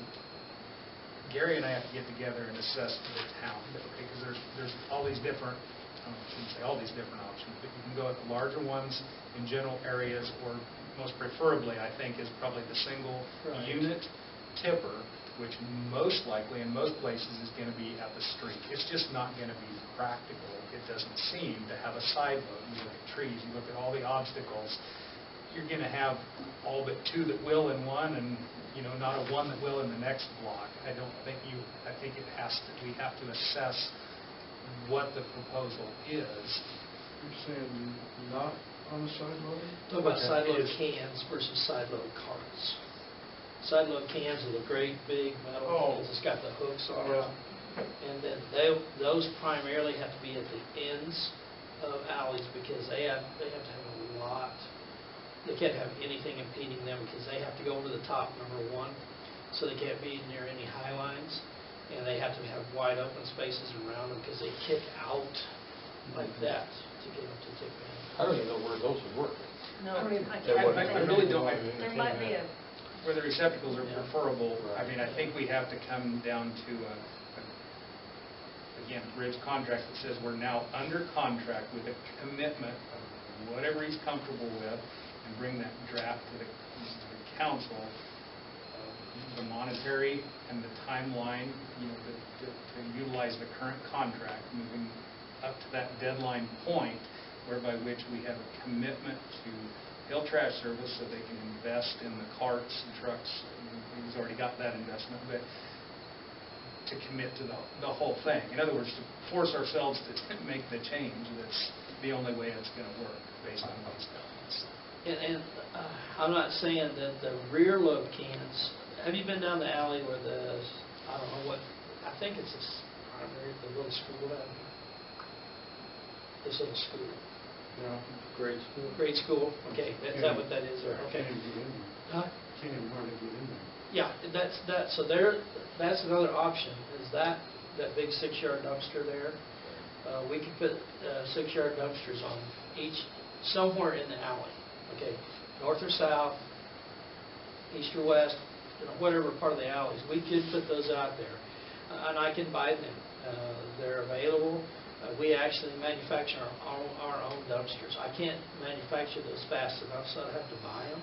Speaker 6: Gary and I have to get together and assess the town, because there's all these different, I shouldn't say all these different options, but you can go with the larger ones in general areas, or most preferably, I think, is probably the single unit tipper, which most likely in most places is going to be at the street. It's just not going to be practical, it doesn't seem, to have a side load. You look at trees, you look at all the obstacles, you're going to have all but two that will in one, and not a one that will in the next block. I think we have to assess what the proposal is.
Speaker 13: You're saying not on the side loader?
Speaker 9: Talk about side load cans versus side load carts. Side load cans are the great big metal cans. It's got the hooks on them. And then those primarily have to be at the ends of alleys, because they have to have a lot. They can't have anything impeding them, because they have to go over the top, number one, so they can't be near any high lines. And they have to have wide open spaces around them, because they kick out like that to get them to tip in.
Speaker 14: I don't even know where those would work.
Speaker 7: No, I
Speaker 6: really don't.
Speaker 7: There might be a
Speaker 6: Where the receptacles are preferable, I mean, I think we have to come down to, again, Rich contract that says we're now under contract with a commitment of whatever he's comfortable with, and bring that draft to the council, the monetary and the timeline, to utilize the current contract, moving up to that deadline point, whereby which we have a commitment to Hill Trash Service so they can invest in the carts and trucks. He's already got that investment, but to commit to the whole thing. In other words, to force ourselves to make the change, that's the only way it's going to work based on these elements.
Speaker 9: And I'm not saying that the rear load cans, have you been down the alley where I don't know what, I think it's the little school down here. This little school.
Speaker 13: Yeah.
Speaker 14: Grade school.
Speaker 9: Grade school, okay, is that what that is there? Okay.
Speaker 13: Can't even get in there.
Speaker 9: Huh?
Speaker 13: Can't even hardly get in there.
Speaker 9: Yeah, that's another option, is that big 6-yard dumpster there. We could put 6-yard dumpsters on somewhere in the alley, okay, north or south, east or west, whatever part of the alleys. We could put those out there, and I can buy them. They're available. We actually manufacture our own dumpsters. I can't manufacture those fast enough, so I'd have to buy them.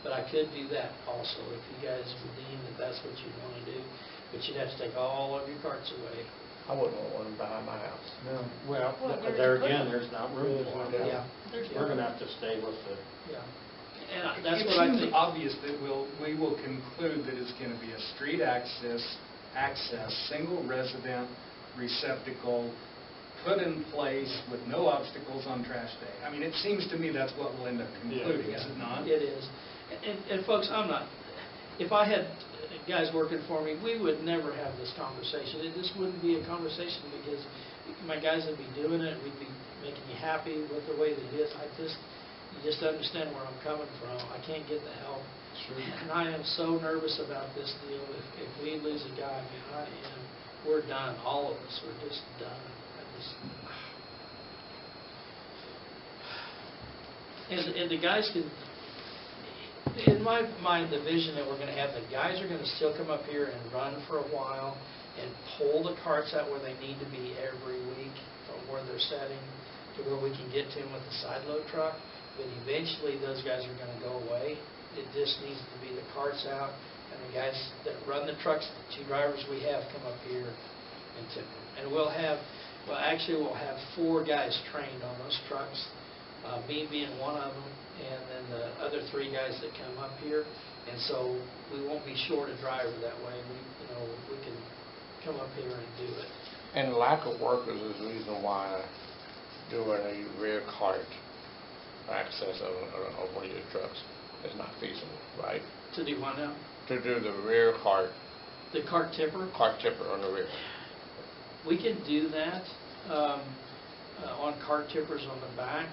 Speaker 9: But I could do that also if you guys would deem that that's what you want to do. But you'd have to take all of your carts away.
Speaker 10: I wouldn't want one behind my house.
Speaker 13: No.
Speaker 1: Well, there again, there's not room for it.
Speaker 9: Yeah.
Speaker 1: We're going to have to stay with the...
Speaker 9: Yeah. And that's what I think.
Speaker 6: It seems obvious that we will conclude that it's going to be a street access, single resident receptacle, put in place with no obstacles on trash day. I mean, it seems to me that's what we'll end up concluding, is it not?
Speaker 9: It is. And folks, if I had guys working for me, we would never have this conversation. It just wouldn't be a conversation, because my guys would be doing it, we'd be making you happy with the way that it is. You just understand where I'm coming from. I can't get the help. Sure. And I am so nervous about this deal. If we lose a guy, we're done. All of us, we're just done. And the guys can, in my mind, the vision that we're going to have, the guys are going to still come up here and run for a while and pull the carts out where they need to be every week, or where they're setting, to where we can get to them with the side load truck. But eventually those guys are going to go away. It just needs to be the carts out, and the guys that run the trucks, the 2 drivers we have, come up here and tip them. And we'll have 4 guys trained on those trucks, me being one of them, and then the other 3 guys that come up here. And so we won't be short a driver that way. We can come up here and do it.
Speaker 10: And lack of workers is the reason why doing a rear cart access of one of your trucks is not feasible, right?
Speaker 9: To do what now?
Speaker 10: To do the rear cart
Speaker 9: The cart tipper,
Speaker 10: cart tipper on the rear.
Speaker 9: we can do that on cart tippers on the back.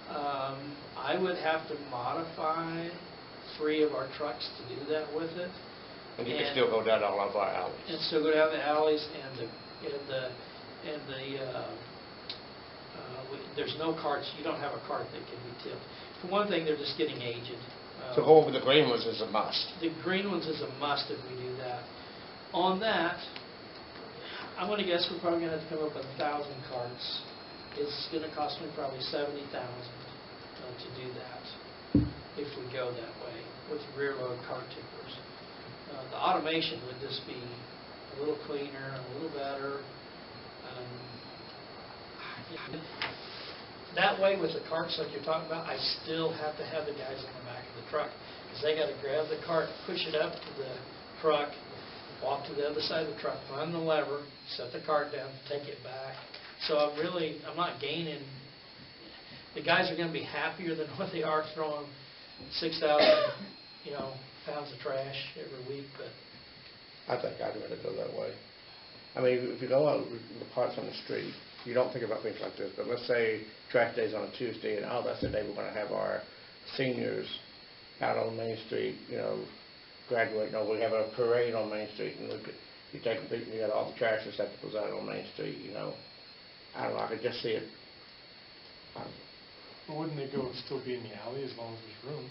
Speaker 9: I would have to modify 3 of our trucks to do that with it.
Speaker 10: And you can still go down all of our alleys.
Speaker 9: And still go down the alleys there's no carts, you don't have a cart that can be tipped. For one thing, they're just getting aged.
Speaker 10: So go over the green ones is a must.
Speaker 9: The green ones is a must if we do that. On that, I'm going to guess we're probably going to have to come up with 1,000 carts. It's going to cost me probably $70,000 to do that if we go that way with rear load cart tippers. The automation would just be a little cleaner, a little better. That way with the carts like you're talking about, I still have to have the guys in the back of the truck because they got to grab the cart, push it up to the truck, walk to the other side of the truck, run the lever, set the cart down, take it back. So I'm not gaining. The guys are going to be happier than what they are throwing 6,000, pounds of trash every week. But
Speaker 10: I think I'd rather go that way. I mean, if you go out with the carts on the street, you don't think about things like this. But let's say trash day's on a Tuesday, and that's the day we're going to have our seniors out on Main Street, graduating, or we have a parade on Main Street, and you got all the trash receptacles that goes out on Main Street, I don't know, I could just see it.
Speaker 15: Well, wouldn't they still be in the alley as long as there's room?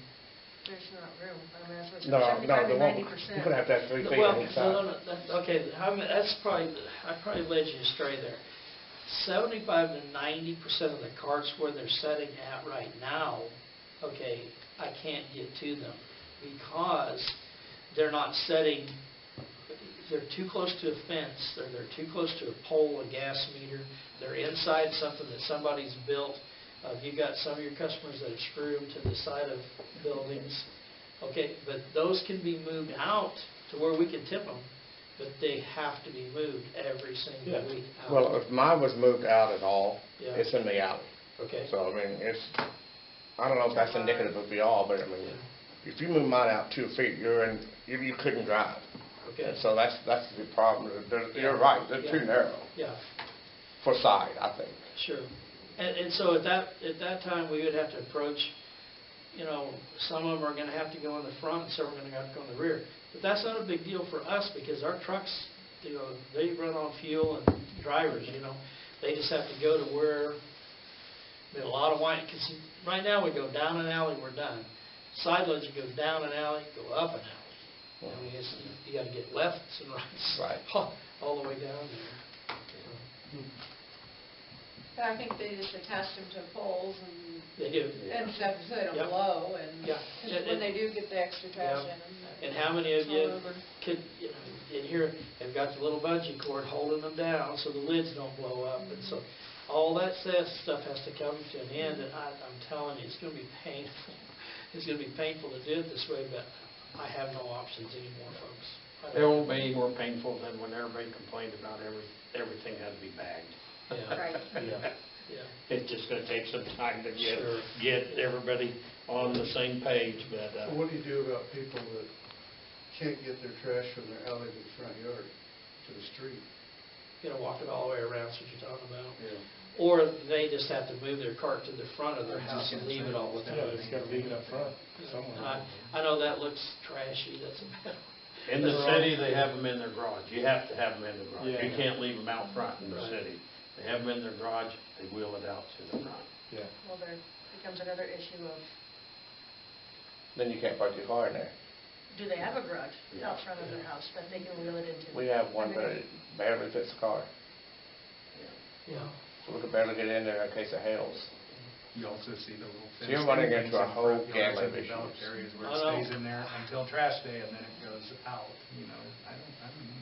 Speaker 2: There's not room. I mean, that's
Speaker 10: No,
Speaker 2: what
Speaker 10: they won't. You're going to have to have 3 feet on each side.
Speaker 9: Okay, I probably led you astray there. 75 to 90% of the carts where they're setting at right now, okay, I can't get to them because they're not setting. They're too close to a fence, or they're too close to a pole, a gas meter. They're inside something that somebody's built. You've got some of your customers that have screwed them to the side of buildings. Okay, but those can be moved out to where we can tip them, but they have to be moved every single week. Out.
Speaker 10: Well, if mine was moved out at all,
Speaker 9: Yeah.
Speaker 10: it's in the alley.
Speaker 9: Okay.
Speaker 10: So, I mean, I don't know if that's indicative of the all, but I mean, if you move mine out 2 feet, you couldn't drive.
Speaker 9: Okay.
Speaker 10: And so that's the problem. You're right, they're too narrow.
Speaker 9: Yeah.
Speaker 10: For side, I think.
Speaker 9: Sure. And so at that time, we would have to approach, some of them are going to have to go in the front, and some are going to have to go in the rear. But that's not a big deal for us because our trucks, they run on fuel and drivers, They just have to go to where there's a lot of winding. Because right now we go down an alley, we're done. Side loads, you go down an alley, go up an alley. I mean, you got to get lefts and rights all the way down there.
Speaker 2: But I think they just attach them to poles and
Speaker 9: They do.
Speaker 2: and stuff so they don't
Speaker 9: Yep.
Speaker 2: blow. And
Speaker 9: Yeah.
Speaker 2: 'cause when they do get the extra trash
Speaker 9: Yeah.
Speaker 2: in them.
Speaker 9: And how many of you
Speaker 2: all over.
Speaker 9: could, in here, have got the little bungee cord holding them down so the lids don't blow up? And so all that stuff has to come to an end, and I'm telling you, it's going to be painful. It's going to be painful to do it this way, but I have no options anymore, folks.
Speaker 1: It won't be any more painful than when everybody complained about everything had to be bagged.
Speaker 9: Yeah.
Speaker 2: Right.
Speaker 9: Yeah.
Speaker 1: It's just going to take some time to
Speaker 9: Sure.
Speaker 1: get everybody on the same page, but
Speaker 13: So what do you do about people that can't get their trash from their alley to the front yard, to the street?
Speaker 9: Walk it all the way around, that's what you're talking about.
Speaker 13: Yeah.
Speaker 9: Or they just have to move their cart to the front of their house and leave it all the time.
Speaker 15: Yeah, they just got to leave it up front somewhere.
Speaker 9: I know that looks trashy, that's
Speaker 1: in the city, they have them in their garage. You have to have them in the garage.
Speaker 15: Yeah.
Speaker 1: You can't leave them out front in the
Speaker 9: Right.
Speaker 1: city. They have them in their garage, they wheel it out to the front.
Speaker 15: Yeah.
Speaker 2: Well, there becomes another issue of,
Speaker 10: Then you can't park your car in there.
Speaker 2: do they have a garage
Speaker 1: Yeah.
Speaker 2: out front of their house that they can wheel it into?
Speaker 10: We have one, but it barely fits the car.
Speaker 9: Yeah.
Speaker 10: So we could barely get in there in case of hails.
Speaker 6: You also see the little
Speaker 10: So you're
Speaker 6: fenced
Speaker 10: running
Speaker 6: things
Speaker 10: into a
Speaker 6: in
Speaker 10: whole
Speaker 6: front yards
Speaker 10: gamut
Speaker 6: and
Speaker 10: of
Speaker 6: developed
Speaker 10: issues.
Speaker 6: areas where
Speaker 9: I
Speaker 6: it
Speaker 9: know.
Speaker 6: stays in there until trash day and then it goes out, I don't know.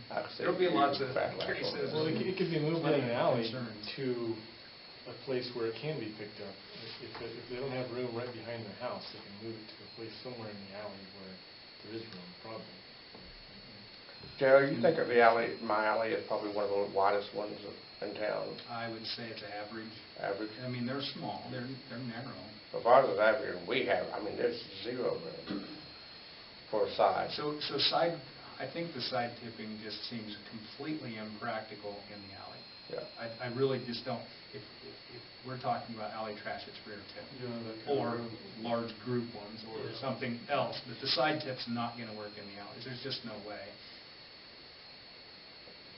Speaker 10: I could see
Speaker 6: There'll be lots of
Speaker 10: backlash on
Speaker 6: cases.
Speaker 10: it.
Speaker 15: Well, it could be moved in
Speaker 6: Plenty
Speaker 15: an
Speaker 6: of
Speaker 15: alley
Speaker 6: concerns.
Speaker 15: to a place where it can be picked up. If they don't have room right behind their house, they can move it to a place somewhere in the alley where there is room, probably.
Speaker 10: Jerry, you think of the alley, my alley is probably one of the widest ones in town,
Speaker 6: I would say it's average.
Speaker 10: average.
Speaker 6: I mean, they're small, they're narrow.
Speaker 10: As far as average, we have, there's zero room for a side.
Speaker 6: So side I think the side tipping just seems completely impractical in the alley.
Speaker 10: Yeah.
Speaker 6: I really just don't, if we're talking about alley trash, it's rear tip.
Speaker 13: You know, that kind of
Speaker 6: Or
Speaker 13: room.
Speaker 6: large group ones, or
Speaker 13: Yeah.
Speaker 6: something else, but the side tip's not gonna work in the alleys, there's just no way.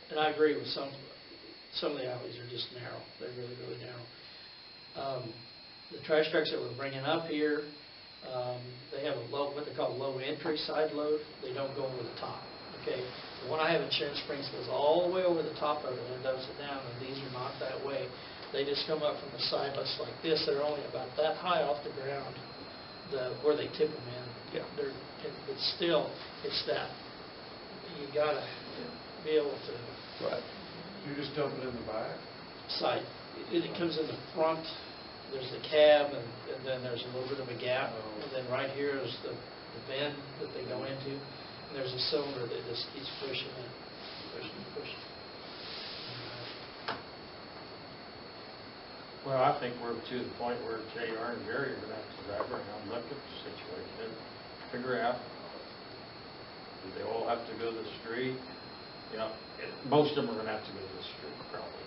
Speaker 9: And I agree with some of the alleys are just narrow, they're really, really narrow. The trash trucks that we're bringing up here, they have a low, what they call low entry side load, they don't go over the top, okay? The one I have in Sharon Springs goes all the way over the top of it and dumps it down, and these are not that way. They just come up from the side, just like this, they're only about that high off the ground, where they tip them in.
Speaker 10: Yeah.
Speaker 9: But still, it's that, you gotta be able to
Speaker 10: Right.
Speaker 13: You just dump it in the back?
Speaker 9: side, it comes in the front, there's the cab, and then there's a little bit of a gap, and then right here is the bend that they go into, and there's a cylinder that just keeps pushing and pushing and pushing.
Speaker 14: Well, I think we're to the point where JR and Jerry are gonna have to drive around, look at the situation, and figure out, do they all have to go to the street? You know, most of them are gonna have to go to the street, probably.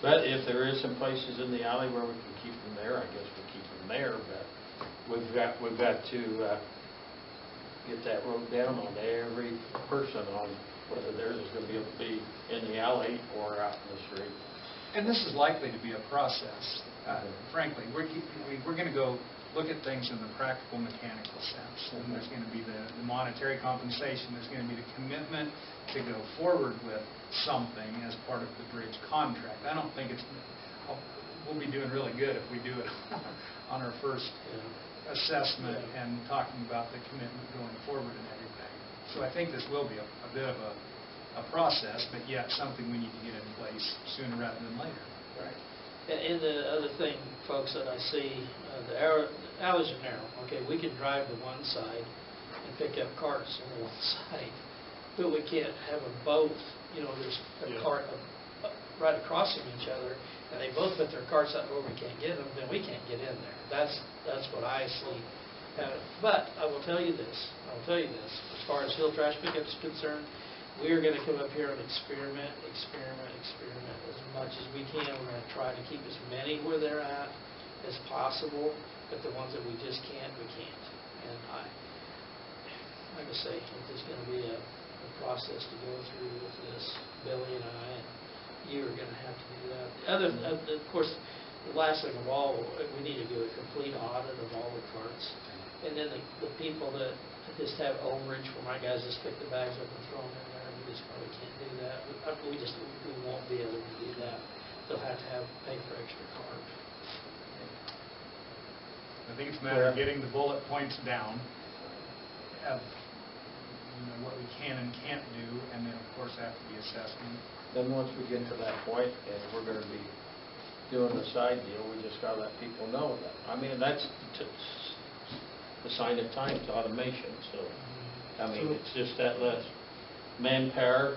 Speaker 14: But if there is some places in the alley where we can keep them there, I guess we'll keep them there, but we've got to get that road down on every person on whether theirs is gonna be able to be in the alley or out in the street.
Speaker 6: And this is likely to be a process, frankly. We're going to go look at things in the practical, mechanical sense. And there's going to be the monetary compensation. There's going to be the commitment to go forward with something as part of the bridge contract. I don't think we'll be doing really good if we do it on our first assessment and talking about the commitment going forward and everything. So I think this will be a bit of a process, but yet something we need to get in place sooner rather than later.
Speaker 9: Right. And the other thing, folks, that I see, the alleys are narrow. Okay, we can drive to one side and pick up carts on the one side, but we can't have them both. You know, there's a cart right across from each other, and they both put their carts out where we can't get them, then we can't get in there. That's what I see. But I will tell you this. As far as hill trash pickup is concerned, we are going to come up here and experiment as much as we can. We're going to try to keep as many where they're at as possible, but the ones that we just can't, we can't. And like I say, it's going to be a process to go through with this, Billy and I, and you are going to have to do that. Of course, the last thing of all, we need to do a complete audit of all the carts. And then the people that just have overage, where my guys just pick the bags up and throw them in there, we just probably can't do that. We won't be able to do that. They'll have to pay for extra cart.
Speaker 6: I think it's a matter of getting the bullet points down, of what we can and can't do, and then, of course, after the assessment.
Speaker 14: Then once we get to that point, and we're gonna be doing the side deal, we just gotta let people know that. I mean, that's the sign of times, automation, so, I mean, it's just that less manpower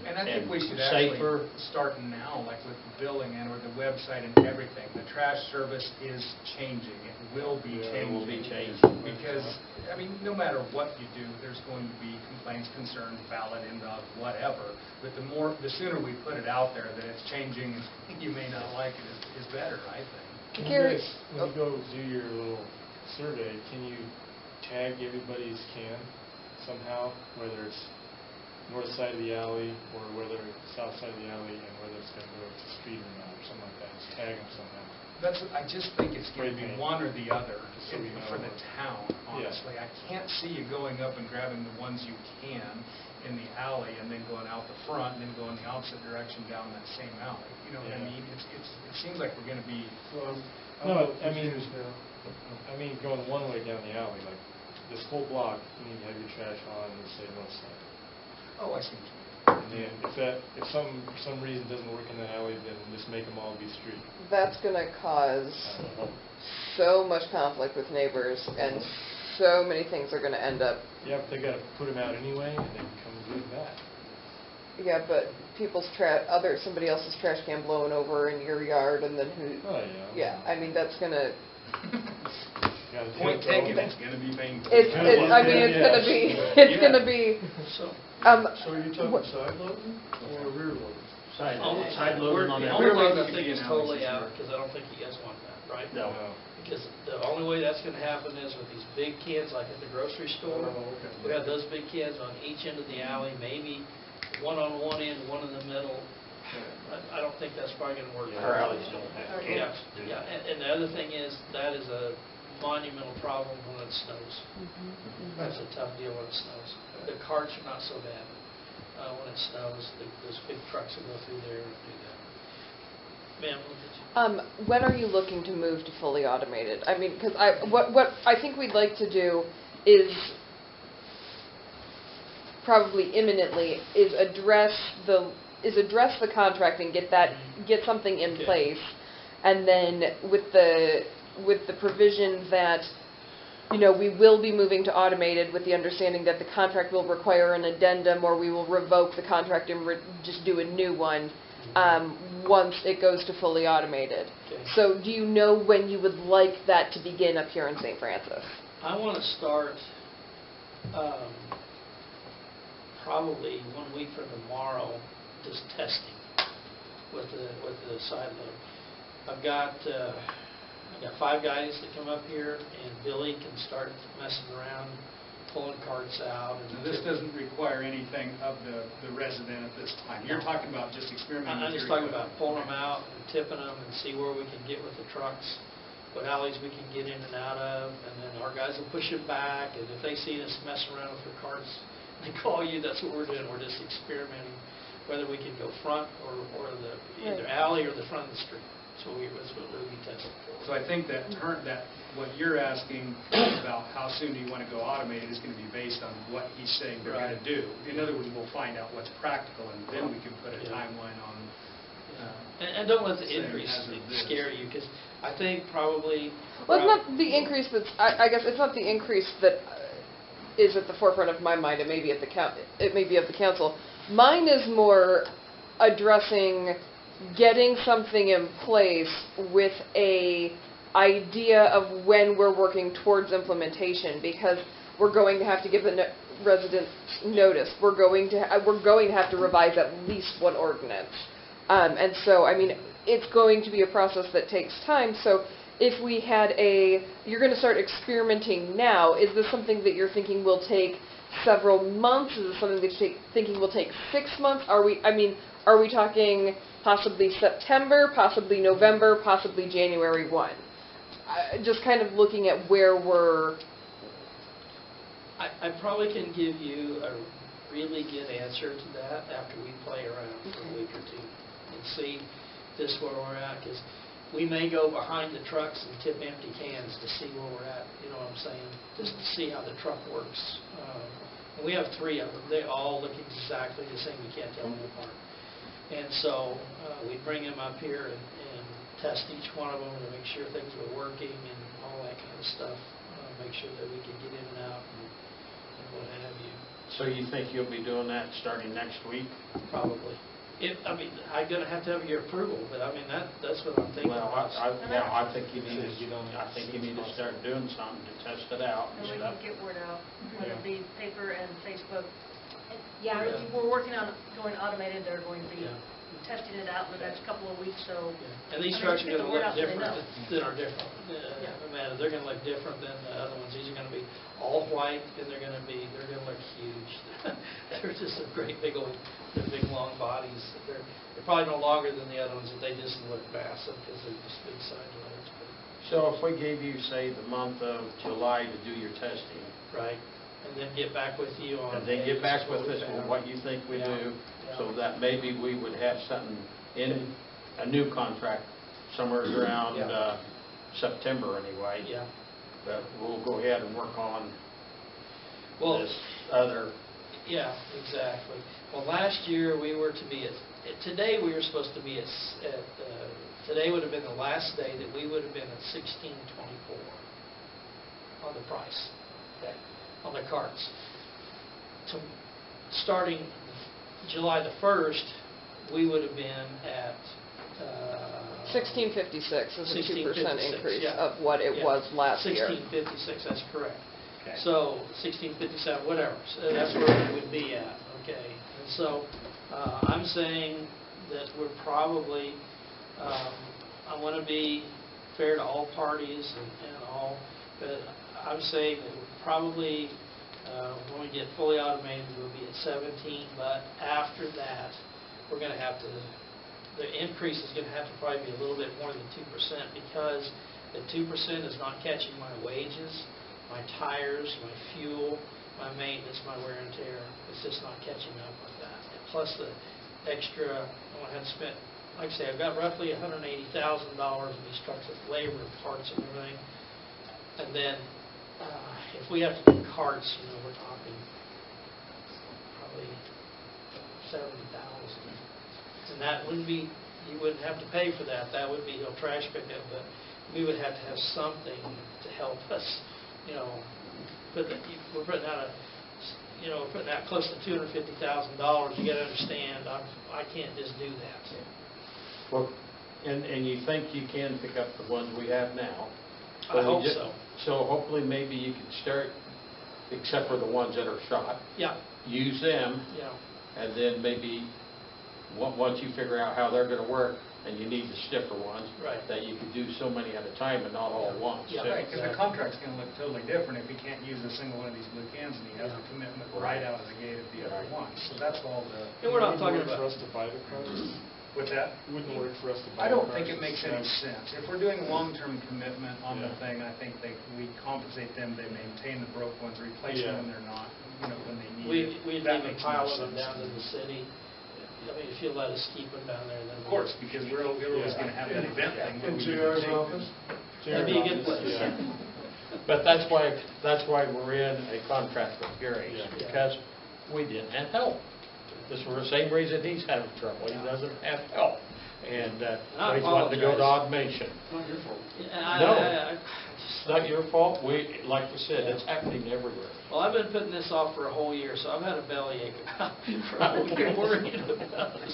Speaker 6: And I think
Speaker 14: and
Speaker 6: we should
Speaker 14: safer.
Speaker 6: actually start now, like with the billing and or the website and everything. The trash service is changing. It will be
Speaker 14: It
Speaker 6: changing.
Speaker 14: will be changing.
Speaker 6: Because, I mean, no matter what you do, there's going to be complaints, concerns, valid, invalid, whatever. But the sooner we put it out there that it's changing, and you may not like it, is better, I think.
Speaker 15: When you go do your little survey, can you tag everybody's can somehow, whether it's north side of the alley or whether it's south side of the alley, and whether it's going to go to street or not, or something like that? Just tag them somehow.
Speaker 6: I just think it's going to be one or the other
Speaker 15: So we know.
Speaker 6: for the town, honestly. I can't see you going up and grabbing the ones you can in the alley and then going out the front and then going the opposite direction down that same alley. You know what I mean? It seems like we're going to be...
Speaker 15: No, I mean going one way down the alley, like this whole block, you need to have your trash on, let's say, north side.
Speaker 6: Oh, I see.
Speaker 15: And then if for some reason it doesn't work in that alley, then just make them all be street.
Speaker 8: That's going to cause so much conflict with neighbors, and so many things are going to end up.
Speaker 15: Yeah, but they got to put them out anyway, and they come do that.
Speaker 8: Yeah, but somebody else's trash can blowing over in your yard, and then who?
Speaker 15: Oh, yeah.
Speaker 8: Yeah, I mean, that's going to...
Speaker 15: You gotta
Speaker 6: Point
Speaker 15: take
Speaker 6: taken,
Speaker 15: it.
Speaker 6: it's going to be painful.
Speaker 8: I mean, it's gonna be, it's
Speaker 6: Yeah.
Speaker 8: gonna be,
Speaker 13: So
Speaker 8: um,
Speaker 13: so are you talking side loading or rear loading?
Speaker 14: Side
Speaker 6: Side
Speaker 14: loading on
Speaker 6: The
Speaker 14: that.
Speaker 6: only
Speaker 16: Rear load,
Speaker 6: thing
Speaker 16: I think,
Speaker 6: you
Speaker 16: is
Speaker 6: know,
Speaker 16: totally
Speaker 6: is
Speaker 16: out,
Speaker 6: your-
Speaker 16: because I don't think you guys want that, right?
Speaker 14: No.
Speaker 16: Because the only way that's going to happen is with these big cans, like at the grocery store.
Speaker 13: Oh, okay.
Speaker 16: We have those big cans on each end of the alley, maybe one on one end, one in the middle. I don't think that's probably going to work.
Speaker 14: Our alleys don't have
Speaker 16: Yeah,
Speaker 14: cans. do they?
Speaker 16: yeah, and the other thing is, that is a monumental problem when it snows. That's a tough deal when it snows. The carts are not so bad. When it snows, those big trucks will go through there and do that. Ma'am, what did you?
Speaker 8: when are you looking to move to fully automated? I mean, because what I think we'd like to do is probably imminently is address the contract and get something in
Speaker 16: Okay.
Speaker 8: place, and then with the provision that, you know, we will be moving to automated with the understanding that the contract will require an addendum, or we will revoke the contract and just do a new one once it goes to fully automated.
Speaker 16: Okay.
Speaker 8: So do you know when you would like that to begin up here in St. Francis?
Speaker 16: I want to start probably 1 week from tomorrow, just testing with the side load. I've got 5 guys that come up here, and Billy can start messing around, pulling carts out.
Speaker 6: Now, this doesn't require anything of the resident at this time. You're talking about just experimenting
Speaker 16: I'm
Speaker 6: with
Speaker 16: just
Speaker 6: your
Speaker 16: talking about
Speaker 6: equipment.
Speaker 16: pulling them out and tipping them and see where we can get with the trucks, what alleys we can get in and out of, and then our guys will push it back, and if they see us messing around with their carts, they call you. That's what we're doing. We're just experimenting whether we can go front or either alley or the front of the street. That's what we'll be testing for.
Speaker 6: So I think that what you're asking about how soon do you want to go automated is going to be based on what he's saying they're going to do. In other words, we'll find out what's practical, and then we can put a timeline on.
Speaker 16: And don't let the
Speaker 6: Same
Speaker 16: increase
Speaker 6: as with this.
Speaker 16: scare you, because I think probably...
Speaker 8: Well, it's not the increase that's, I guess it's not the increase that is at the forefront of my mind. It may be at it may be of the council. Mine is more addressing getting something in place with a idea of when we're working towards implementation, because we're going to have to give the residents notice. We're going to have to revise at least one ordinance. And so, I mean, it's going to be a process that takes time. So if we had you're going to start experimenting now, is this something that you're thinking will take several months? Is this something that you're thinking will take 6 months? Are we talking possibly September, possibly November, possibly January 1? Just kind of looking at where we're...
Speaker 16: I probably can give you a really good answer to that after we play around for a week or two and see this where we're at, because we may go behind the trucks and tip empty cans to see where we're at, you know what I'm saying, just to see how the truck works. And we have 3 of them. They all look exactly the same. You can't tell them apart. And so we bring them up here and test each one of them to make sure things were working and all that kind of stuff. Make sure that we can get in and out and what have you.
Speaker 14: So you think you'll be doing that starting next week?
Speaker 16: Probably. I'm going to have your approval, but I mean, that's what I'm thinking.
Speaker 14: Well, I think you need to start doing something to test it out and
Speaker 17: And we
Speaker 14: stuff.
Speaker 17: can get word out, whether it be paper and Facebook.
Speaker 3: Yeah.
Speaker 17: We're working on going automated. They're going to be
Speaker 16: Yeah.
Speaker 17: testing it out in the next couple of weeks, so.
Speaker 16: And these
Speaker 17: I mean,
Speaker 16: trucks are
Speaker 17: get
Speaker 16: going
Speaker 17: the
Speaker 16: to
Speaker 17: word
Speaker 16: look
Speaker 17: out so they
Speaker 16: different
Speaker 17: know.
Speaker 16: than our different. Man, they're going to look different than the other ones. These are going to be all white, and they're going to look huge. They're just a great big long bodies. They're probably no longer than the other ones, but they just look massive because they're just big side loads.
Speaker 14: So if we gave you, say, the month of July to do your testing,
Speaker 16: Right. And then get back with you on...
Speaker 14: and then get back with us with what you think we do, so that maybe we would have something in a new contract somewhere around September anyway.
Speaker 16: Yeah.
Speaker 14: But we'll go ahead and work on
Speaker 16: Well,
Speaker 14: this other.
Speaker 16: Yeah, exactly. Well, last year we were to be today we were supposed to be at today would have been the last day that we would have been at 1624 on the price, okay, on the carts. Starting July the 1st, we would have been at
Speaker 8: 1656 is a 2%
Speaker 16: 1656,
Speaker 8: increase
Speaker 16: yeah.
Speaker 8: of what it
Speaker 16: Yeah.
Speaker 8: was last year.
Speaker 16: 1656, that's correct.
Speaker 1: Okay.
Speaker 16: So 1657, whatever, so that's where we would be at, okay? And so I'm saying that we're probably, I want to be fair to all parties and all, but I'm saying that we're probably, when we get fully automated, we'll be at 17, but after that, we're going to have to, the increase is going to have to probably be a little bit more than 2% because the 2% is not catching my wages, my tires, my fuel, my maintenance, my wear and tear. It's just not catching up with that. And plus the extra, I had spent, like I say, I've got roughly $180,000 in these trucks with labor, parts, and everything. And then if we have to do carts, we're talking probably $70,000. And that wouldn't be, you wouldn't have to pay for that. That would be trash pickup, but we would have to have something to help us. We're putting out close to $250,000. You got to understand, I can't just do that.
Speaker 14: Well, and you think you can pick up the ones we have now?
Speaker 16: I hope so.
Speaker 14: So hopefully maybe you can start, except for the ones that are shot.
Speaker 16: Yeah.
Speaker 14: Use them.
Speaker 16: Yeah.
Speaker 14: And then maybe once you figure out how they're going to work, and you need the stiffer ones,
Speaker 16: right,
Speaker 14: that you could do so many at a time and not all at once.
Speaker 6: Yeah, right, because the contract's going to look totally different if he can't use a single one of these blue cans and he has a commitment right out of the gate of the other one. So that's all the...
Speaker 16: And we're not talking about...
Speaker 15: for us to buy the cars?
Speaker 6: What's that?
Speaker 15: Wouldn't work for us to buy
Speaker 6: I don't
Speaker 15: the
Speaker 6: think
Speaker 15: cars
Speaker 6: it makes any sense. If we're doing long-term commitment on the thing, I think we compensate them, they maintain the broke ones, replace them when they're not, when they need it.
Speaker 16: We'd leave a pile of them down in the city. I mean, if you let us keep them down there, then...
Speaker 6: Of course, because we're always going to have that event thing.
Speaker 13: In JR's office?
Speaker 16: That'd be a good place.
Speaker 14: Yeah. But that's why we're in a contract with Gary, because we didn't have help. This was the same reason he's having trouble. He doesn't have help. And so he's wanting to go to automation.
Speaker 13: It's not your fault.
Speaker 14: No, it's not your fault. Like we said, it's happening everywhere.
Speaker 16: Well, I've been putting this off for a whole year, so I've had a bellyache about probably worrying about this.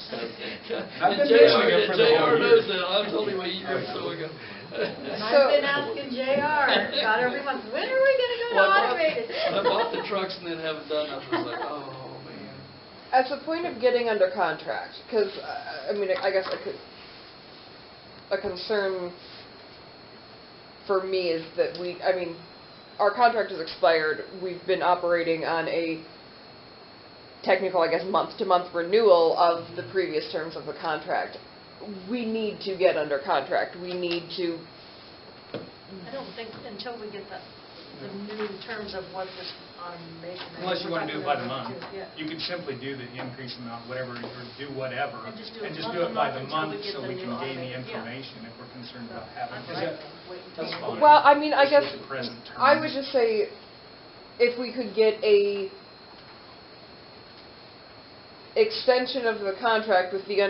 Speaker 13: I've been
Speaker 16: JR
Speaker 13: mentioning it for the whole
Speaker 16: knows
Speaker 13: year.
Speaker 16: that. I've told him a year or so ago.
Speaker 17: And I've been asking JR about every month, when are we going to go to automated?
Speaker 16: I bought the trucks and then haven't done nothing. I was like, oh, man.
Speaker 8: As a point of getting under contract, because, I guess a concern for me is that our contract has expired. We've been operating on a technical, month-to-month renewal of the previous terms of the contract. We need to get under contract. We need to...
Speaker 17: I don't think, until we get the new terms of what this automation...
Speaker 6: Unless you want to do it by the month.
Speaker 17: Yeah.
Speaker 6: You could simply do the increase amount, whatever, or do whatever,
Speaker 17: And just do
Speaker 6: and
Speaker 17: it
Speaker 6: just
Speaker 17: month
Speaker 6: do it
Speaker 17: to
Speaker 6: by
Speaker 17: month
Speaker 6: the
Speaker 17: until
Speaker 6: month
Speaker 17: we get
Speaker 6: so
Speaker 17: the
Speaker 6: we can
Speaker 17: new
Speaker 6: gain the
Speaker 17: automated, yeah.
Speaker 6: information if we're concerned about having.
Speaker 16: That's fine.
Speaker 8: Well, I guess
Speaker 6: With the present
Speaker 8: I
Speaker 6: terms.
Speaker 8: would just say if we could get a extension of the contract with the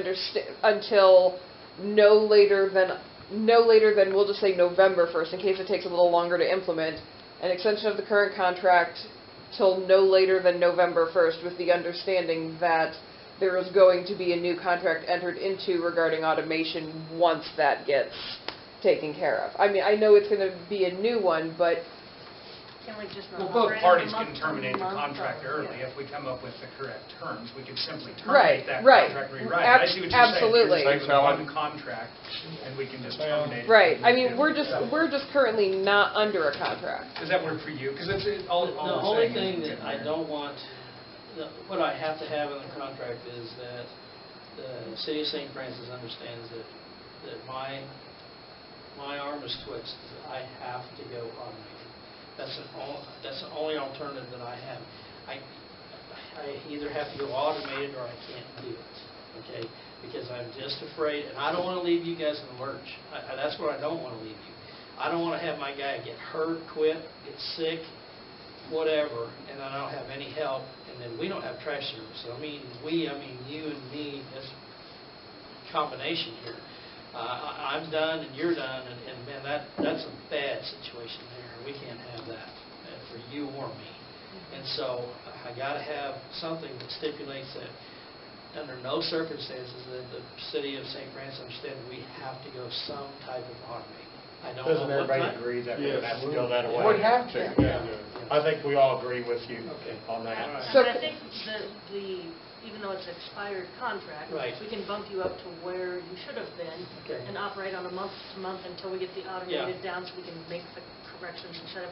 Speaker 8: until no later than we'll just say November 1st, in case it takes a little longer to implement, an extension of the current contract till no later than November 1st, with the understanding that there is going to be a new contract entered into regarding automation once that gets taken care of. I know it's going to be a new one, but...
Speaker 17: Can we just
Speaker 6: Well,
Speaker 17: not
Speaker 6: both
Speaker 17: operate
Speaker 6: parties
Speaker 17: month
Speaker 6: can
Speaker 17: to
Speaker 6: terminate the
Speaker 17: month,
Speaker 6: contract
Speaker 17: or-
Speaker 6: early if we come up with the correct terms. We could simply
Speaker 8: Right,
Speaker 6: terminate that
Speaker 8: right.
Speaker 6: contract, rewrite it. I see what you're
Speaker 8: Absolutely.
Speaker 6: saying. Here's one contract, and we can just terminate it.
Speaker 8: Right. We're just currently not under a contract.
Speaker 6: Does that work for you? Because it's all
Speaker 16: The
Speaker 6: I'm
Speaker 16: only
Speaker 6: saying
Speaker 16: thing
Speaker 6: is-
Speaker 16: that I don't want, what I have to have in the contract is that the city of St. Francis understands that my arm is twisted. I have to go automated. That's the only alternative that I have. I either have to go automated or I can't do it, okay? Because I'm just afraid, and I don't want to leave you guys in the lurch. That's where I don't want to leave you. I don't want to have my guy get hurt, quit, get sick, whatever, and I don't have any help, and then we don't have trash service. So, you and me as a combination here. I'm done and you're done, and man, that's a bad situation there. We can't have that for you or me. And so I got to have something that stipulates that under no circumstances that the city of St. Francis understand we have to go some type of automating. I don't
Speaker 1: Doesn't
Speaker 16: know what
Speaker 1: everybody
Speaker 16: type.
Speaker 1: agree that we're going to have to go that way?
Speaker 10: Would have to.
Speaker 1: Yeah. I think we all agree with you
Speaker 16: Okay.
Speaker 1: on that.
Speaker 16: All right.
Speaker 8: So-
Speaker 17: And I think even though it's expired contract,
Speaker 16: Right.
Speaker 17: we can bump you up to where you should have been
Speaker 16: Okay.
Speaker 17: and operate on a month-to-month until we get the automated down so we can make the corrections instead of,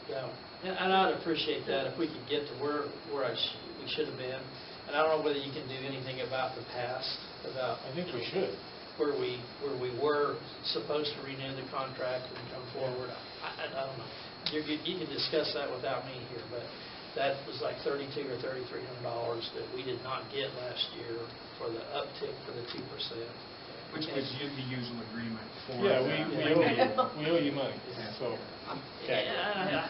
Speaker 16: Yeah, and I'd appreciate that if we could get to where we should have been. And I don't know whether you can do anything about the past, about.
Speaker 15: I think we should.
Speaker 16: Where we were supposed to renew the contract and come forward. I don't know. You can discuss that without me here, but that was like $3,200 or $3,300 that we did not get last year for the uptick for the 2%.
Speaker 6: Which was the usual agreement for.
Speaker 15: Yeah,
Speaker 6: the-
Speaker 15: we owe you money, so.
Speaker 16: Yeah.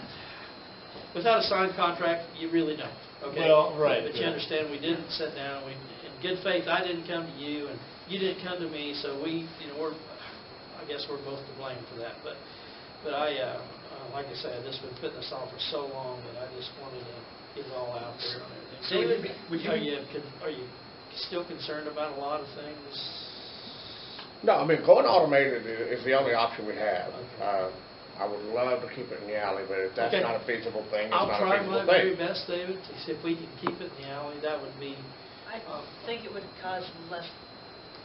Speaker 16: Without a signed contract, you really don't. Okay.
Speaker 15: Well, right,
Speaker 16: But you
Speaker 15: yeah.
Speaker 16: understand, we didn't sit down. We, in good faith, I didn't come to you, and you didn't come to me. So I guess we're both to blame for that. But I, like I said, this has been putting us off for so long that I just wanted to get it all out there on everything.
Speaker 6: So
Speaker 16: David, are you still concerned about a lot of things?
Speaker 10: No, I mean, going automated is the only option we have. I would love to keep it in the alley, but if that's
Speaker 16: Okay.
Speaker 10: not a feasible thing, it's
Speaker 16: I'll
Speaker 10: not a
Speaker 16: try
Speaker 10: feasible
Speaker 16: my very
Speaker 10: thing.
Speaker 16: best, David, to see if we can keep it in the alley. That would be.
Speaker 17: I think it would cause less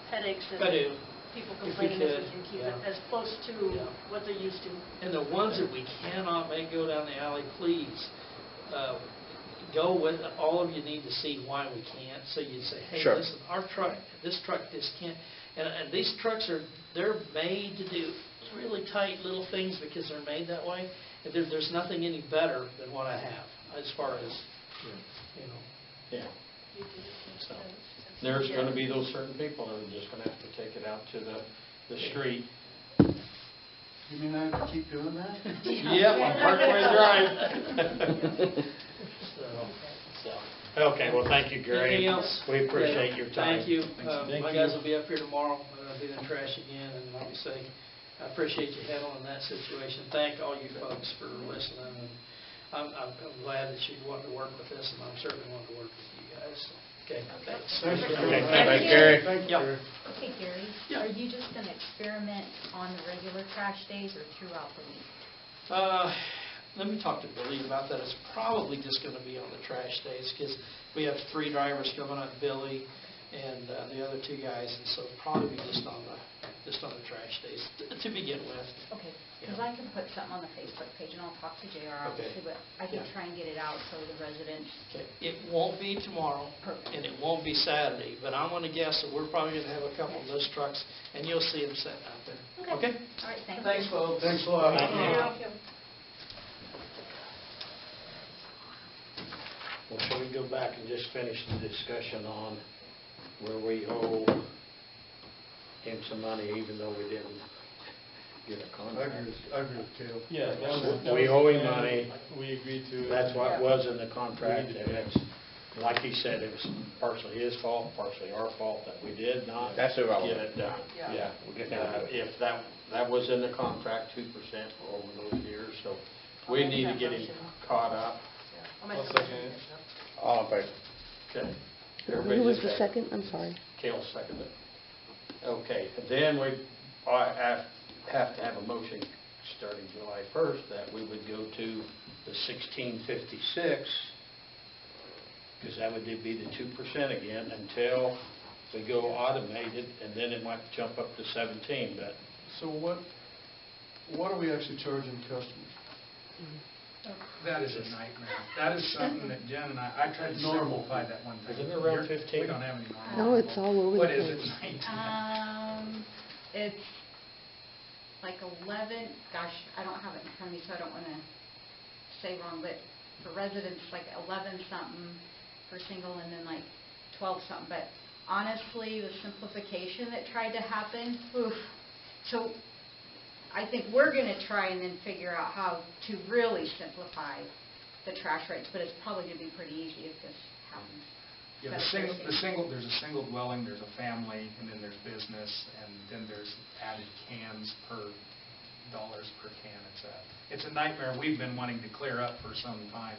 Speaker 17: headaches and
Speaker 16: I do.
Speaker 17: people
Speaker 16: If we
Speaker 17: complaining if
Speaker 16: could,
Speaker 17: we can keep
Speaker 16: yeah.
Speaker 17: it as close to
Speaker 16: Yeah.
Speaker 17: what they're used to.
Speaker 16: And the ones that we cannot make go down the alley, please, go with, all of you need to see why we can't. So you'd say, hey,
Speaker 10: Sure.
Speaker 16: listen, this truck just can't. And these trucks they're made to do really tight little things because they're made that way. And there's nothing any better than what I have as far as,
Speaker 1: Yeah. So, there's going to be those certain people that are just going to have to take it out to the street.
Speaker 13: You mean I have to keep doing that?
Speaker 1: Yep, on Parkway Drive. Okay, well, thank you, Gary.
Speaker 16: Anything else?
Speaker 1: We appreciate your time.
Speaker 16: Thank you.
Speaker 15: Thank
Speaker 16: My
Speaker 15: you.
Speaker 16: guys will be up here tomorrow. We're going to do the trash again, and like I say, I appreciate you handling that situation. Thank all you folks for listening, and I'm glad that you want to work with us, and I'm certainly want to work with you guys. Okay, thanks.
Speaker 10: Okay,
Speaker 3: Thank
Speaker 10: thanks,
Speaker 3: you.
Speaker 10: Gary.
Speaker 16: Yeah.
Speaker 3: Okay, Gary,
Speaker 16: Yeah.
Speaker 3: are you just going to experiment on the regular trash days or throughout the week?
Speaker 16: Let me talk to Billy about that. It's probably just going to be on the trash days because we have 3 drivers coming up, Billy and the other 2 guys, and so probably just on the trash days to begin with.
Speaker 3: Okay, because
Speaker 16: Yeah.
Speaker 3: I can put something on the Facebook page, and I'll talk to JR,
Speaker 16: Okay.
Speaker 3: obviously, but I can
Speaker 16: Yeah.
Speaker 3: try and get it out so the residents...
Speaker 16: Okay. It won't be tomorrow,
Speaker 3: Perfect.
Speaker 16: and it won't be Saturday, but I'm going to guess that we're probably going to have a couple of those trucks, and you'll see them sitting out there. Okay?
Speaker 3: All right, thanks.
Speaker 16: Thanks, folks.
Speaker 13: Thanks a lot.
Speaker 1: Thank you.
Speaker 17: Thank you.
Speaker 1: Well, shall we go back and just finish the discussion on where we owe him some money even though we didn't get a
Speaker 13: I
Speaker 1: contract?
Speaker 13: agree with Caleb.
Speaker 15: Yeah, that
Speaker 1: We
Speaker 15: was
Speaker 1: owe him
Speaker 15: the plan.
Speaker 1: money.
Speaker 15: We agreed to it.
Speaker 1: That's what was in the contract,
Speaker 15: We need to
Speaker 1: and
Speaker 15: pay
Speaker 1: it's, like he said, it was partially his fault, partially our fault that we did not
Speaker 10: That's
Speaker 1: get
Speaker 10: irrelevant.
Speaker 1: it done.
Speaker 17: Yeah.
Speaker 10: We'll get down to it.
Speaker 1: If that was in the contract, 2% for over those years, so we need to get him caught up.
Speaker 17: I'll make
Speaker 15: I'll
Speaker 17: a
Speaker 15: second
Speaker 17: motion.
Speaker 15: it.
Speaker 10: All in favor?
Speaker 1: Okay.
Speaker 5: Who was the
Speaker 1: okay?
Speaker 5: second? I'm sorry.
Speaker 1: Kale seconded. Okay, then we have to have a motion starting July 1st that we would go to the 1656, because that would be the 2% again until we go automated, and then it might jump up to 17, but
Speaker 13: So what are we actually charging customers?
Speaker 6: That is a nightmare. That is something that Jen and I tried to
Speaker 13: Normal.
Speaker 6: simplify that one time.
Speaker 1: Isn't it around 15?
Speaker 6: We don't have any normal.
Speaker 5: No, it's all over the
Speaker 6: What
Speaker 5: place.
Speaker 6: is it, 19?
Speaker 3: It's like 11, gosh, I don't have it in front of me, so I don't want to say wrong, but for residents, like 11 something for single, and then like 12 something. But honestly, the simplification that tried to happen, oof. So I think we're going to try and then figure out how to really simplify the trash rates, but it's probably going to be pretty easy if this happens.
Speaker 6: Yeah,
Speaker 3: That's
Speaker 6: there's
Speaker 3: crazy.
Speaker 6: a single dwelling, there's a family, and then there's business, and then there's added cans dollars per can. It's a nightmare we've been wanting to clear up for some time.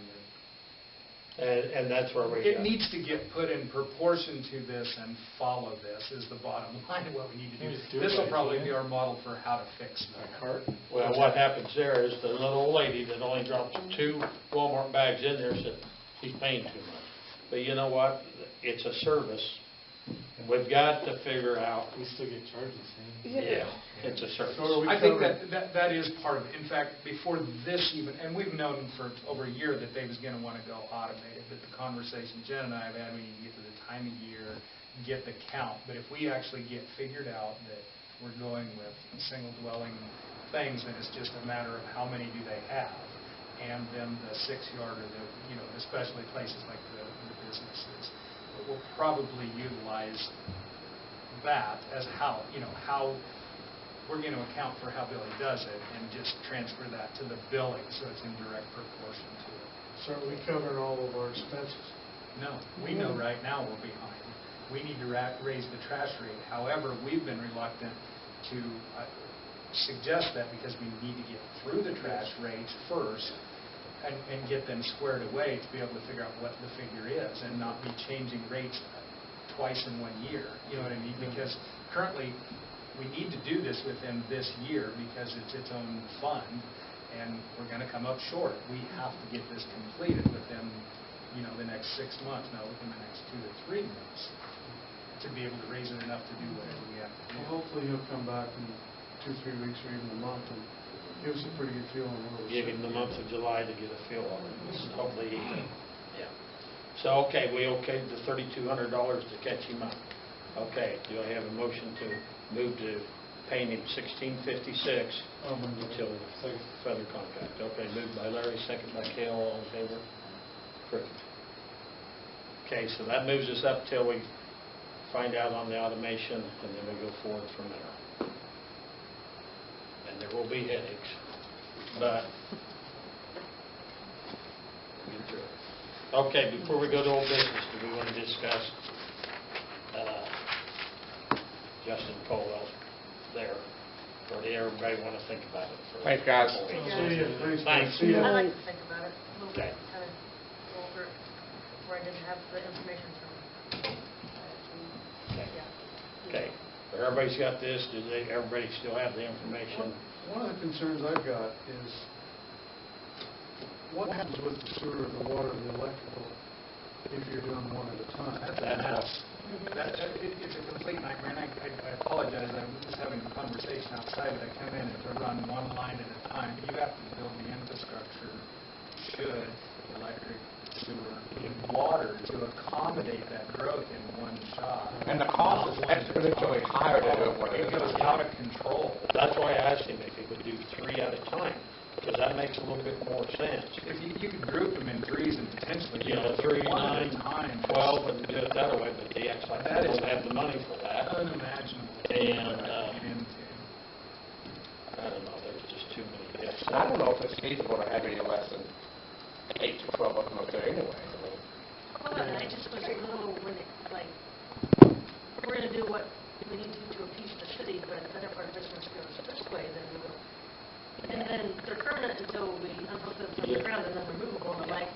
Speaker 1: And that's where we
Speaker 6: It
Speaker 1: go.
Speaker 6: needs to get put in proportion to this and follow this is the bottom line of what we need to do.
Speaker 15: Just do it
Speaker 6: This will
Speaker 15: right,
Speaker 6: probably
Speaker 15: yeah.
Speaker 6: be our model for how to fix that.
Speaker 1: Well, what happens there is the little old lady that only drops 2 Walmart bags in there said, he's paying too much. But you know what? It's a service. We've got to figure out.
Speaker 15: We still get charged the same.
Speaker 1: Yeah, it's a service.
Speaker 6: I think that is part of it. In fact, before this even, and we've known for over a year that Dave is going to want to go automated, but the conversation Jen and I have had, we need to get to the time of year, get the count. But if we actually get figured out that we're going with single dwelling things, then it's just a matter of how many do they have. And then the 6-yard or especially places like the businesses, will probably utilize that as how we're going to account for how Billy does it and just transfer that to the billing so it's in direct proportion to it.
Speaker 13: So are we covering all of our expenses?
Speaker 6: No, we know right now we're behind. We need to raise the trash rate. However, we've been reluctant to suggest that because we need to get through the trash rates first and get them squared away to be able to figure out what the figure is and not be changing rates twice in 1 year. You know what I mean? Because currently, we need to do this within this year because it's its own fund, and we're going to come up short. We have to get this completed within, the next 6 months, not within the next 2 to 3 months, to be able to raise it enough to do whatever we have to do.
Speaker 13: Well, hopefully he'll come back in 2-3 weeks or even a month and give us a pretty good feel on where we're
Speaker 1: Give him the month of July to get a feel on it. Hopefully he can, yeah. So, okay, we okayed the $3,200 to catch him up. Okay, do I have a motion to move to paying him $1,656 until further contract? Okay, moved by Larry, second by Cale, all in favor? Correct. Okay, so that moves us up till we find out on the automation, and then we go forward from there. And there will be headaches, but we'll get through it. Okay, before we go to old business, do we want to discuss Justin Colwell there? Or do everybody want to think about it?
Speaker 10: Thanks, guys.
Speaker 1: Thanks.
Speaker 17: I'd like to think about it a little
Speaker 1: Okay.
Speaker 17: bit, kind of go over it where I didn't have the information from.
Speaker 1: Okay, everybody's got this, everybody still have the information?
Speaker 13: One of the concerns I've got is what happens with the sewer, the water, and the electrical if you're doing one at a time?
Speaker 6: It's a complete nightmare, and I apologize. I was just having a conversation outside that I come in and to run one line at a time. You have to build the infrastructure, electric, sewer, and water to accommodate that growth in one shot.
Speaker 10: And the cost is exponentially higher to do it one at a
Speaker 6: It goes
Speaker 10: time.
Speaker 6: out of control.
Speaker 1: That's why I asked him if he would do 3 at a time, because that makes a little bit more sense.
Speaker 6: If you could group them in threes and potentially,
Speaker 1: 3,
Speaker 6: one
Speaker 1: 9,
Speaker 6: at a time.
Speaker 1: 12, and do it that way, but the ex-like don't have the money for that.
Speaker 6: Unimaginable.
Speaker 1: And, I don't know, there's just too many ifs.
Speaker 10: I don't know if it's feasible to have any less than 8 to 12 of them up there anyway.
Speaker 17: Well, I just was a little, we're going to do what we need to appease the city, but then if our business goes this way, then we will. And then they're permanent until we unhook them from the ground and then they're movable. And I'm like,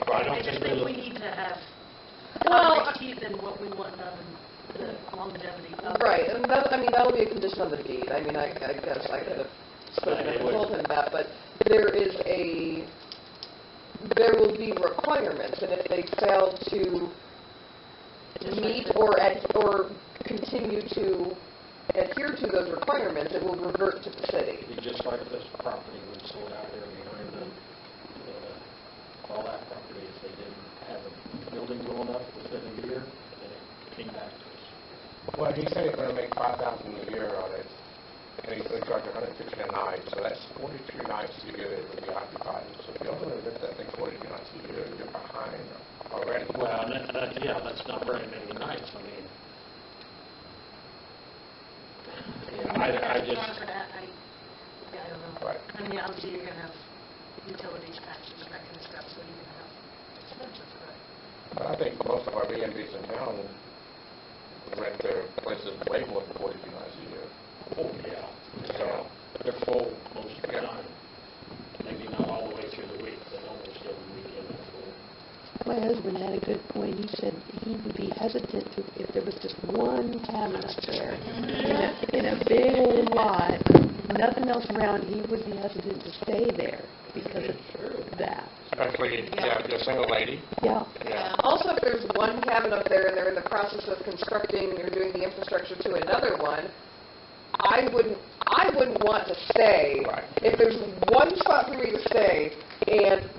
Speaker 17: I just think we need to have teeth in what we want done, the longevity of it.
Speaker 8: Right, and that'll be a condition on the deed. I guess I could have spoken and told him that, but there will be requirements, and if they fail to meet or continue to adhere to those requirements, it will revert to the city.
Speaker 1: Just like this property we sold out there behind all that property, if they didn't have a building going up within a year, then it came back to us.
Speaker 10: Well, he said he's going to make $5,000 a year on it, and he's going to charge $150 a night, so that's 42 nights a year that would be occupied. So if you only rent that thing 42 nights a year, you're behind already.
Speaker 1: Well, that's not very many nights. I mean, I just...
Speaker 17: I don't know.
Speaker 10: Right.
Speaker 17: I mean, obviously you're going to have utilities, taxes, and that kind of stuff, so you're going to have expenses,
Speaker 10: But I think most of our B&Bs in town rent their places way more than 42 nights a year.
Speaker 1: Oh, yeah.
Speaker 10: So,
Speaker 1: they're full most of the time. Maybe not all the way through the week, but almost every weekend they're full.
Speaker 5: my husband had a good point. He said he would be hesitant to, if there was just one cabin up there in a big old lot, nothing else around, he would be hesitant to stay there because of that.
Speaker 10: Especially, yeah, if you're a single lady.
Speaker 5: Yeah.
Speaker 8: Yeah. Also, if there's one cabin up there and they're in the process of constructing or doing the infrastructure to another one, I wouldn't want to stay.
Speaker 10: Right.
Speaker 8: If there's one spot for me to stay and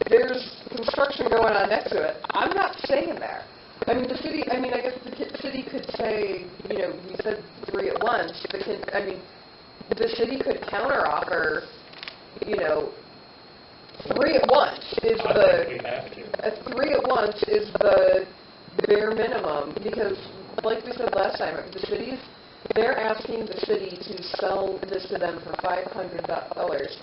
Speaker 8: there's construction going on next to it, I'm not staying there. I mean, I guess the city could say, we said 3 at once. The city could counteroffer, 3 at once is
Speaker 1: I
Speaker 8: the...
Speaker 1: think we have to.
Speaker 8: 3 at once is the bare minimum, because, like we said last time, they're asking the city to sell this to them for $500,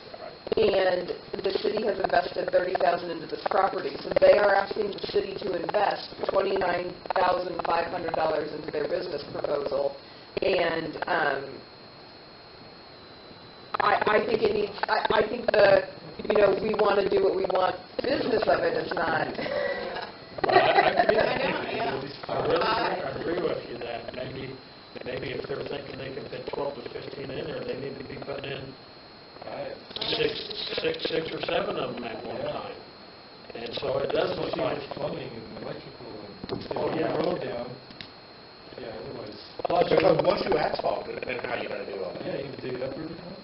Speaker 8: and the city has invested $30,000 into this property, so they are asking the city to invest $29,500 into their business proposal, and I think it needs. I think we want to do what we want. Business of it is not.
Speaker 1: Well, I agree with you that maybe if they're thinking they can fit 12 to 15 in there, they need to be putting in six or 7 of them at one time. And so it does look like
Speaker 15: plumbing and electrical and
Speaker 1: oh yeah,
Speaker 15: road down. Yeah, otherwise.
Speaker 10: Because once you asphalt it, then how are you going to do all that?
Speaker 15: Yeah, you can dig it up every time.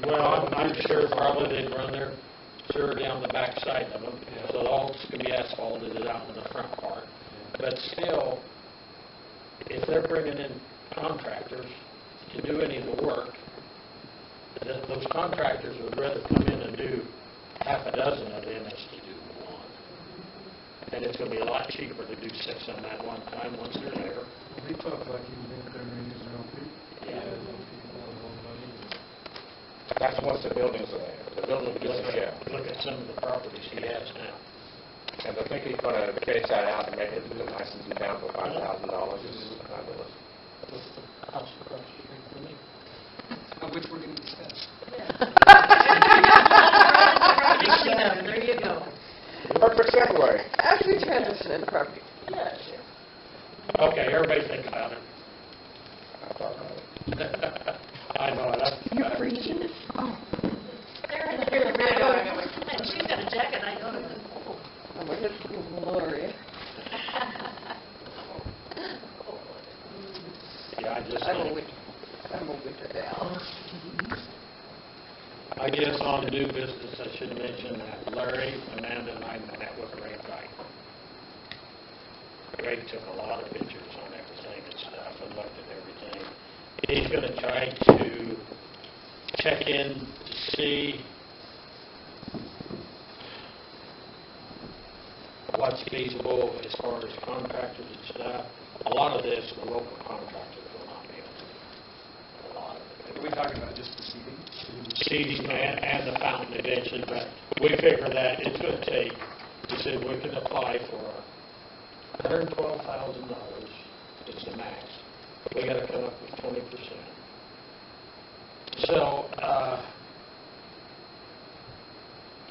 Speaker 1: well, I'm sure probably they'd run their sewer down the back side of them, so all it's going to be asphalted out in the front part. But still, if they're bringing in contractors to do any of the work, those contractors would rather come in and do half a dozen of them as to do one. And it's going to be a lot cheaper to do 6 of them at one time once they're there.
Speaker 13: They talk like you think they're going to use their own people.
Speaker 1: Yeah.
Speaker 10: That's once the buildings are there. The building is there.
Speaker 1: Look at some of the properties he has now.
Speaker 10: And I think he's going to chase that out and make it nice and be down for $5,000. This is fabulous.
Speaker 1: What's the house across the street from me?
Speaker 6: Which we're going to discuss.
Speaker 17: There you go.
Speaker 10: Perfect segue.
Speaker 8: As we transition into property.
Speaker 17: Yes.
Speaker 1: Okay, everybody think about it.
Speaker 10: I thought about it.
Speaker 1: I know it.
Speaker 5: You're freezing? Oh.
Speaker 17: And she's got a jacket, I know.
Speaker 8: I'm like, it's glorious.
Speaker 1: Yeah, I just
Speaker 8: I'm a winter gal.
Speaker 1: I guess on new business, I should mention that Larry, Amanda, and I met with Ray Wright. Ray took a lot of pictures on everything and stuff and looked at everything. He's going to try to check in to see what's feasible as far as contractors and stuff. A lot of this, the local contractors will not be able to do. A lot of it.
Speaker 6: Are we talking about just the seating?
Speaker 1: Seating and the fountain eventually, but we figure that it's going to take, we said we can apply for $112,000 is the max. We got to come up with 20%. So,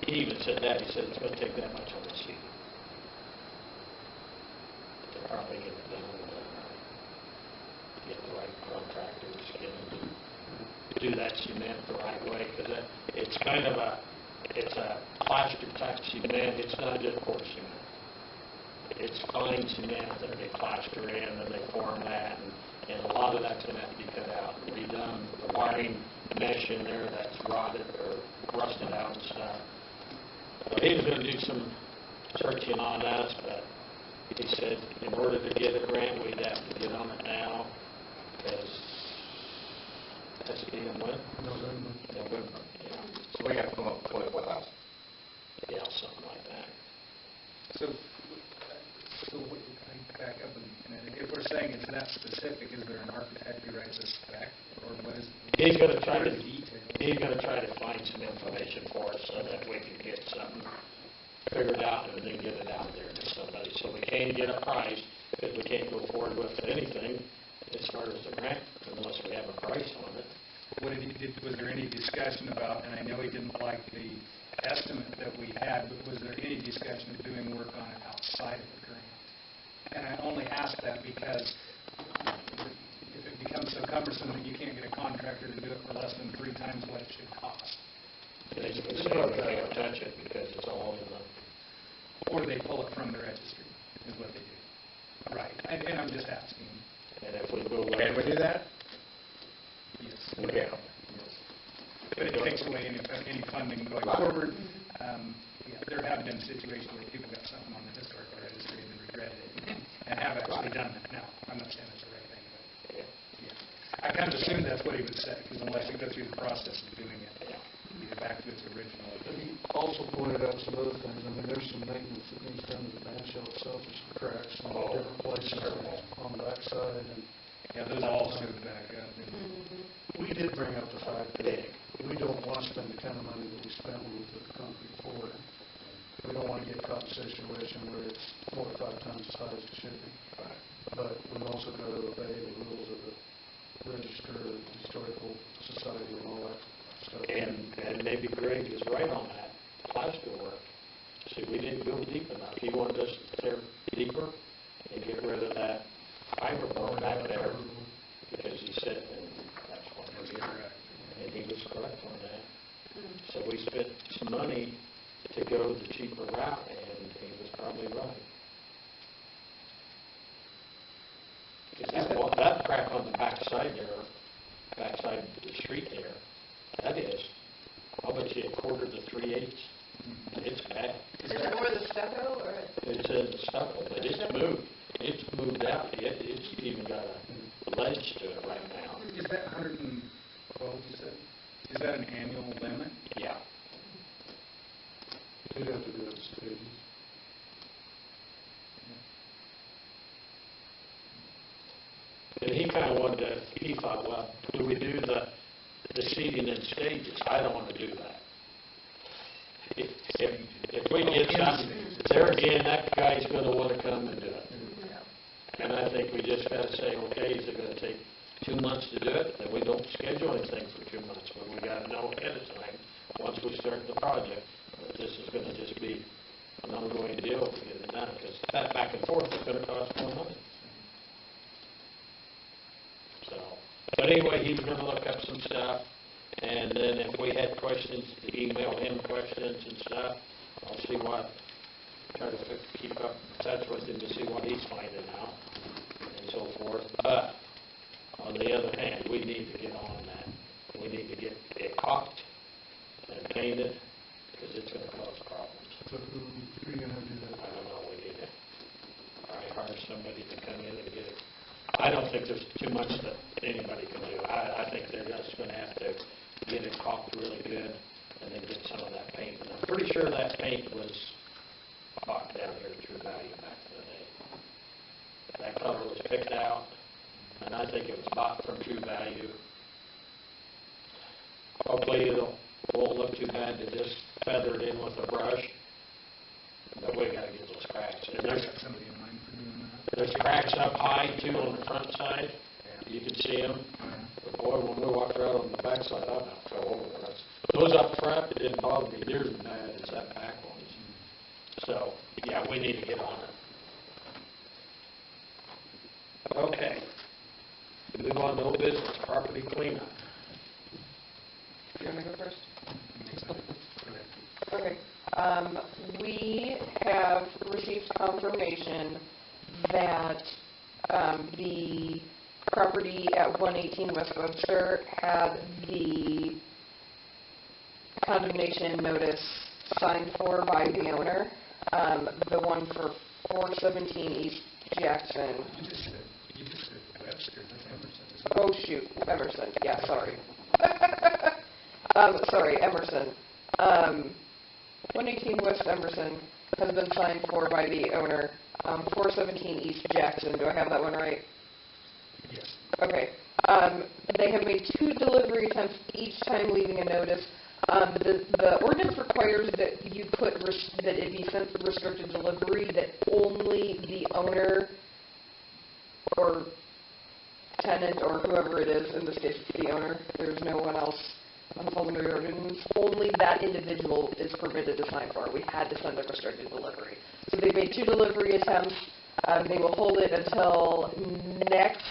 Speaker 1: he even said that, he said it's going to take that much on the seating. To probably get it done, get the right contractors, get them to do that cement the right way, because it's kind of it's a plaster type cement. It's not just coarse cement. It's fine cement that they plaster in and they form that, and a lot of that's going to have to be cut out and redone. The wiring mesh in there that's rotted or rusted out and stuff. So he was going to do some searching on us, but he said in order to get a grant, we'd have to get on it now, because that's the end when? November. Yeah.
Speaker 10: So we got to come up with 24,000.
Speaker 1: Yeah, something like that.
Speaker 6: So back up, and if we're saying it's that specific, is there an architect who writes a spec, or what is?
Speaker 1: He's going to try
Speaker 6: what
Speaker 1: to
Speaker 6: are the details?
Speaker 1: he's going to try to find some information for us so that we can get something figured out and then get it out there to somebody. So we can't get a price because we can't go forward with anything as far as the grant unless we have a price on it.
Speaker 6: Was there any discussion about, and I know he didn't like the estimate that we had, but was there any discussion of doing work on it side of the grant. And I only ask that because if it becomes so cumbersome that you can't get a contractor to do it for less than 3 times what it should cost.
Speaker 1: They say we can't touch it because it's all in the...
Speaker 6: Or they pull it from the registry, is what they do. Right, and I'm just asking.
Speaker 1: And if we go...
Speaker 10: Can we do that?
Speaker 6: Yes.
Speaker 10: We can.
Speaker 6: But it takes away any funding going forward. Yeah, there have been situations where people got something on the historical registry and then regretted it and have actually done that. Now, I'm not saying it's the right thing, but yeah. I kind of assumed that's what he would say, because unless you go through the process of doing it, you get back to its original.
Speaker 13: And he also pointed out some other things. I mean, there's some maintenance that needs done to the band shell itself. There's some cracks in different places on the backside. And
Speaker 6: yeah, those all should back up.
Speaker 13: we did bring up the fact that we don't want to spend the kind of money that we spent when we put the concrete forward. We don't want to get caught in a situation where it's 4 or 5 times as high as it should be. But we've also got to obey the rules of the Register, Historical Society, and all that stuff.
Speaker 1: And maybe Greg is right on that plaster work. See, we didn't go deep enough. He wanted us to tear deeper and get rid of that fiberboard back there, because he said, and that's what was correct. And he was correct on that. So we spent some money to go the cheaper route, and he was probably right. Because that crack on the backside there, backside of the street there, that is, I'll bet you 1/4 to 3/8. It's bad.
Speaker 8: Is it more the stucco or?
Speaker 1: It's in the stucco, but it's moved. It's moved out. It's even got a ledge to it right now.
Speaker 6: Is that 112, you said? Is that an annual limit?
Speaker 1: Yeah.
Speaker 13: You'd have to do it in stages.
Speaker 1: And he kind of wanted to, he thought, well, do we do the seeding in stages? I don't want to do that. If we get something, there again, that guy's going to want to come and do it. And I think we just got to say, okay, is it going to take 2 months to do it? Then we don't schedule anything for 2 months, but we got to know ahead of time, once we start the project, that this is going to just be an ongoing deal to get it done, because that back and forth is going to cost more money. So, but anyway, he's going to look up some stuff, and then if we had questions, to email him questions and stuff. I'll see what, try to keep up in touch with him to see what he's finding out and so forth. But on the other hand, we need to get on that. We need to get it caulked and painted, because it's going to cause problems.
Speaker 13: So who are you going to have to do that?
Speaker 1: I don't know. We need to hire somebody to come in and get it. I don't think there's too much that anybody can do. I think they're just going to have to get it caulked really good and then get some of that paint. And I'm pretty sure that paint was bought down here at True Value back in the day. That color was picked out, and I think it was bought from True Value. Hopefully it won't look too bad to just feather it in with a brush, but we got to get those cracks. And
Speaker 6: Somebody in mind for doing that.
Speaker 1: there's cracks up high too on the front side. You can see them. But boy, when we walked around on the back side, I about fell over us. Those up front, it didn't bother me near as bad as that back ones. So, yeah, we need to get on it. Okay. Move on to old business, property cleanup.
Speaker 8: Do you want to go first? Okay. We have received confirmation that the property at 118 West Webster had the condemnation notice signed for by the owner. The one for 417 East Jackson.
Speaker 6: You just said Webster, that's Emerson.
Speaker 8: Oh, shoot, Emerson. Yeah, sorry. Sorry, Emerson. 118 West Emerson has been signed for by the owner. 417 East Jackson. Do I have that one right?
Speaker 6: Yes.
Speaker 8: Okay. They have made 2 delivery attempts each time leaving a notice. The ordinance requires that you put that it be sent for restricted delivery, that only the owner or tenant or whoever it is, in this case it's the owner, there's no one else under the ordinance, only that individual is permitted to sign for it. We had to send a restricted delivery. So they made 2 delivery attempts. They will hold it until next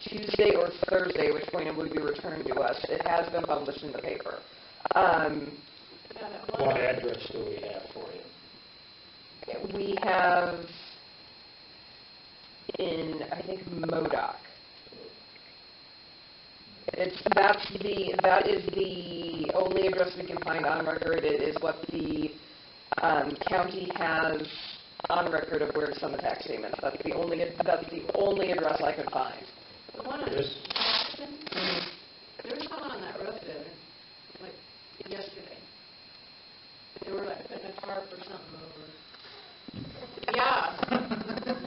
Speaker 8: Tuesday or Thursday, which point it would be returned to us. It has been published in the paper.
Speaker 1: What address do we have for you?
Speaker 8: We have in, I think, Modoc. That is the only address we can find on record. It is what the county has on record of where to send the tax payments. That's the only address I could find.
Speaker 2: The one on Jackson, there was someone on that roof there, like, yesterday. They were, like, putting a tarp or something over. Yeah.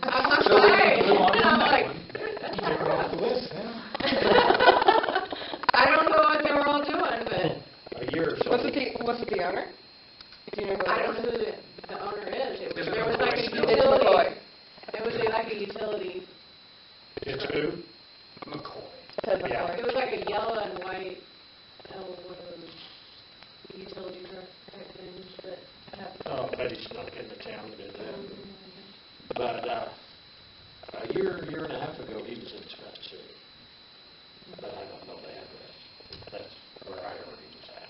Speaker 2: I'm sorry. And I'm like, that's not a roof. I don't know what they were all doing, but.
Speaker 1: A year or so.
Speaker 8: Was it the owner? Do you know who
Speaker 2: I don't know who the owner is. There was like a
Speaker 8: It's
Speaker 2: utility.
Speaker 8: McCoy.
Speaker 2: It was like a utility.
Speaker 1: It's who?
Speaker 6: McCoy.
Speaker 8: Ted
Speaker 1: Yeah.
Speaker 8: McCoy.
Speaker 2: It was like a yellow and white, utility truck type things that have.
Speaker 1: Oh, Betty snuck into town and did that. But a year and a half ago, he was in Scott City. But I don't know the address. That's where I heard he was at.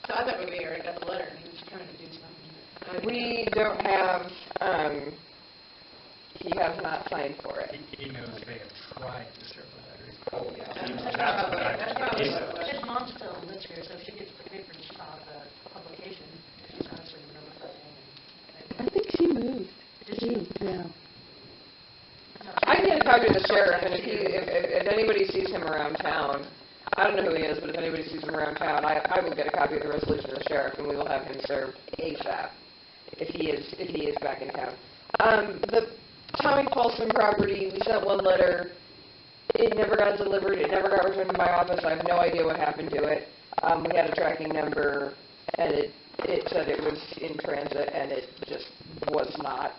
Speaker 2: So I thought maybe he already got the letter and he was trying to do something.
Speaker 8: We don't have, he has not signed for it.
Speaker 6: He knows they have tried to serve the letter.
Speaker 1: Oh, yeah.
Speaker 2: That's probably what it was.
Speaker 17: His mom still lives here, so if she gets the paper and she saw the publication, she's honestly remember that name.
Speaker 5: I think she moved.
Speaker 17: Did she?
Speaker 5: Yeah.
Speaker 8: I can get a copy of the sheriff, and if anybody sees him around town, I don't know who he is, but if anybody sees him around town, I will get a copy of the resolution of the sheriff, and we will have him served ASAP if he is back in town. The Tommy Paulson property, we sent one letter. It never got delivered. It never got returned to my office. I have no idea what happened to it. We had a tracking number, and it said it was in transit, and it just was not.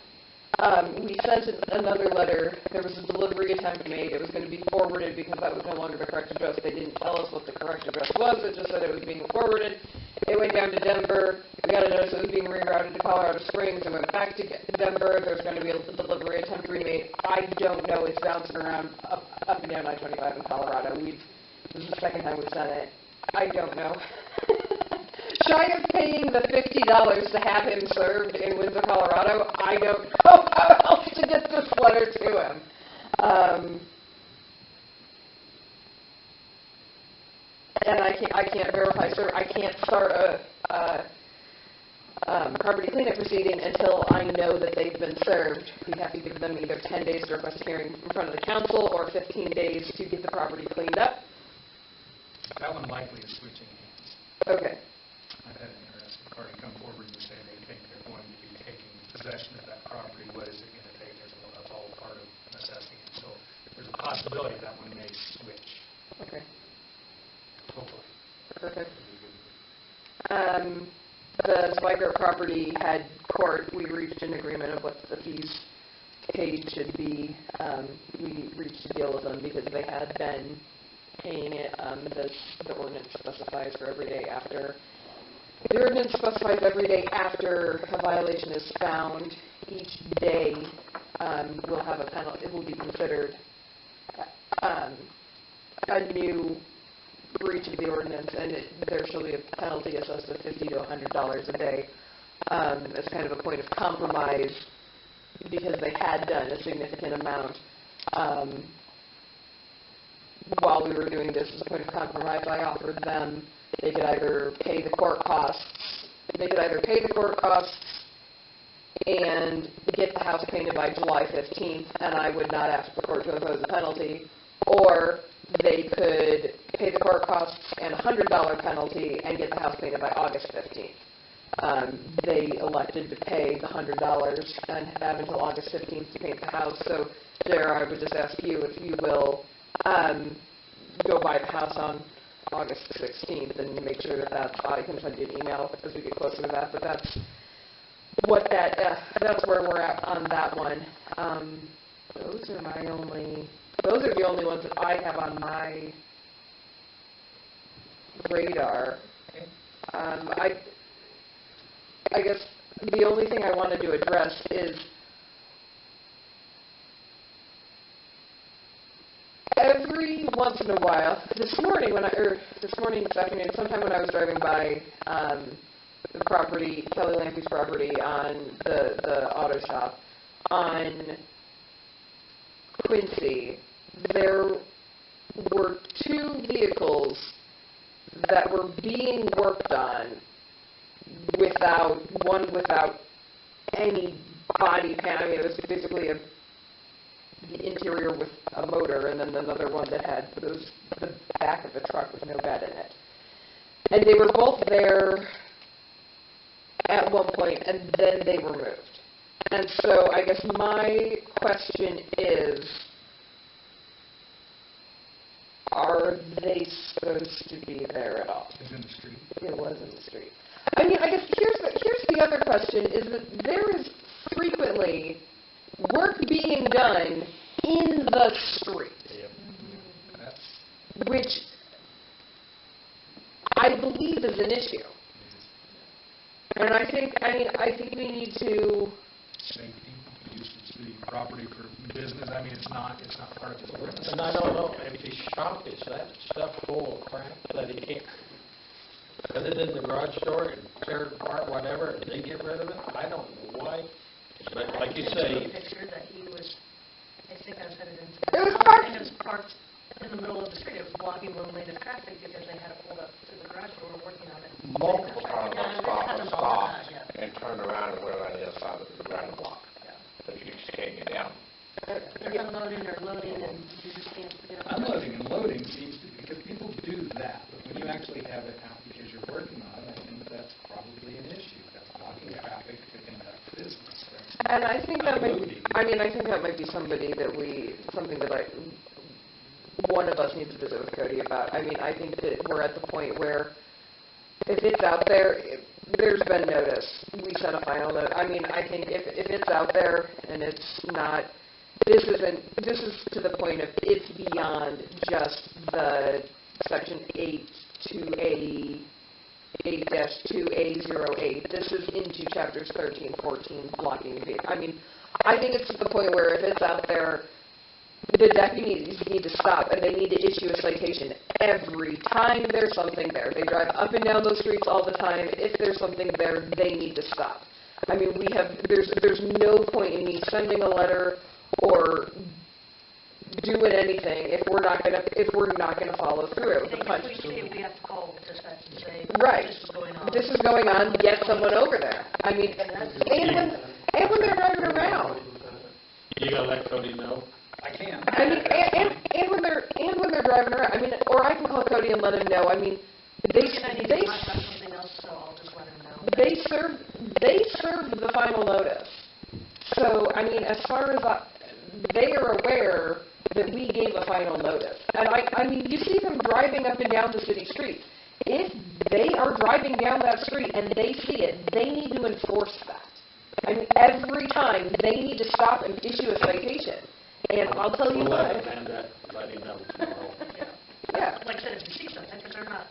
Speaker 8: We sent another letter. There was a delivery attempt made. It was going to be forwarded because that was no longer the correct address. They didn't tell us what the correct address was. It just said it was being forwarded. It went down to Denver. We got a notice it was being rerouted to Colorado Springs. It went back to Denver. There's going to be a delivery attempt remade. I don't know. It's bouncing around up and down I-25 in Colorado. This is the second time we've sent it. I don't know. Shy of paying the $50 to have him served in Windsor, Colorado, I don't know how else to get this letter to him. And I can't verify, sir. I can't start a property cleanup proceeding until I know that they've been served. We have to give them either 10 days to request a hearing in front of the council or 15 days to get the property cleaned up.
Speaker 6: That one likely is switching hands.
Speaker 8: Okay.
Speaker 6: I've had an interested party come forward and say they think they're going to be taking possession of that property. What is it going to take? That's all part of assessing it. So there's a possibility that one may switch.
Speaker 8: Okay.
Speaker 6: Hopefully.
Speaker 8: Perfect. The Zweigert property had court. We reached an agreement of what the fees paid should be. We reached a deal with them because they had been paying it. The ordinance specifies for every day after. The ordinance specifies every day after a violation is found. Each day will have a penalty. It will be considered a new breach of the ordinance, and there shall be a penalty assessed of $50 to $100 a day. As kind of a point of compromise, because they had done a significant amount. While we were doing this as a point of compromise, I offered them they could either pay the court costs, and get the house painted by July 15th, and I would not ask the court to impose a penalty, or they could pay the court costs and a $100 penalty and get the house painted by August 15th. They elected to pay the $100 and have until August 15th to paint the house. So, J.R., I would just ask you if you will go by the house on August 16th and make sure that I can send you an email as we get closer to that. But that's what that's where we're at on that one. Those are the only ones that I have on my radar. I guess the only thing I wanted to address is every once in a while, this morning, this afternoon, sometime when I was driving by the property, Kelly Lampy's property on the auto shop, on Quincy, there were two vehicles that were being worked on without any body panel. I mean, it was basically the interior with a motor, and then another one that had the back of the truck with no bed in it. And they were both there at one point, and then they were moved. And so I guess my question is, are they supposed to be there at all?
Speaker 6: It was in the street.
Speaker 8: It was in the street. I mean, I guess here's the other question, is that there is frequently work being done in the street, which I believe is an issue. And I think we need to...
Speaker 6: Safety, use of city property for business. I mean, it's not part of the ordinance.
Speaker 14: And I don't know, if his shop is that stuff full of crap that he can't put it in the garage door and tear it apart, whatever, and they get rid of it, I don't know why. But like you say,
Speaker 17: Picture that he was, I think I said it in.
Speaker 8: It was parked.
Speaker 17: And it was parked in the middle of the street. It was blocking one lane of traffic because they had it pulled up to the garage door working on it.
Speaker 10: Multiple times
Speaker 17: Yeah,
Speaker 10: I
Speaker 17: it happens all the
Speaker 10: stop
Speaker 17: time, yeah.
Speaker 10: and turn around and went around the other side of the ground block. But you just can't get down.
Speaker 17: They're unloading or loading and you just can't get up.
Speaker 6: Unloading and loading seems to, because people do that, but when you actually have it out because you're working on it, I think that's probably an issue. That's blocking traffic to conduct business.
Speaker 8: And I think that might be something that one of us needs to visit with Cody about. I mean, I think that we're at the point where if it's out there, there's been notice. We sent a final note. I mean, I think if it's out there and it's not, this is to the point of it's beyond just the Section 8-2A08. This is into Chapters 13, 14, blocking the vehicle. I mean, I think it's to the point where if it's out there, the deputies need to stop and they need to issue a citation every time there's something there. They drive up and down those streets all the time. If there's something there, they need to stop. I mean, there's no point in me sending a letter or doing anything if we're not gonna follow through.
Speaker 17: If we see it, we have to call dispatch and say,
Speaker 8: Right.
Speaker 17: this is going on.
Speaker 8: This is going on. Get someone over there. I mean, and when they're driving around.
Speaker 14: you gotta let Cody know.
Speaker 6: I can.
Speaker 8: I mean, and when they're driving around. I mean, or I can call Cody and let him know. I mean, they
Speaker 17: might have something else, so I'll just let him know.
Speaker 8: they served the final notice. So I mean, as far as they are aware that we gave a final notice. And I mean, you see them driving up and down the city streets. If they are driving down that street and they see it, they need to enforce that. I mean, every time they need to stop and issue a citation. And I'll tell you
Speaker 14: We'll
Speaker 8: what.
Speaker 14: let Amanda let him know tomorrow.
Speaker 8: Yeah.
Speaker 17: Like I said, if you see something, because they're not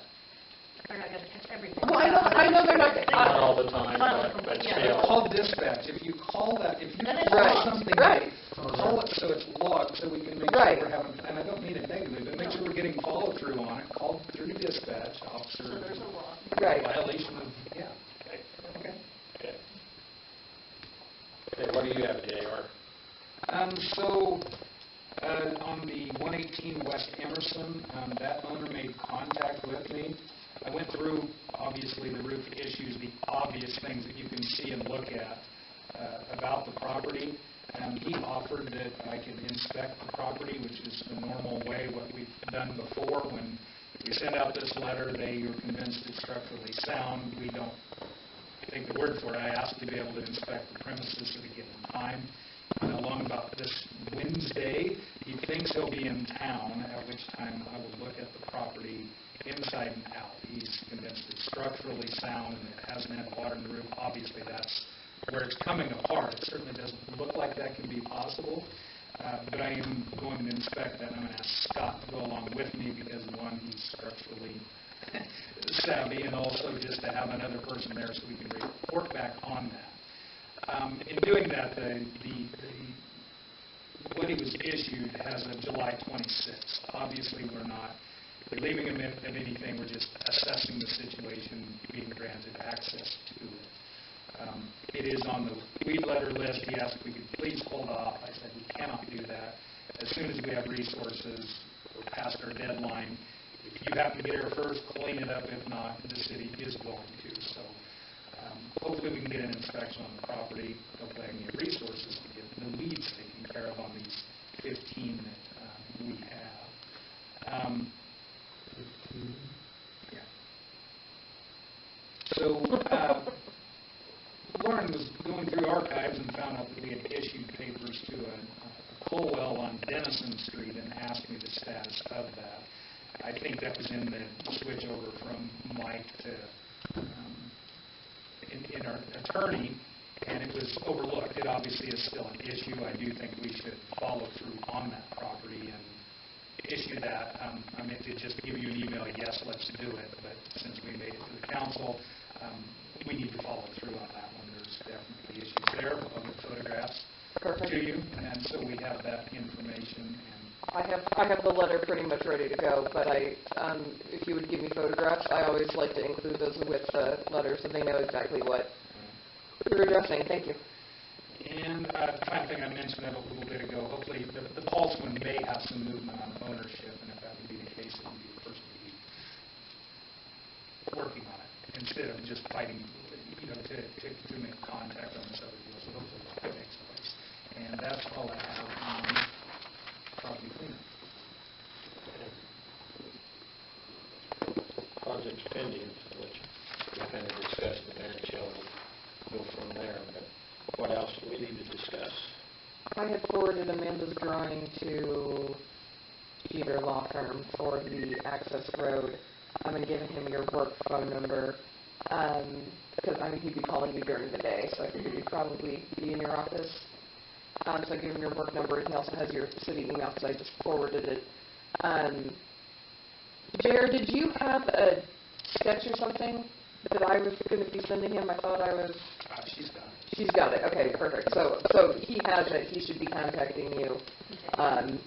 Speaker 17: going to catch everything.
Speaker 8: Well, I know they're not.
Speaker 14: Not all the time, but still.
Speaker 6: Call dispatch. If you call that, if you
Speaker 8: Right.
Speaker 6: call something,
Speaker 8: Right.
Speaker 6: call it so it's logged, so we can make
Speaker 8: Right.
Speaker 6: sure we're having, and I don't mean it negatively, but make sure we're getting follow through on it. Call through dispatch, officer.
Speaker 17: So there's a law.
Speaker 8: Right.
Speaker 6: Violation of, yeah. Okay.
Speaker 14: Okay, what do you have, JR?
Speaker 6: So, on the 118 West Emerson, that owner made contact with me. I went through, obviously, the roof issues, the obvious things that you can see and look at about the property. He offered that I could inspect the property, which is the normal way, what we've done before. When we send out this letter, they are convinced it's structurally sound. We don't take the word for it. I asked to be able to inspect the premises at a given time. Along about this Wednesday, he thinks he'll be in town, at which time I will look at the property inside and out. He's convinced it's structurally sound and it hasn't had water in the roof. Obviously, that's where it's coming apart. It certainly doesn't look like that can be possible, but I am going to inspect that. I'm going to ask Scott to go along with me because, one, he's structurally savvy, and also just to have another person there so we can report back on that. In doing that, what he was issued has a July 26th. Obviously, we're not relieving him of anything. We're just assessing the situation, being granted access to it. It is on the lead letter list. He asked if we could please hold off. I said we cannot do that. As soon as we have resources, we're past our deadline. If you happen to get here first, clean it up. If not, the city is going to. So hopefully we can get an inspection on the property. Hopefully I can get resources to get the weeds taken care of on these 15 that we have. Yeah. So Lauren was going through archives and found out that we had issued papers to a coal well on Denison Street and asked me the status of that. I think that was in the switch over from Mike to in our attorney, and it was overlooked. It obviously is still an issue. I do think we should follow through on that property and issue that. I meant to just give you an email, yes, let's do it, but since we made it to the council, we need to follow through on that one. There's definitely issues there. I'll get photographs to you, and so we have that information.
Speaker 8: I have the letter pretty much ready to go, but if you would give me photographs, I always like to include those with the letter so they know exactly what you're addressing. Thank you.
Speaker 6: And the final thing I mentioned a little bit ago, hopefully the Pulse one may have some movement on ownership, and if that would be the case, it would be the first to be working on it instead of just fighting, to make contact on this other deal. So hopefully that takes place. And that's all I have on property cleanup.
Speaker 14: Projects pending, which we kind of discussed in there, shall go from there. But what else do we need to discuss?
Speaker 8: I had forwarded Amanda's drawing to Jeter Law Firm for the access road. I'm going to give him your work phone number because he'd be calling you during the day, so I figured you'd probably be in your office. So I gave him your work number. He also has your city email because I just forwarded it. Jared, did you have a sketch or something that I was going to be sending him? I thought I was...
Speaker 6: She's got it.
Speaker 8: She's got it. Okay, perfect. So he has it. He should be contacting you.
Speaker 6: And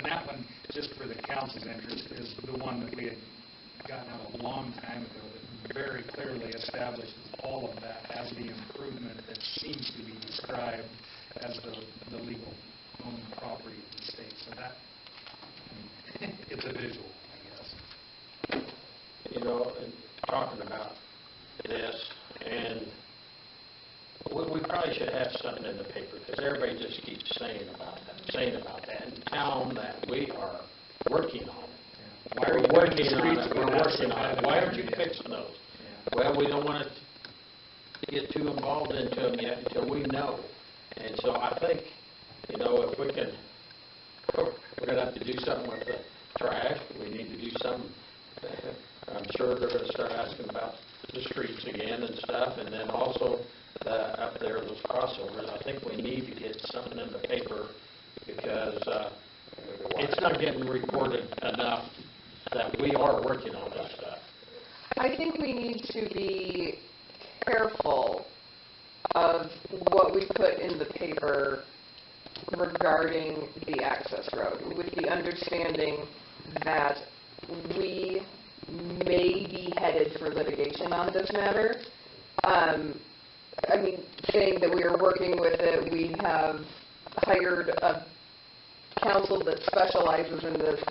Speaker 6: that one, just for the council's interest, is the one that we had gotten out a long time ago that very clearly establishes all of that as the improvement that seems to be described as the legal owned property of the state. So that, it's a visual, I guess.
Speaker 14: Talking about this, and we probably should have something in the paper, because everybody just keeps saying about that, and tell them that we are working on it. We're working on it. Why aren't you fixing those? Yeah. Well, we don't want to get too involved into them yet until we know. And so I think, if we can, we're going to have to do something with the trash. We need to do something. I'm sure they're going to start asking about the streets again and stuff, and then also up there, those crossovers. I think we need to get something in the paper because it's not getting reported enough that we are working on this stuff.
Speaker 8: I think we need to be careful of what we put in the paper regarding the access road, with the understanding that we may be headed for litigation on this matter. Saying that we are working with it, we have hired a counsel that specializes in this,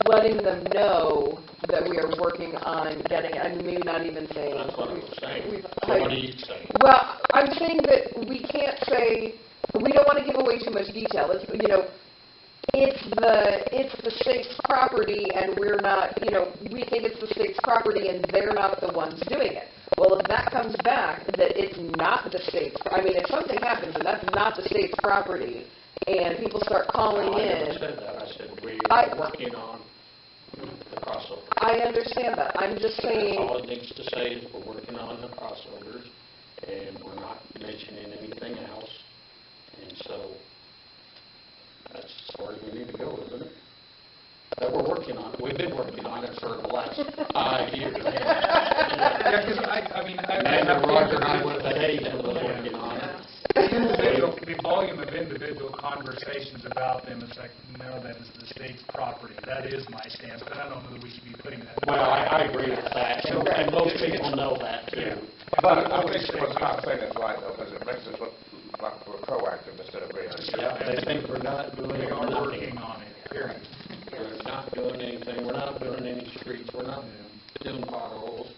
Speaker 8: letting them know that we are working on getting it. Maybe not even saying.
Speaker 14: That's what I'm saying. So what are you saying?
Speaker 8: Well, I'm saying that we can't say, we don't want to give away too much detail. It's the state's property, and we're not, we think it's the state's property, and they're not the ones doing it. Well, if that comes back, that it's not the state's, if something happens and that's not the state's property, and people start calling in.
Speaker 14: I never said that. I said we are working on the crossover.
Speaker 8: I understand that. I'm just saying.
Speaker 14: That's all it needs to say is we're working on the crossovers, and we're not mentioning anything else. And so that's as far as we need to go, isn't it?
Speaker 1: that we're working on. We've been working on it for the last 5 years.
Speaker 6: Yeah, 'cause I mean,
Speaker 1: Amanda, Roger, and I went ahead and was working on it.
Speaker 6: The volume of individual conversations about them is like, no, that is the state's property. That is my stance, but I don't know that we should be putting that.
Speaker 1: Well, I agree with that, and most people know that, too.
Speaker 10: But I think what Scott's saying is right, though, because it makes us look like we're proactive instead of reactive.
Speaker 1: Yeah, they think we're not doing
Speaker 6: They are
Speaker 1: nothing.
Speaker 6: working on it, period.
Speaker 1: We're not doing anything, we're not doing any streets, we're not doing potholes.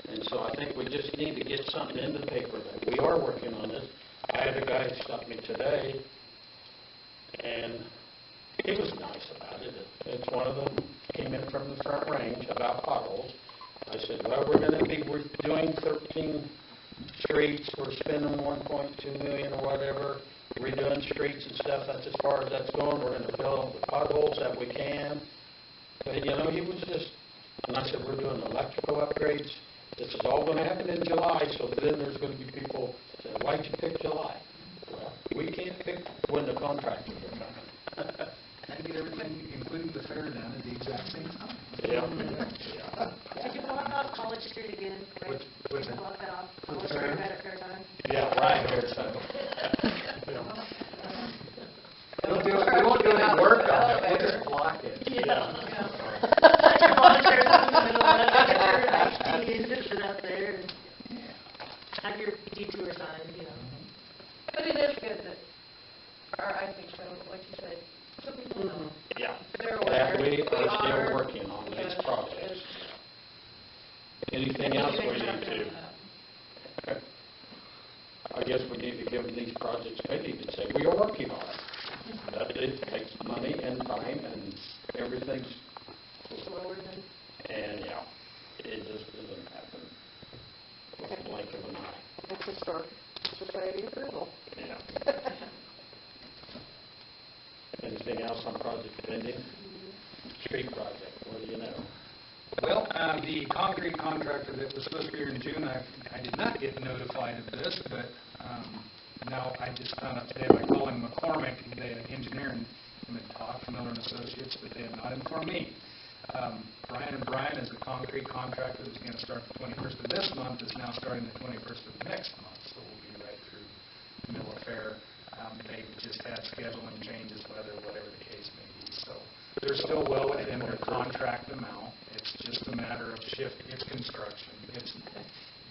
Speaker 1: And so I think we just need to get something in the paper that we are working on this. I had a guy stop me today, and he was nice about it. It's one of them came in from the Front Range about potholes. I said, well, we're doing 13 streets, we're spending 1.2 million or whatever, redoing streets and stuff, that's as far as that's going, we're going to fill all the potholes that we can. But, you know, he was just, and I said, we're doing electrical upgrades, this is all going to happen in July, so then there's going to be people saying, why'd you pick July? Well, we can't pick when the contractors are coming.
Speaker 6: And get everything, including the fair, done at the exact same time.
Speaker 1: Yeah.
Speaker 17: Did you block off College Street again?
Speaker 6: What's
Speaker 17: Did you
Speaker 6: that?
Speaker 17: block that off? College Street at fair time?
Speaker 1: Yeah, right here, so.
Speaker 6: We won't do any work on it, we'll just block it.
Speaker 17: Yeah. Let your volunteers in the middle of it, get your nice teas, just sit out there and have your detour signs, you know. But it is good that, or I think so, like you said, so people know.
Speaker 1: Yeah.
Speaker 17: They're
Speaker 1: That
Speaker 17: aware.
Speaker 1: we
Speaker 17: We
Speaker 1: are still
Speaker 17: are-
Speaker 1: working on these
Speaker 17: yes,
Speaker 1: projects.
Speaker 17: yes.
Speaker 1: Anything else we need to? Okay. I guess we need to give them these projects, they need to say, we are working on it. But it takes money and time and everything's,
Speaker 17: Slower than.
Speaker 1: and yeah, it just doesn't happen with the blink of an eye.
Speaker 8: It's historic society approval.
Speaker 1: Yeah. Anything else on project pending? Street project, what do you know?
Speaker 6: Well, the concrete contractor that was supposed to be here in June, I did not get notified of this, but now I just found out today by calling McCormick, the engineer in Minnetonka, Miller and Associates, but they have not informed me. Brian & Brian is the concrete contractor that's going to start the 21st of this month, is now starting the 21st of next month, so we'll be right through Miller Fair. They just had scheduling changes, whatever the case may be. So they're still well within their contract amount. It's just a matter of shift. It's construction. It's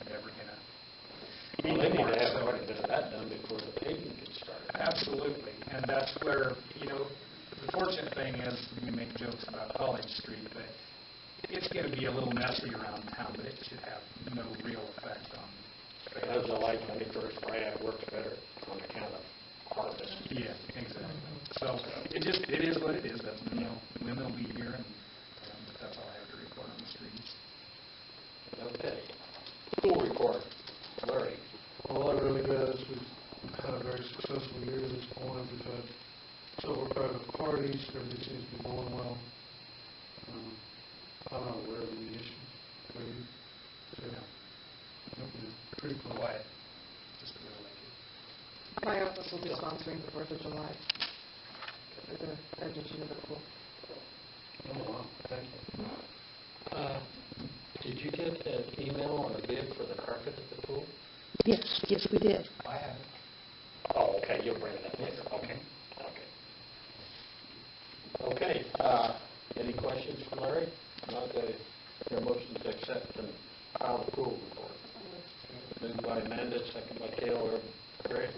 Speaker 6: never going to.
Speaker 1: Well, they need to have quite a bit of that done before the paving gets started.
Speaker 6: Absolutely. And that's where, you know, the fortunate thing is we make jokes about College Street, but it's going to be a little messy around town, but it should have no real effect on.
Speaker 1: As July 21st, Brad works better on account of harvest.
Speaker 6: Yeah, exactly. So it is what it is. That's, you know, when they'll be here, and that's all I have to report on the streets.
Speaker 1: Okay. School report. Larry.
Speaker 13: All I really got is we've had a very successful year at this point. We've had several private parties. Everything seems to be going well. I'm not aware of any issues. Are you? Yeah. Pretty quiet.
Speaker 6: Just really like it.
Speaker 8: My office will be sponsoring the 4th of July for the admission of the pool.
Speaker 13: Oh, wow. Thank you.
Speaker 1: Did you get an email on a bid for the carpet at the pool?
Speaker 5: Yes, we did.
Speaker 6: I have it.
Speaker 1: Oh, okay, you'll bring it up later. Okay. Okay, any questions for Larry? Not your motion to accept and file the pool report. Moved by Amanda, second by Cale, Greg.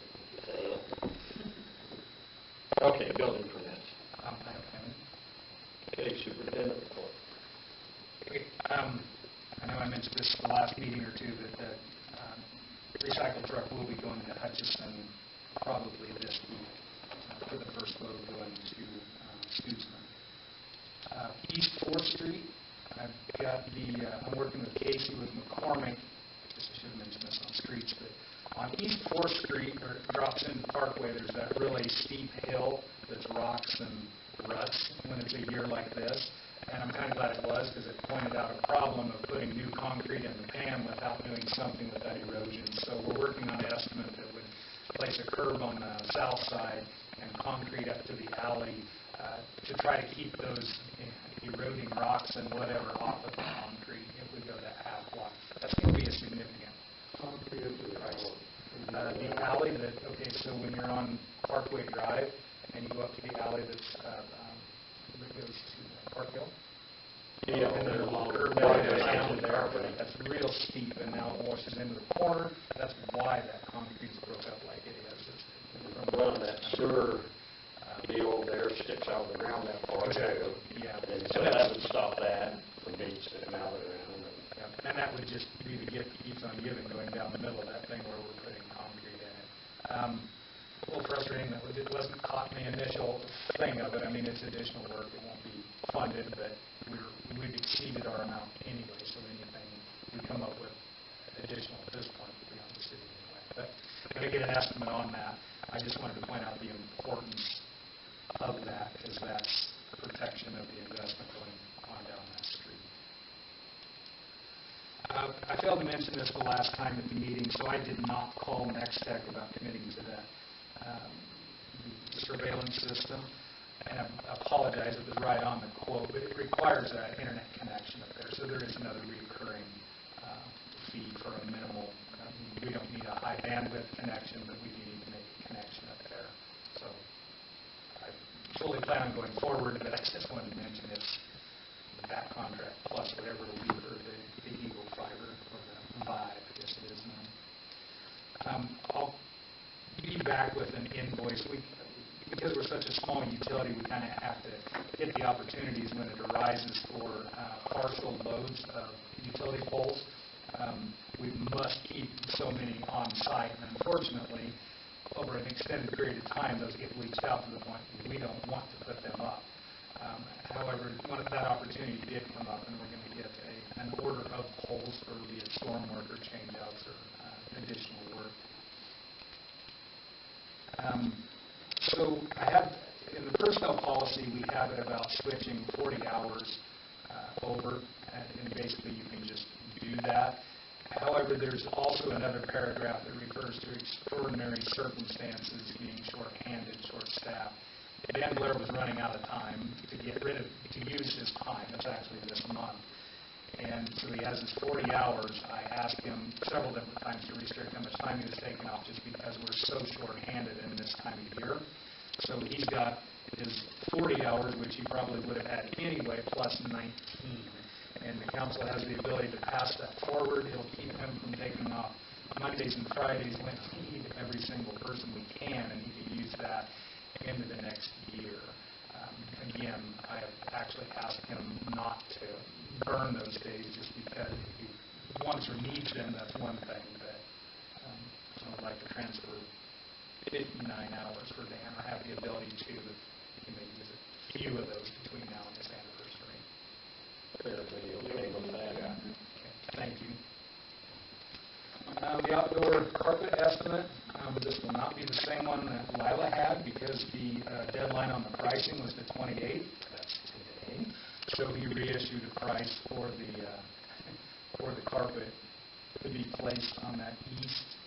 Speaker 1: Okay, building permits. Okay, superintendent report.
Speaker 6: I know I mentioned this the last meeting or two, but the recycle truck will be going to Hutchison probably this week for the first load going to Stutzman. East 4th Street, I've got I'm working with Casey with McCormick. I guess I should have mentioned this on streets, but on East 4th Street, or it drops into Parkway, there's that really steep hill that's rocks and ruts when it's a year like this. And I'm kind of glad it was, because it pointed out a problem of putting new concrete in the pan without doing something with that erosion. So we're working on an estimate that would place a curb on the south side and concrete up to the alley to try to keep those eroding rocks and whatever off of the concrete if we go to half block. That's going to be a significant.
Speaker 10: Concrete into the
Speaker 6: The alley so when you're on Parkway Drive and you go up to the alley that goes to Park Hill,
Speaker 1: Yeah,
Speaker 6: and
Speaker 1: they're
Speaker 6: then
Speaker 1: long.
Speaker 6: curve down there, that's real steep, and now it washes into the corner. That's why that concrete's broke up like it is.
Speaker 1: Well, that sewer deal there sticks out of the ground that far.
Speaker 6: Exactly, yeah.
Speaker 1: And so that would stop that from being sticking out of the ground.
Speaker 6: And that would just be the gift that keeps on giving, going down the middle of that thing where we're putting concrete in it. A little frustrating that it wasn't caught in the initial thing of it. I mean, it's additional work. It won't be funded, but we've exceeded our amount anyway, so anything we come up with additional at this point will be on the city anyway. But I'm going to get an estimate on that. I just wanted to point out the importance of that, because that's protection of the investment going on down that street. I failed to mention this the last time at the meeting, so I did not call Nextech about committing to that surveillance system. And I apologize, it was right on the quote, but it requires an internet connection up there, so there is another recurring fee for a minimal. We don't need a high bandwidth connection, but we do need to make a connection up there. So I fully plan on going forward, but I just wanted to mention it's that contract plus whatever will be for the Eagle Fiber or the Vive, I guess it is now. I'll be back with an invoice. Because we're such a small utility, we kind of have to hit the opportunities when it arises for partial loads of utility poles. We must keep so many on site, and unfortunately, over an extended period of time, those get leached out to the point where we don't want to put them up. However, that opportunity did come up, and we're going to get an order of poles for be it storm work or change-outs or additional work. So I have, in the personnel policy, we have it about switching 40 hours over, and basically you can just do that. However, there's also another paragraph that refers to extraordinary circumstances being short-handed, short-staffed. Dan Blair was running out of time to use his time. It's actually this month. And so he has his 40 hours. I asked him several different times to restrict how much time he was taking off just because we're so short-handed in this time of year. So he's got his 40 hours, which he probably would have had anyway, plus 19. And the council has the ability to pass that forward. It'll keep him from taking off Mondays and Fridays when we need every single person we can, and he can use that into the next year. Again, I have actually asked him not to burn those days just because if he wants or needs them, that's one thing. But I would like to transfer 59 hours for Dan. I have the ability to, if he may use a few of those between now and his anniversary.
Speaker 1: Okay with that.
Speaker 6: Okay, thank you. The outdoor carpet estimate, this will not be the same one that Lila had because the deadline on the pricing was the 28th. That's today. So he reissued a price for the carpet to be placed on that east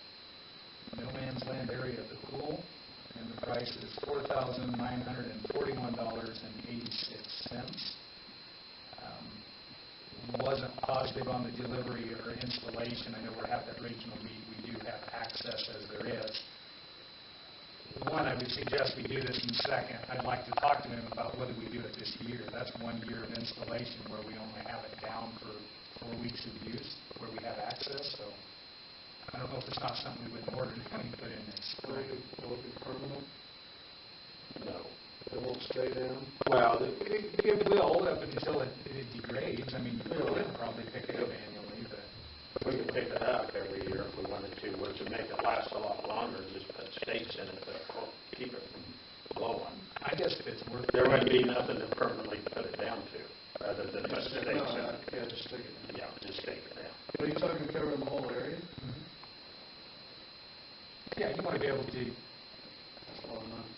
Speaker 6: no man's land area of the pool, and the price is $4,941.86. Wasn't positive on the delivery or installation. I know we're at that regional meet. We do have access as there is. One, I would suggest we do this, and second, I'd like to talk to him about whether we do it this year. That's 1 year of installation where we only have it down for 4 weeks of use, where we have access. So I don't know if it's not something we would order and put in next spring.
Speaker 13: Will it be permanent?
Speaker 1: No.
Speaker 13: It won't stay down?
Speaker 6: Well, it will up until it degrades. I mean, you could probably pick it up annually, but
Speaker 1: we could pick it up every year if we wanted to, which would make it last a lot longer, just put stakes in it to keep it from blowing.
Speaker 6: I guess if it's worth it.
Speaker 1: There wouldn't be nothing to permanently put it down to, other than put stakes in it.
Speaker 13: Yeah, just stick it down.
Speaker 1: Yeah, just stake it down.
Speaker 13: Are you talking covering the whole area?
Speaker 6: Mm-hmm. Yeah, you want to be able to.
Speaker 13: That's a lot of money.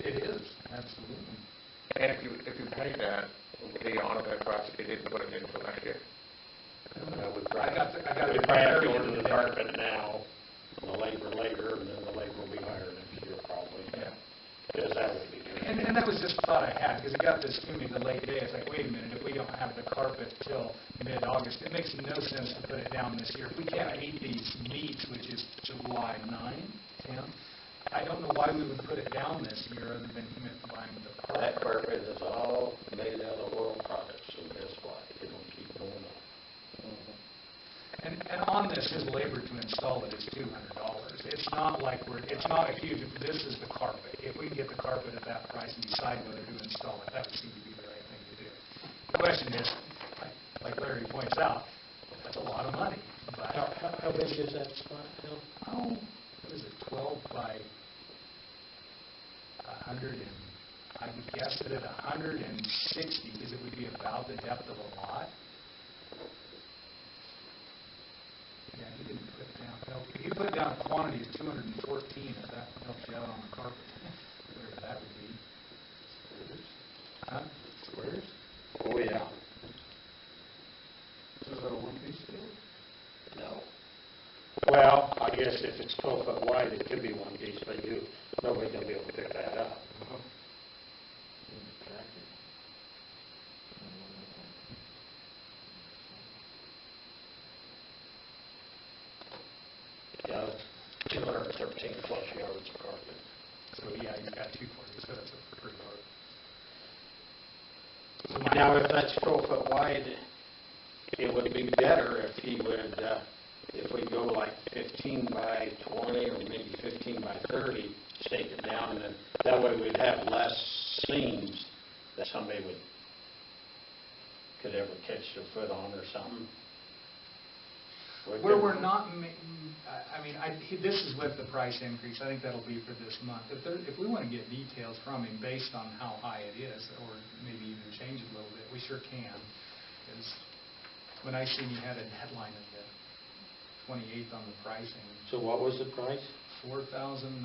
Speaker 6: It is, absolutely.
Speaker 10: And if you pay that, will he honor that price if he didn't put it in until next year?
Speaker 1: We probably have to order the carpet now, and the labor later, and then the labor will be higher next year probably.
Speaker 6: Yeah.
Speaker 1: Because that would be good.
Speaker 6: And And that was just a thought I had, because it got this to me the late day. It's like, wait a minute, if we don't have the carpet till mid-August, it makes no sense to put it down this year. If we can't meet these meets, which is July 9, 10, I don't know why we would put it down this year other than commit to buying the carpet.
Speaker 14: That carpet is all made out of oil products, so that's why it'll keep going up.
Speaker 6: And on this, his labor to install it is $200. It's not like it's not a huge, this is the carpet. If we can get the carpet at that price and decide whether to install it, that would seem to be the right thing to do. The question is, like Larry points out, that's a lot of money. But
Speaker 14: How big is that spot now?
Speaker 6: Oh, what is it, 12 by 100 and, I would guess it at 160, because it would be about the depth of a lot. Yeah, he didn't put down, no, he put down a quantity of 214, if that helps you out on the carpet, whatever that would be. Huh?
Speaker 1: Squares? Oh, yeah.
Speaker 13: Is that a one-piece deal?
Speaker 1: No. Well, I guess if it's 12 foot wide, it could be one piece, but nobody's going to be able to pick that up. Yeah, it's 213 plus yards of carpet.
Speaker 6: So, yeah, you've got 240, so that's a pretty hard.
Speaker 1: Now, if that's 12 foot wide, it would be better if he would, if we go like 15 by 20 or maybe 15 by 30, stake it down, and then that way we'd have less seams that somebody could ever catch their foot on or something.
Speaker 6: Where we're not, this is with the price increase, I think that'll be for this month. If we want to get details from him based on how high it is, or maybe even change it a little bit, we sure can. Because when I seen you had a headline of the 28th on the pricing.
Speaker 14: So what was the price?
Speaker 6: $4,941.86.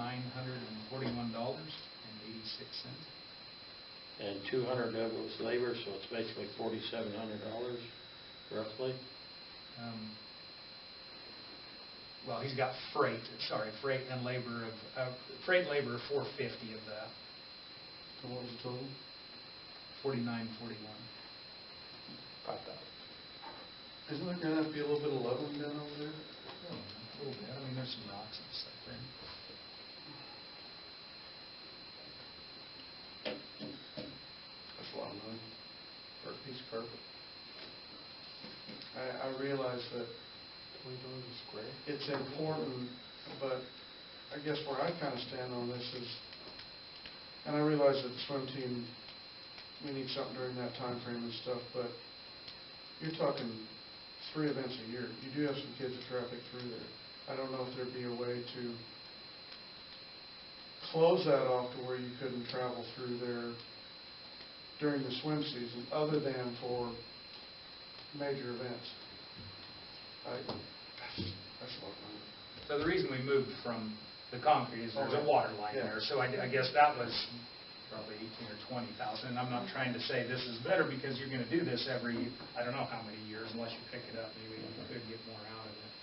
Speaker 14: And 200 of it was labor, so it's basically $4,700 roughly.
Speaker 6: Well, he's got freight and labor of freight and labor of $450 of that.
Speaker 13: So what was the total?
Speaker 6: $49.41.
Speaker 1: Got that.
Speaker 13: Isn't there going to have to be a little bit of leveling done over there?
Speaker 6: A little bit. I mean, there's some rocks and stuff there.
Speaker 13: That's a lot of money.
Speaker 12: For a piece of carpet.
Speaker 13: I realize that
Speaker 12: $20 a square?
Speaker 13: it's important, but I guess where I kind of stand on this is, and I realize that the swim team, we need something during that time frame and stuff, but you're talking 3 events a year. You do have some kids that traffic through there. I don't know if there'd be a way to close that off to where you couldn't travel through there during the swim season, other than for major events. That's a lot of money.
Speaker 6: So the reason we moved from the concrete is there's a water line there. So I guess that was probably 18 or 20,000. And I'm not trying to say this is better because you're going to do this every, I don't know how many years, unless you pick it up. Maybe you could get more out of it.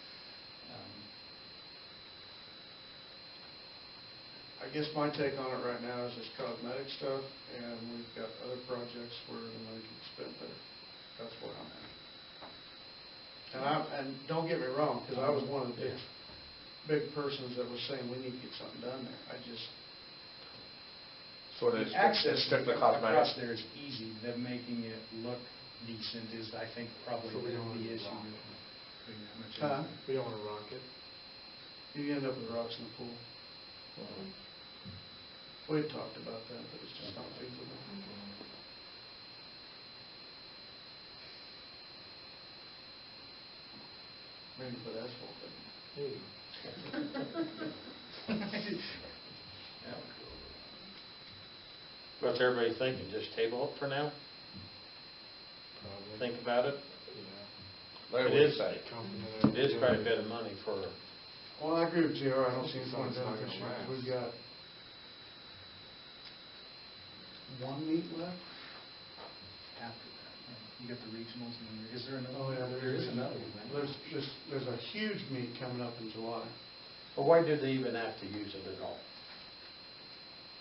Speaker 13: I guess my take on it right now is it's cosmetic stuff, and we've got other projects where the money can be spent better. That's where I'm at. And don't get me wrong, because I was one of the big persons that was saying we need to get something done there. I just...
Speaker 10: So it is
Speaker 6: Access
Speaker 10: strictly
Speaker 6: across
Speaker 10: cosmetic?
Speaker 6: there is easy. Them making it look decent is, I think, probably
Speaker 12: So we don't
Speaker 6: the
Speaker 12: want to
Speaker 6: issue.
Speaker 12: rock it.
Speaker 6: Putting that much
Speaker 13: Huh?
Speaker 6: in.
Speaker 12: We don't want to rock it.
Speaker 13: You end up with rocks in the pool. We had talked about that, but it's just not feasible. Maybe put asphalt in.
Speaker 14: What's everybody thinking? Just table it for now?
Speaker 12: Probably.
Speaker 14: Think about it?
Speaker 12: Yeah.
Speaker 10: Larry, what do you say?
Speaker 14: It is quite a bit of money for,
Speaker 13: Well, I agree with JR. I don't see any point in
Speaker 12: It's not
Speaker 13: doing it this
Speaker 12: gonna
Speaker 13: year.
Speaker 12: last.
Speaker 13: We've got one meet left.
Speaker 6: After that, you got the regionals, and is there another?
Speaker 13: Oh, yeah,
Speaker 6: There is another one. right?
Speaker 13: There's a huge meet coming up in July.
Speaker 14: well, why do they even have to use it at all?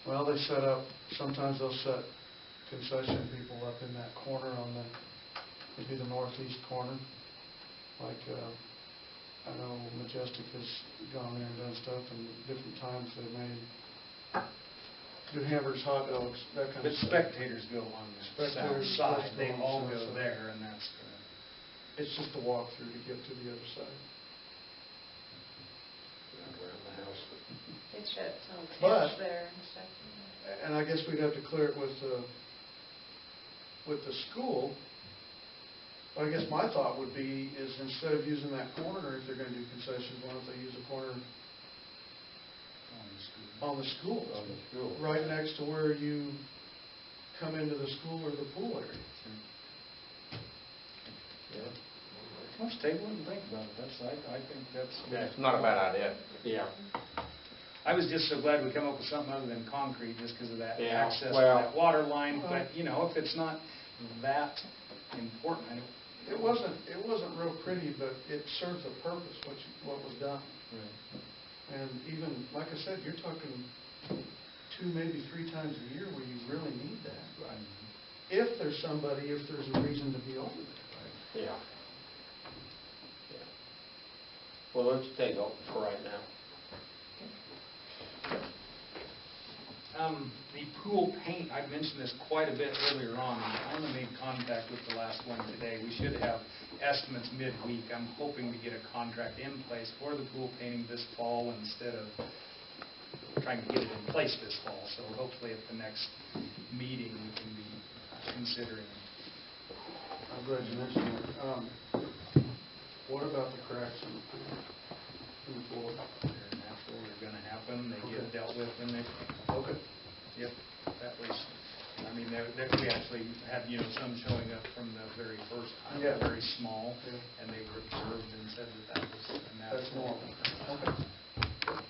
Speaker 13: Well, they set up, sometimes they'll set concession people up in that corner on the, it'd be the northeast corner. Like, I know Majestic has gone there and done stuff, and different times they may do hamburgers, hot dogs, that kind
Speaker 6: But
Speaker 13: of stuff.
Speaker 6: spectators go on the south
Speaker 13: Spectators
Speaker 6: side,
Speaker 13: just
Speaker 6: they
Speaker 13: go on the
Speaker 6: all
Speaker 13: south
Speaker 6: go
Speaker 13: side.
Speaker 6: there, and that's the...
Speaker 13: It's just a walkthrough to get to the other side.
Speaker 14: Around the house.
Speaker 2: They shut some
Speaker 13: But-
Speaker 2: tents there and stuff.
Speaker 13: And I guess we'd have to clear it with the school. But I guess my thought would be is instead of using that corner, if they're gonna do concessions, why don't they use a corner on the school?
Speaker 14: On the school.
Speaker 13: Right next to where you come into the school or the pool area.
Speaker 14: Yeah.
Speaker 6: Let's table it and think about it, I think that's...
Speaker 10: It's not a bad idea.
Speaker 14: Yeah.
Speaker 6: I was just so glad we come up with something other than concrete, just because of that
Speaker 14: Yeah,
Speaker 6: access to
Speaker 14: well-
Speaker 6: that water line, but, you know, if it's not that important, I don't...
Speaker 13: It wasn't real pretty, but it served a purpose, what was done. And even, like I said, you're talking 2, maybe 3 times a year where you really need that.
Speaker 6: Right.
Speaker 13: If there's a reason to be over there.
Speaker 14: Yeah. Yeah. Well, let's table for right now.
Speaker 6: The pool paint, I mentioned this quite a bit earlier on. I only made contact with the last one today. We should have estimates midweek. I'm hoping to get a contract in place for the pool painting this fall instead of trying to get it in place this fall. So hopefully at the next meeting we can be considering.
Speaker 13: I'm glad you mentioned that. What about the cracks in the pool? In the floor?
Speaker 6: They're natural, they're going to happen. They get
Speaker 13: Okay.
Speaker 6: dealt with when they...
Speaker 13: Okay.
Speaker 6: Yep, that was, I mean, we actually had, you know, some showing up from the very first time,
Speaker 13: Yeah.
Speaker 6: very small,
Speaker 13: Yeah.
Speaker 6: and they were observed and said that was a
Speaker 13: That's
Speaker 6: natural.
Speaker 13: normal. Okay.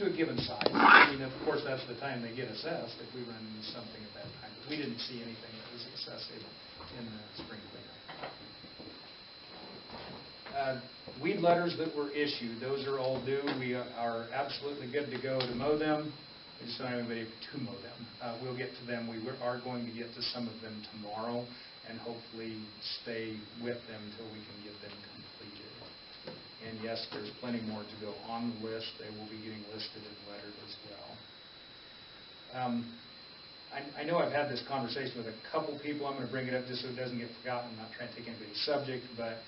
Speaker 6: To a given size. I mean, of course, that's the time they get assessed, if we run into something at that time. But we didn't see anything that was excessive in the spring cleanup. Weed letters that were issued, those are all due. We are absolutely good to go to mow them. We just don't have anybody to mow them. We'll get to them. We are going to get to some of them tomorrow and hopefully stay with them until we can get them completed. And yes, there's plenty more to go on the list. They will be getting listed and lettered as well. I know I've had this conversation with a couple people. I'm going to bring it up just so it doesn't get forgotten. I'm not trying to take anybody's subject, but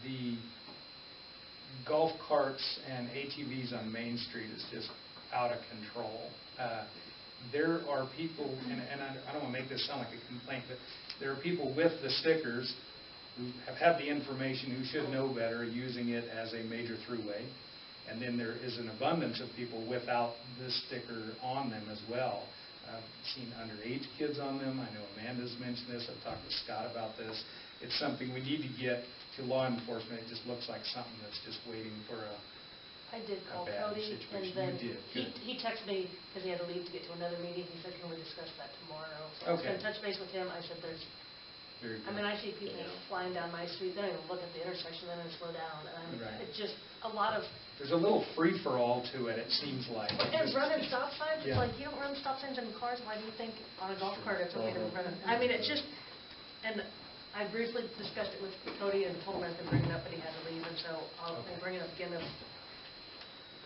Speaker 6: the golf carts and ATVs on Main Street is just out of control. There are people, and I don't want to make this sound like a complaint, but there are people with the stickers who have had the information, who should know better, using it as a major throughway. And then there is an abundance of people without this sticker on them as well. I've seen underage kids on them. I know Amanda's mentioned this. I've talked to Scott about this. It's something we need to get to law enforcement. It just looks like something that's just waiting for a
Speaker 17: I did call
Speaker 6: bad
Speaker 17: Cody, and
Speaker 6: situation.
Speaker 17: then
Speaker 6: You did, good.
Speaker 17: he texted me, because he had to leave to get to another meeting, he said, can we discuss that tomorrow? So I was
Speaker 6: Okay.
Speaker 17: going to touch base with him, I said,
Speaker 6: Very
Speaker 17: I
Speaker 6: good.
Speaker 17: mean, I see people flying down my street, they don't even look at the intersection, then they slow down, and
Speaker 6: Right.
Speaker 17: it's just a lot of,
Speaker 6: There's a little free-for-all to it, it seems like.
Speaker 17: and running stop signs, it's
Speaker 6: Yeah.
Speaker 17: like, you don't run stop signs in cars, why do you think on a golf cart it's okay to run it? I mean, it's just, and I briefly discussed it with Cody and told him I was going to bring it up, but he had to leave, and so I'll bring it up again.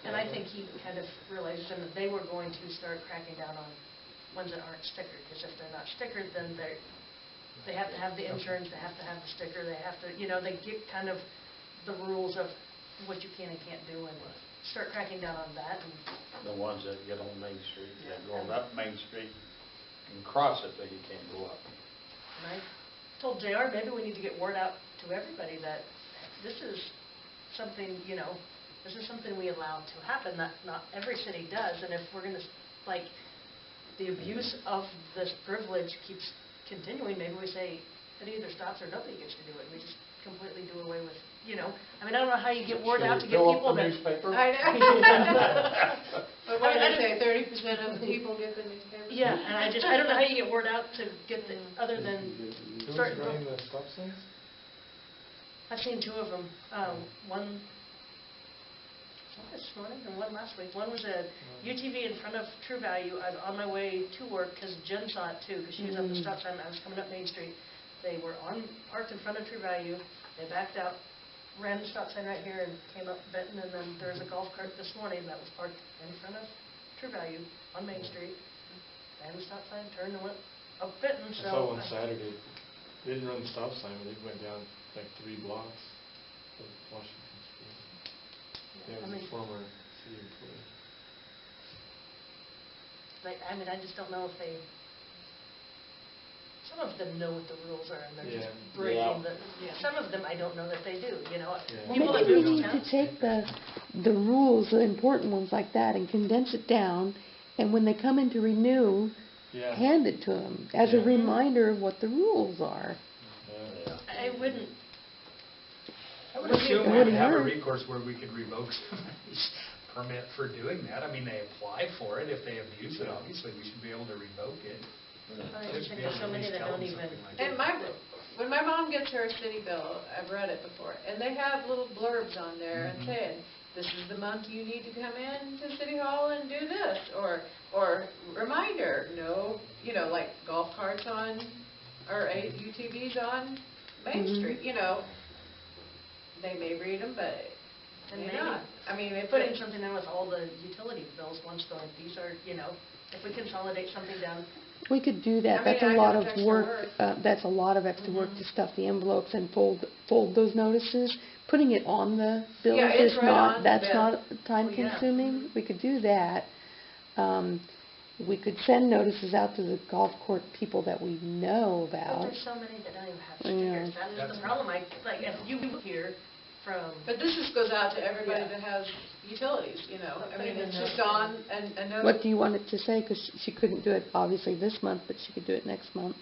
Speaker 17: And I think he kind of realizes that they were going to start cracking down on ones that aren't stickered, because if they're not stickered, then they have to have the insurance, they have to have the sticker, they have to, you know, they get kind of the rules of what you can and can't do, and start cracking down on that. And
Speaker 14: The ones that get on Main Street, that going up Main Street and cross it, but you can't go up.
Speaker 17: And I told JR, maybe we need to get word out to everybody that this is something, you know, this is something we allow to happen, that not every city does, and if we're going to, like, the abuse of this privilege keeps continuing, maybe we say it either stops or nobody gets to do it. We just completely do away with, you know, I mean, I don't know how you get word out to get people that...
Speaker 2: I know. But what did they say, 30% of the people get the newspaper?
Speaker 17: Yeah, and I don't know how you get word out to get the, other than starting...
Speaker 15: Who's running the stop signs?
Speaker 17: I've seen 2 of them. One this morning and one last week. One was a UTV in front of True Value. I was on my way to work because Jen saw it too, because she was at the stop sign. I was coming up Main Street. They were parked in front of True Value. They backed out, ran the stop sign right here and came up Benton, and then there was a golf cart this morning that was parked in front of True Value on Main Street. Ran the stop sign, turned and went up Benton.
Speaker 15: I saw one Saturday. They didn't run the stop sign, but they went down like 3 blocks of Washington Street. Yeah, it was a former city employee.
Speaker 17: I just don't know if they. Some of them know what the rules are, and they're just breaking the. Some of them I don't know that they do.
Speaker 5: Well, maybe we need to take the rules, the important ones like that, and condense it down, and when they come in to renew, hand it to them as a reminder of what the rules are.
Speaker 17: I wouldn't.
Speaker 6: I would assume we would have a recourse where we could revoke somebody's permit for doing that. I mean, they apply for it. If they abuse it, obviously, we should be able to revoke it.
Speaker 17: There's so many that don't even.
Speaker 8: And when my mom gets her city bill, I've read it before, and they have little blurbs on there and saying, this is the month you need to come in to City Hall and do this, or reminder, no, like golf carts on, or UTVs on Main Street, they may read them, but
Speaker 17: And
Speaker 8: may
Speaker 17: maybe
Speaker 8: not. I mean, if
Speaker 17: putting something in with all the utility bills once going, these are, if we consolidate something down.
Speaker 5: We could do that. That's a lot of work. That's a lot of extra work to stuff the envelopes and fold those notices. Putting it on the bills is not. That's not time consuming. We could do that. We could send notices out to the golf court people that we know about.
Speaker 17: But there's so many that don't even have stickers. That is the problem. If you hear from.
Speaker 8: But this just goes out to everybody that has utilities, I mean, it's just on and no.
Speaker 5: What do you want it to say? Because she couldn't do it obviously this month, but she could do it next month.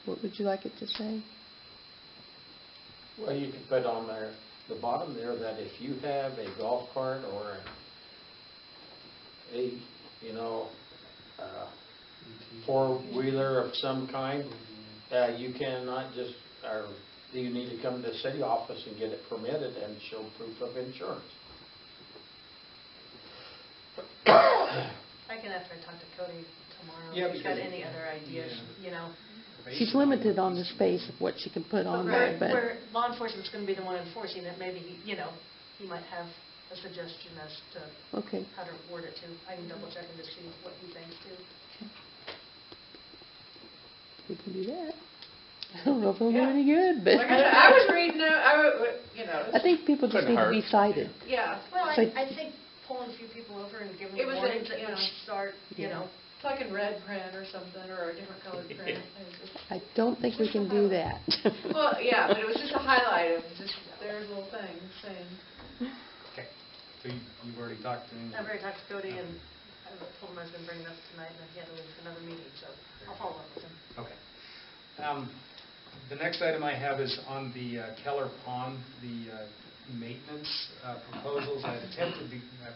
Speaker 5: What would you like it to say?
Speaker 14: Well, you could put on there, the bottom there, that if you have a golf cart or a four-wheeler of some kind, you cannot just, or you need to come to the city office and get it permitted and show proof of insurance.
Speaker 17: I can after I talk to Cody tomorrow. If he's got any other ideas,
Speaker 5: She's limited on the space of what she can put on there, but
Speaker 17: where law enforcement's going to be the one enforcing it, maybe he might have a suggestion as to how to word it too. I can double check and just see what he thinks too.
Speaker 5: We can do that. I don't know if it'll do any good, but
Speaker 8: I was reading it.
Speaker 5: I think people just need to be cited.
Speaker 8: Yeah.
Speaker 17: Well,
Speaker 5: So
Speaker 17: I think pulling a few people over and giving them warnings that would start,
Speaker 8: It's like in red print or something, or a different colored print.
Speaker 5: I don't think we can do that.
Speaker 8: Well, yeah, but it was just a highlight of just their little thing saying.
Speaker 6: Okay. So you've already talked to him?
Speaker 17: I've already talked to Cody, and I told him I was going to bring it up tonight, and he had to leave for another meeting, so I'll follow up with him.
Speaker 6: Okay. The next item I have is on the Keller Pond, the maintenance proposals. I've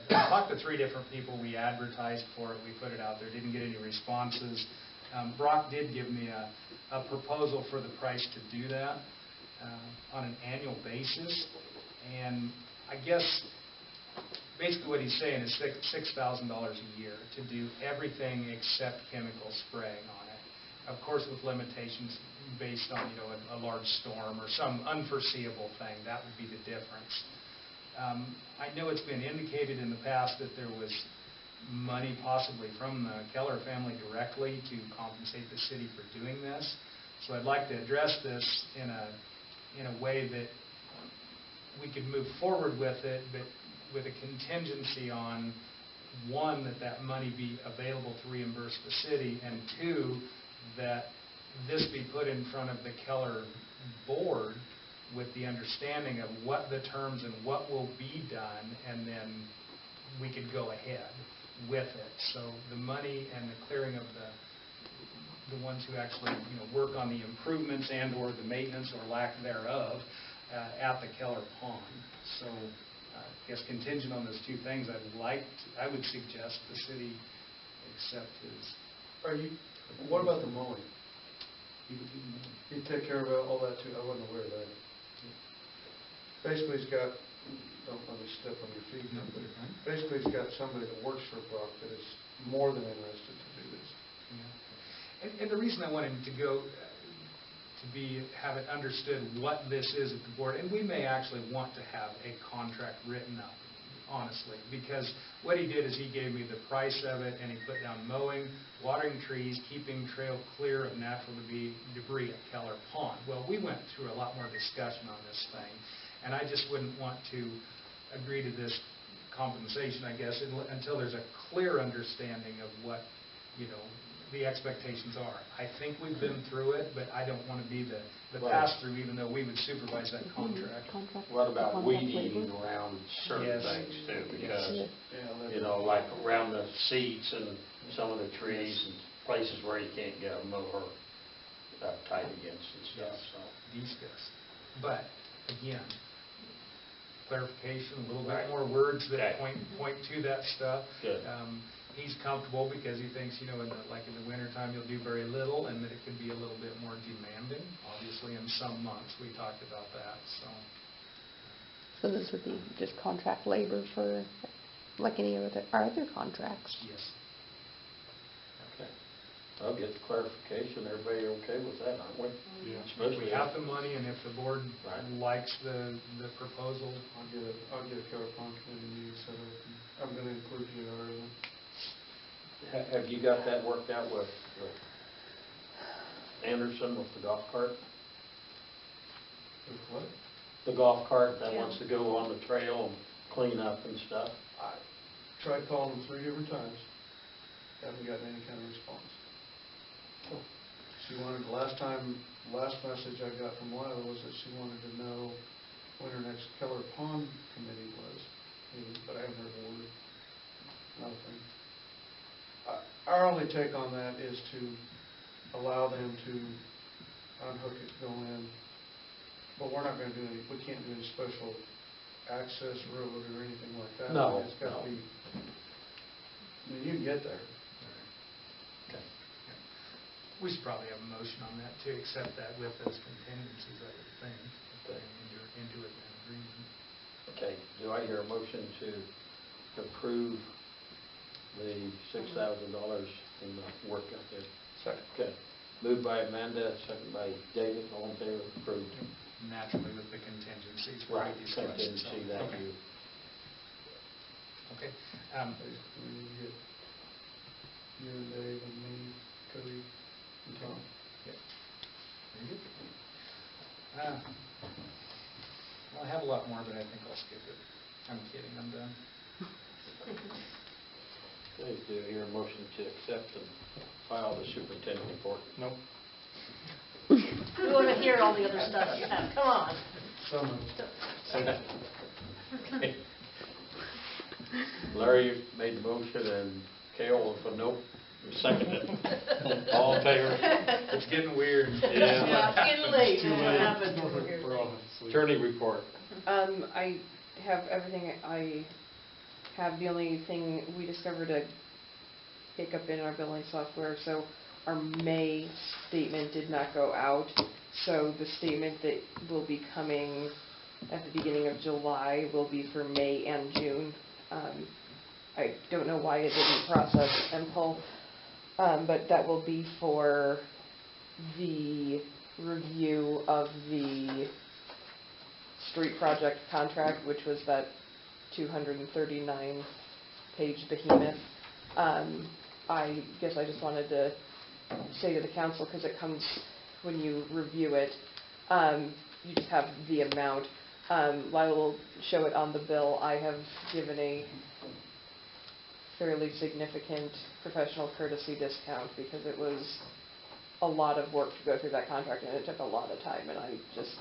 Speaker 6: talked to 3 different people. We advertised for it. We put it out there. Didn't get any responses. Brock did give me a proposal for the price to do that on an annual basis. And I guess basically what he's saying is $6,000 a year to do everything except chemical spraying on it. Of course, with limitations based on, a large storm or some unforeseeable thing. That would be the difference. I know it's been indicated in the past that there was money possibly from the Keller family directly to compensate the city for doing this. So I'd like to address this in a way that we could move forward with it, but with a contingency on, 1, that money be available to reimburse the city, and 2, that this be put in front of the Keller board with the understanding of what the terms and what will be done, and then we could go ahead with it. So the money and the clearing of the ones who actually work on the improvements and or the maintenance or lack thereof at the Keller Pond. So I guess contingent on those 2 things, I would suggest the city accept his.
Speaker 13: What about the mowing? You take care of all that too? I wasn't aware of that. Basically, he's got don't let me step on your feet, but basically he's got somebody that works for Brock that is more than interested to do this.
Speaker 6: And the reason I wanted to go, have it understood what this is at the board, and we may actually want to have a contract written up, honestly, because what he did is he gave me the price of it, and he put down mowing, watering trees, keeping trail clear of natural debris at Keller Pond. Well, we went through a lot more discussion on this thing, and I just wouldn't want to agree to this compensation, I guess, until there's a clear understanding of what, the expectations are. I think we've been through it, but I don't want to be the pass-through, even though we would supervise that contract.
Speaker 14: What about weed eating around certain things too? Because, like around the seats and some of the trees and places where you can't get a mower up tight against and stuff, so.
Speaker 6: Discuss. But, again, clarification, a little bit more words that point to that stuff.
Speaker 14: Good.
Speaker 6: He's comfortable because he thinks, in the wintertime, you'll do very little, and that it can be a little bit more demanding. Obviously, in some months, we talked about that, so.
Speaker 5: So this would be just contract labor for, like any of our other contracts?
Speaker 6: Yes.
Speaker 14: Okay. I'll get the clarification. Everybody okay with that, aren't we?
Speaker 6: Yeah. If we have the money, and if the board likes the proposal.
Speaker 13: I'll get a Keller Pond committee meeting set up, and I'm going to include you in our event.
Speaker 14: Have you got that worked out with Anderson with the golf cart?
Speaker 13: With what?
Speaker 14: The golf cart that wants to go on the trail and clean up and stuff?
Speaker 13: I tried calling them 3 different times. Haven't gotten any kind of response. She wanted, last message I got from Lila was that she wanted to know when her next Keller Pond committee was, but I haven't heard a word. Nothing. Our only take on that is to allow them to unhook it, go in, but we're not going to do we can't do any special access road or anything like that.
Speaker 14: No.
Speaker 13: It's got to be, you can get there.
Speaker 14: Okay.
Speaker 6: We should probably have a motion on that to accept that with those contingencies, I would think, if they into it in agreement. Okay.
Speaker 14: Do I hear a motion to approve the $6,000 in the work out there?
Speaker 10: Second.
Speaker 14: Okay. Moved by Amanda, second by David. All in favor? Approved.
Speaker 6: Naturally with the contingencies.
Speaker 14: Right.
Speaker 6: Discussed,
Speaker 14: Contingency that
Speaker 6: okay.
Speaker 14: you.
Speaker 6: Okay.
Speaker 13: Basically, you get you and Dave and me, Cody, and Tom.
Speaker 6: Yep. Very good. Well, I have a lot more, but I think I'll skip it. I'm kidding. I'm done.
Speaker 14: Okay, do you hear a motion to accept and file the superintendent report?
Speaker 6: Nope.
Speaker 17: We want to hear all the other stuff you have. Come on.
Speaker 14: Okay. Larry, you made the motion, and Cale with a nope, seconded. All in favor?
Speaker 6: It's getting weird.
Speaker 17: Yeah, it's getting late.
Speaker 15: Too
Speaker 17: What
Speaker 15: late.
Speaker 17: happened?
Speaker 15: We're all asleep.
Speaker 14: Attorney report.
Speaker 8: I have everything I have. The only thing, we discovered a hiccup in our billing software, so our May statement did not go out. So the statement that will be coming at the beginning of July will be for May and June. I don't know why it didn't process and pull, but that will be for the review of the street project contract, which was that 239-page behemoth. I guess I just wanted to say to the council, because it comes when you review it, you just have the amount. Lila will show it on the bill. I have given a fairly significant professional courtesy discount because it was a lot of work to go through that contract, and it took a lot of time, and I just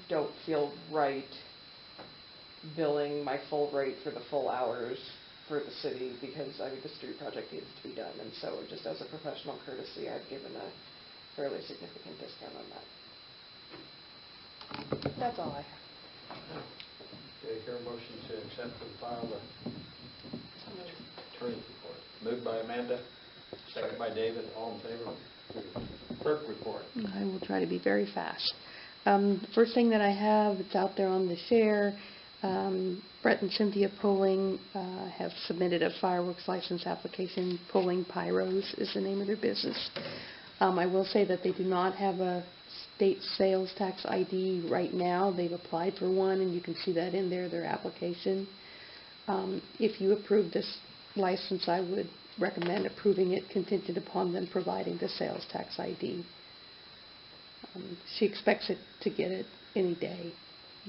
Speaker 8: don't feel right billing my full rate for the full hours for the city, because the street project needs to be done, and so just as a professional courtesy, I've given a fairly significant discount on that. That's all I have.
Speaker 14: Okay, hear a motion to accept and file the attorney's report. Moved by Amanda, second by David. All in favor? Clerk report.
Speaker 5: I will try to be very fast. First thing that I have, it's out there on the share. Brett and Cynthia Pulling have submitted a fireworks license application. Pulling Pyros is the name of their business. I will say that they do not have a state sales tax ID right now. They've applied for one, and you can see that in their application. If you approve this license, I would recommend approving it contingent upon them providing the sales tax ID. She expects it to get it any day,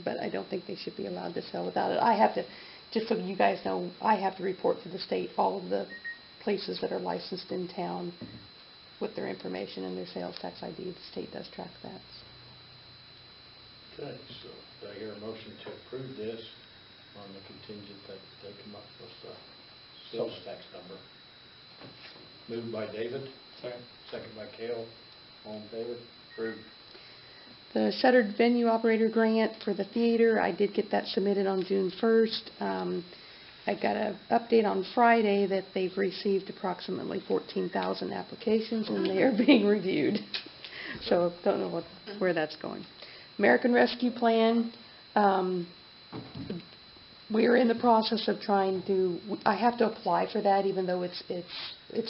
Speaker 5: but I don't think they should be allowed to sell without it. I have to, just so you guys know, I have to report to the state all of the places that are licensed in town with their information and their sales tax ID. The state does track that.
Speaker 14: Okay, so do I hear a motion to approve this on the contingent that they come up with the sales tax number? Moved by David. Second by Cale. All in favor? Approved.
Speaker 5: The shuttered venue operator grant for the theater, I did get that submitted on June 1st. I got an update on Friday that they've received approximately 14,000 applications and they are being reviewed. So don't know where that's going. American Rescue Plan, we're in the process of trying to, I have to apply for that even though it's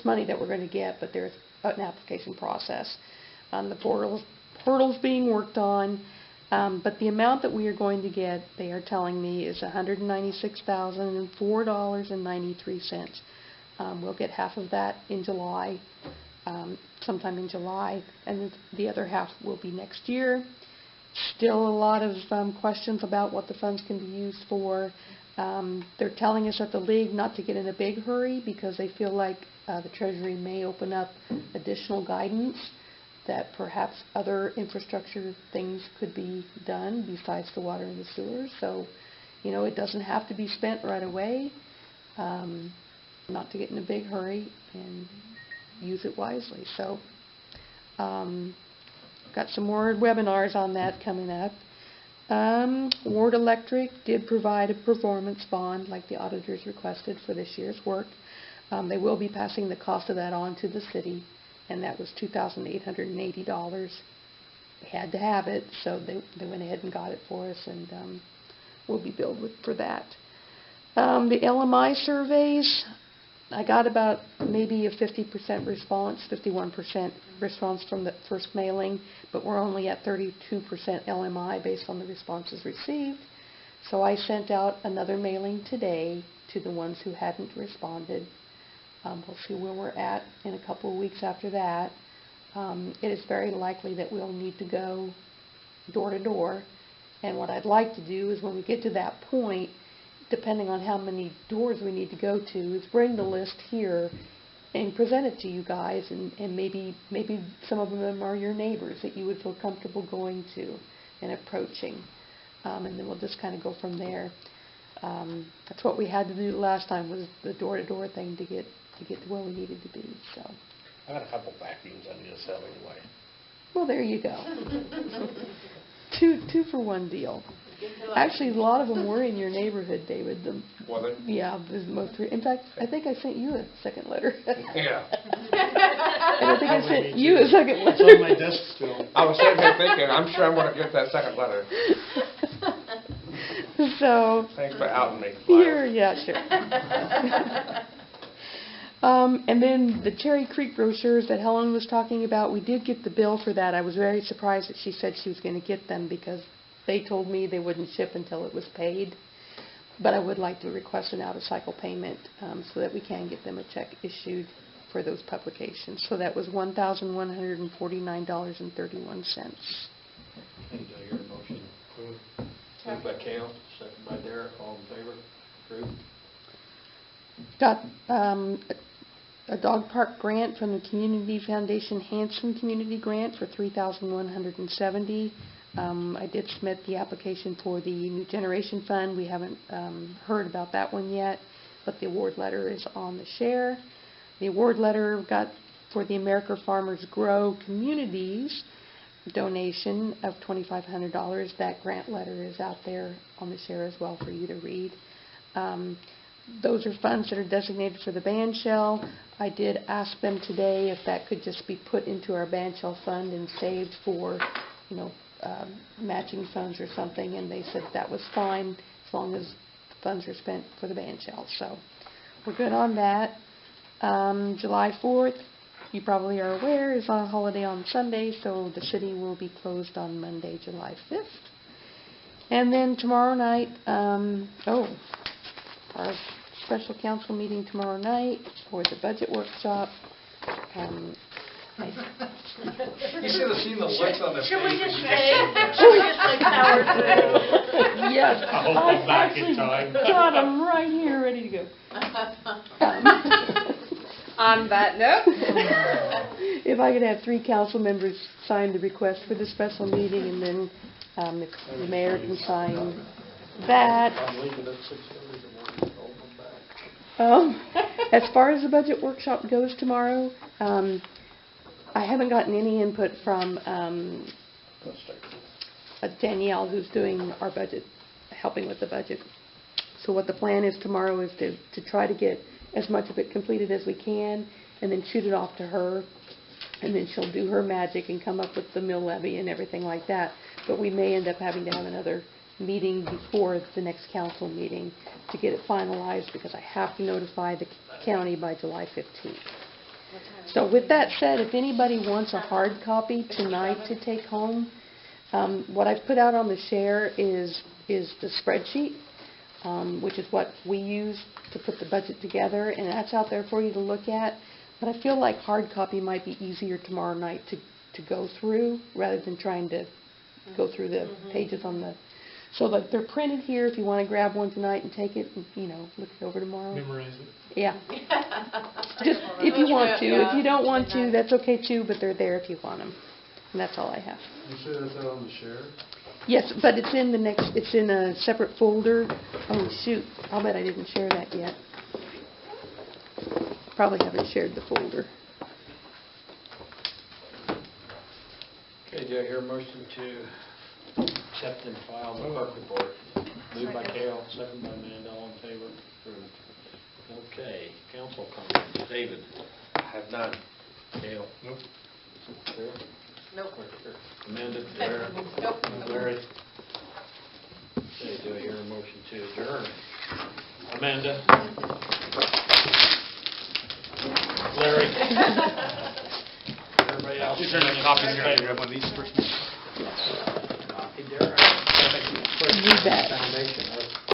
Speaker 5: money that we're going to get, but there's an application process. The portal's being worked on, but the amount that we are going to get, they are telling me, is $196,004.93. We'll get half of that in July, sometime in July, and the other half will be next year. Still a lot of questions about what the funds can be used for. They're telling us at the League not to get in a big hurry because they feel like the Treasury may open up additional guidance that perhaps other infrastructure things could be done besides the water and the sewers. So, you know, it doesn't have to be spent right away. Not to get in a big hurry and use it wisely. So, got some more webinars on that coming up. Ward Electric did provide a performance bond like the auditors requested for this year's work. They will be passing the cost of that on to the city, and that was $2,880. They had to have it, so they went ahead and got it for us, and we'll be billed for that. The LMI surveys, I got about maybe a 50% response, 51% response from the first mailing, but we're only at 32% LMI based on the responses received. So I sent out another mailing today to the ones who hadn't responded. We'll see where we're at in a couple of weeks after that. It is very likely that we'll need to go door to door. And what I'd like to do is when we get to that point, depending on how many doors we need to go to, is bring the list here and present it to you guys, and maybe some of them are your neighbors that you would feel comfortable going to and approaching. And then we'll just kind of go from there. That's what we had to do last time, was the door-to-door thing to get to where we needed to be. So
Speaker 10: I got a couple vacuums I need to sell anyway.
Speaker 5: Well, there you go. two for one deal. Actually, a lot of them were in your neighborhood, David.
Speaker 10: Was it?
Speaker 5: Yeah, most. In fact, I think I sent you a second letter.
Speaker 10: Yeah.
Speaker 5: And I think I sent you a second letter.
Speaker 15: It's on my desk still.
Speaker 10: I was sitting here thinking, I'm sure I'm going to get that second letter.
Speaker 5: So.
Speaker 10: Thanks for outing me.
Speaker 5: Here, yeah, sure. And then the Cherry Creek brochures that Helen was talking about, we did get the bill for that. I was very surprised that she said she was going to get them because they told me they wouldn't ship until it was paid. But I would like to request an out-of-cycle payment so that we can get them a check issued for those publications. So that was $1,149.31.
Speaker 14: And I hear a motion. Moved by Cale, second by Derek. All in favor? Approved.
Speaker 5: Got a dog park grant from the Community Foundation Hanson Community Grant for $3,170. I did submit the application for the New Generation Fund. We haven't heard about that one yet, but the award letter is on the share. The award letter got for the America Farmers Grow Communities donation of $2,500. That grant letter is out there on the share as well for you to read. Those are funds that are designated for the band shell. I did ask them today if that could just be put into our band shell fund and saved for, matching funds or something, and they said that was fine. as long as funds are spent for the band shell. So we're good on that. July 4th, you probably are aware, is on a holiday on Sunday, so the city will be closed on Monday, July 5th. And then tomorrow night, our special council meeting tomorrow night for the budget workshop.
Speaker 6: You should have seen the looks on the face.
Speaker 17: Should we just
Speaker 6: when you
Speaker 17: say,
Speaker 6: said
Speaker 17: should we just like power through?
Speaker 5: Yes,
Speaker 1: I hope I'm back in time.
Speaker 5: got them right here, ready to go.
Speaker 8: On that note,
Speaker 5: If I could have 3 council members sign the request for the special meeting, and then if the mayor can sign that.
Speaker 14: I'm leaving at 6:30 in the morning, I'll come back.
Speaker 5: As far as the budget workshop goes tomorrow, I haven't gotten any input from Danielle, who's doing our budget, helping with the budget. So what the plan is tomorrow is to try to get as much of it completed as we can, and then shoot it off to her, and then she'll do her magic and come up with the mill levy and everything like that. But we may end up having to have another meeting before the next council meeting to get it finalized, because I have to notify the county by July 15th. So with that said, if anybody wants a hard copy tonight to take home, what I've put out on the share is the spreadsheet, which is what we use to put the budget together, and that's out there for you to look at. But I feel like hard copy might be easier tomorrow night to go through, rather than trying to go through the pages on the... So they're printed here if you want to grab one tonight and take it and, look it over tomorrow.
Speaker 15: Memorize it.
Speaker 5: Yeah. Just if you want to. If you don't want to, that's okay too, but they're there if you want them. And that's all I have.
Speaker 15: You say that's out on the share?
Speaker 5: Yes, but it's in a separate folder. Oh, shoot. I'll bet I didn't share that yet. Probably haven't shared the folder.
Speaker 14: Okay, do I hear a motion to accept and file the clerk report? Moved by Cale, second by Amanda, all in favor? Approved. Okay, council comments. David?
Speaker 10: I have none.
Speaker 14: Cale?
Speaker 15: Nope.
Speaker 14: Sarah?
Speaker 2: Nope.
Speaker 14: Amanda? Sarah?
Speaker 2: Nope.
Speaker 14: Larry? Okay, do I hear a motion to adjourn? Amanda? Larry? Everybody else?
Speaker 6: These are the copies here. I grab one of these first.
Speaker 14: Copy, Darren.
Speaker 5: You bet.
Speaker 14: Foundation.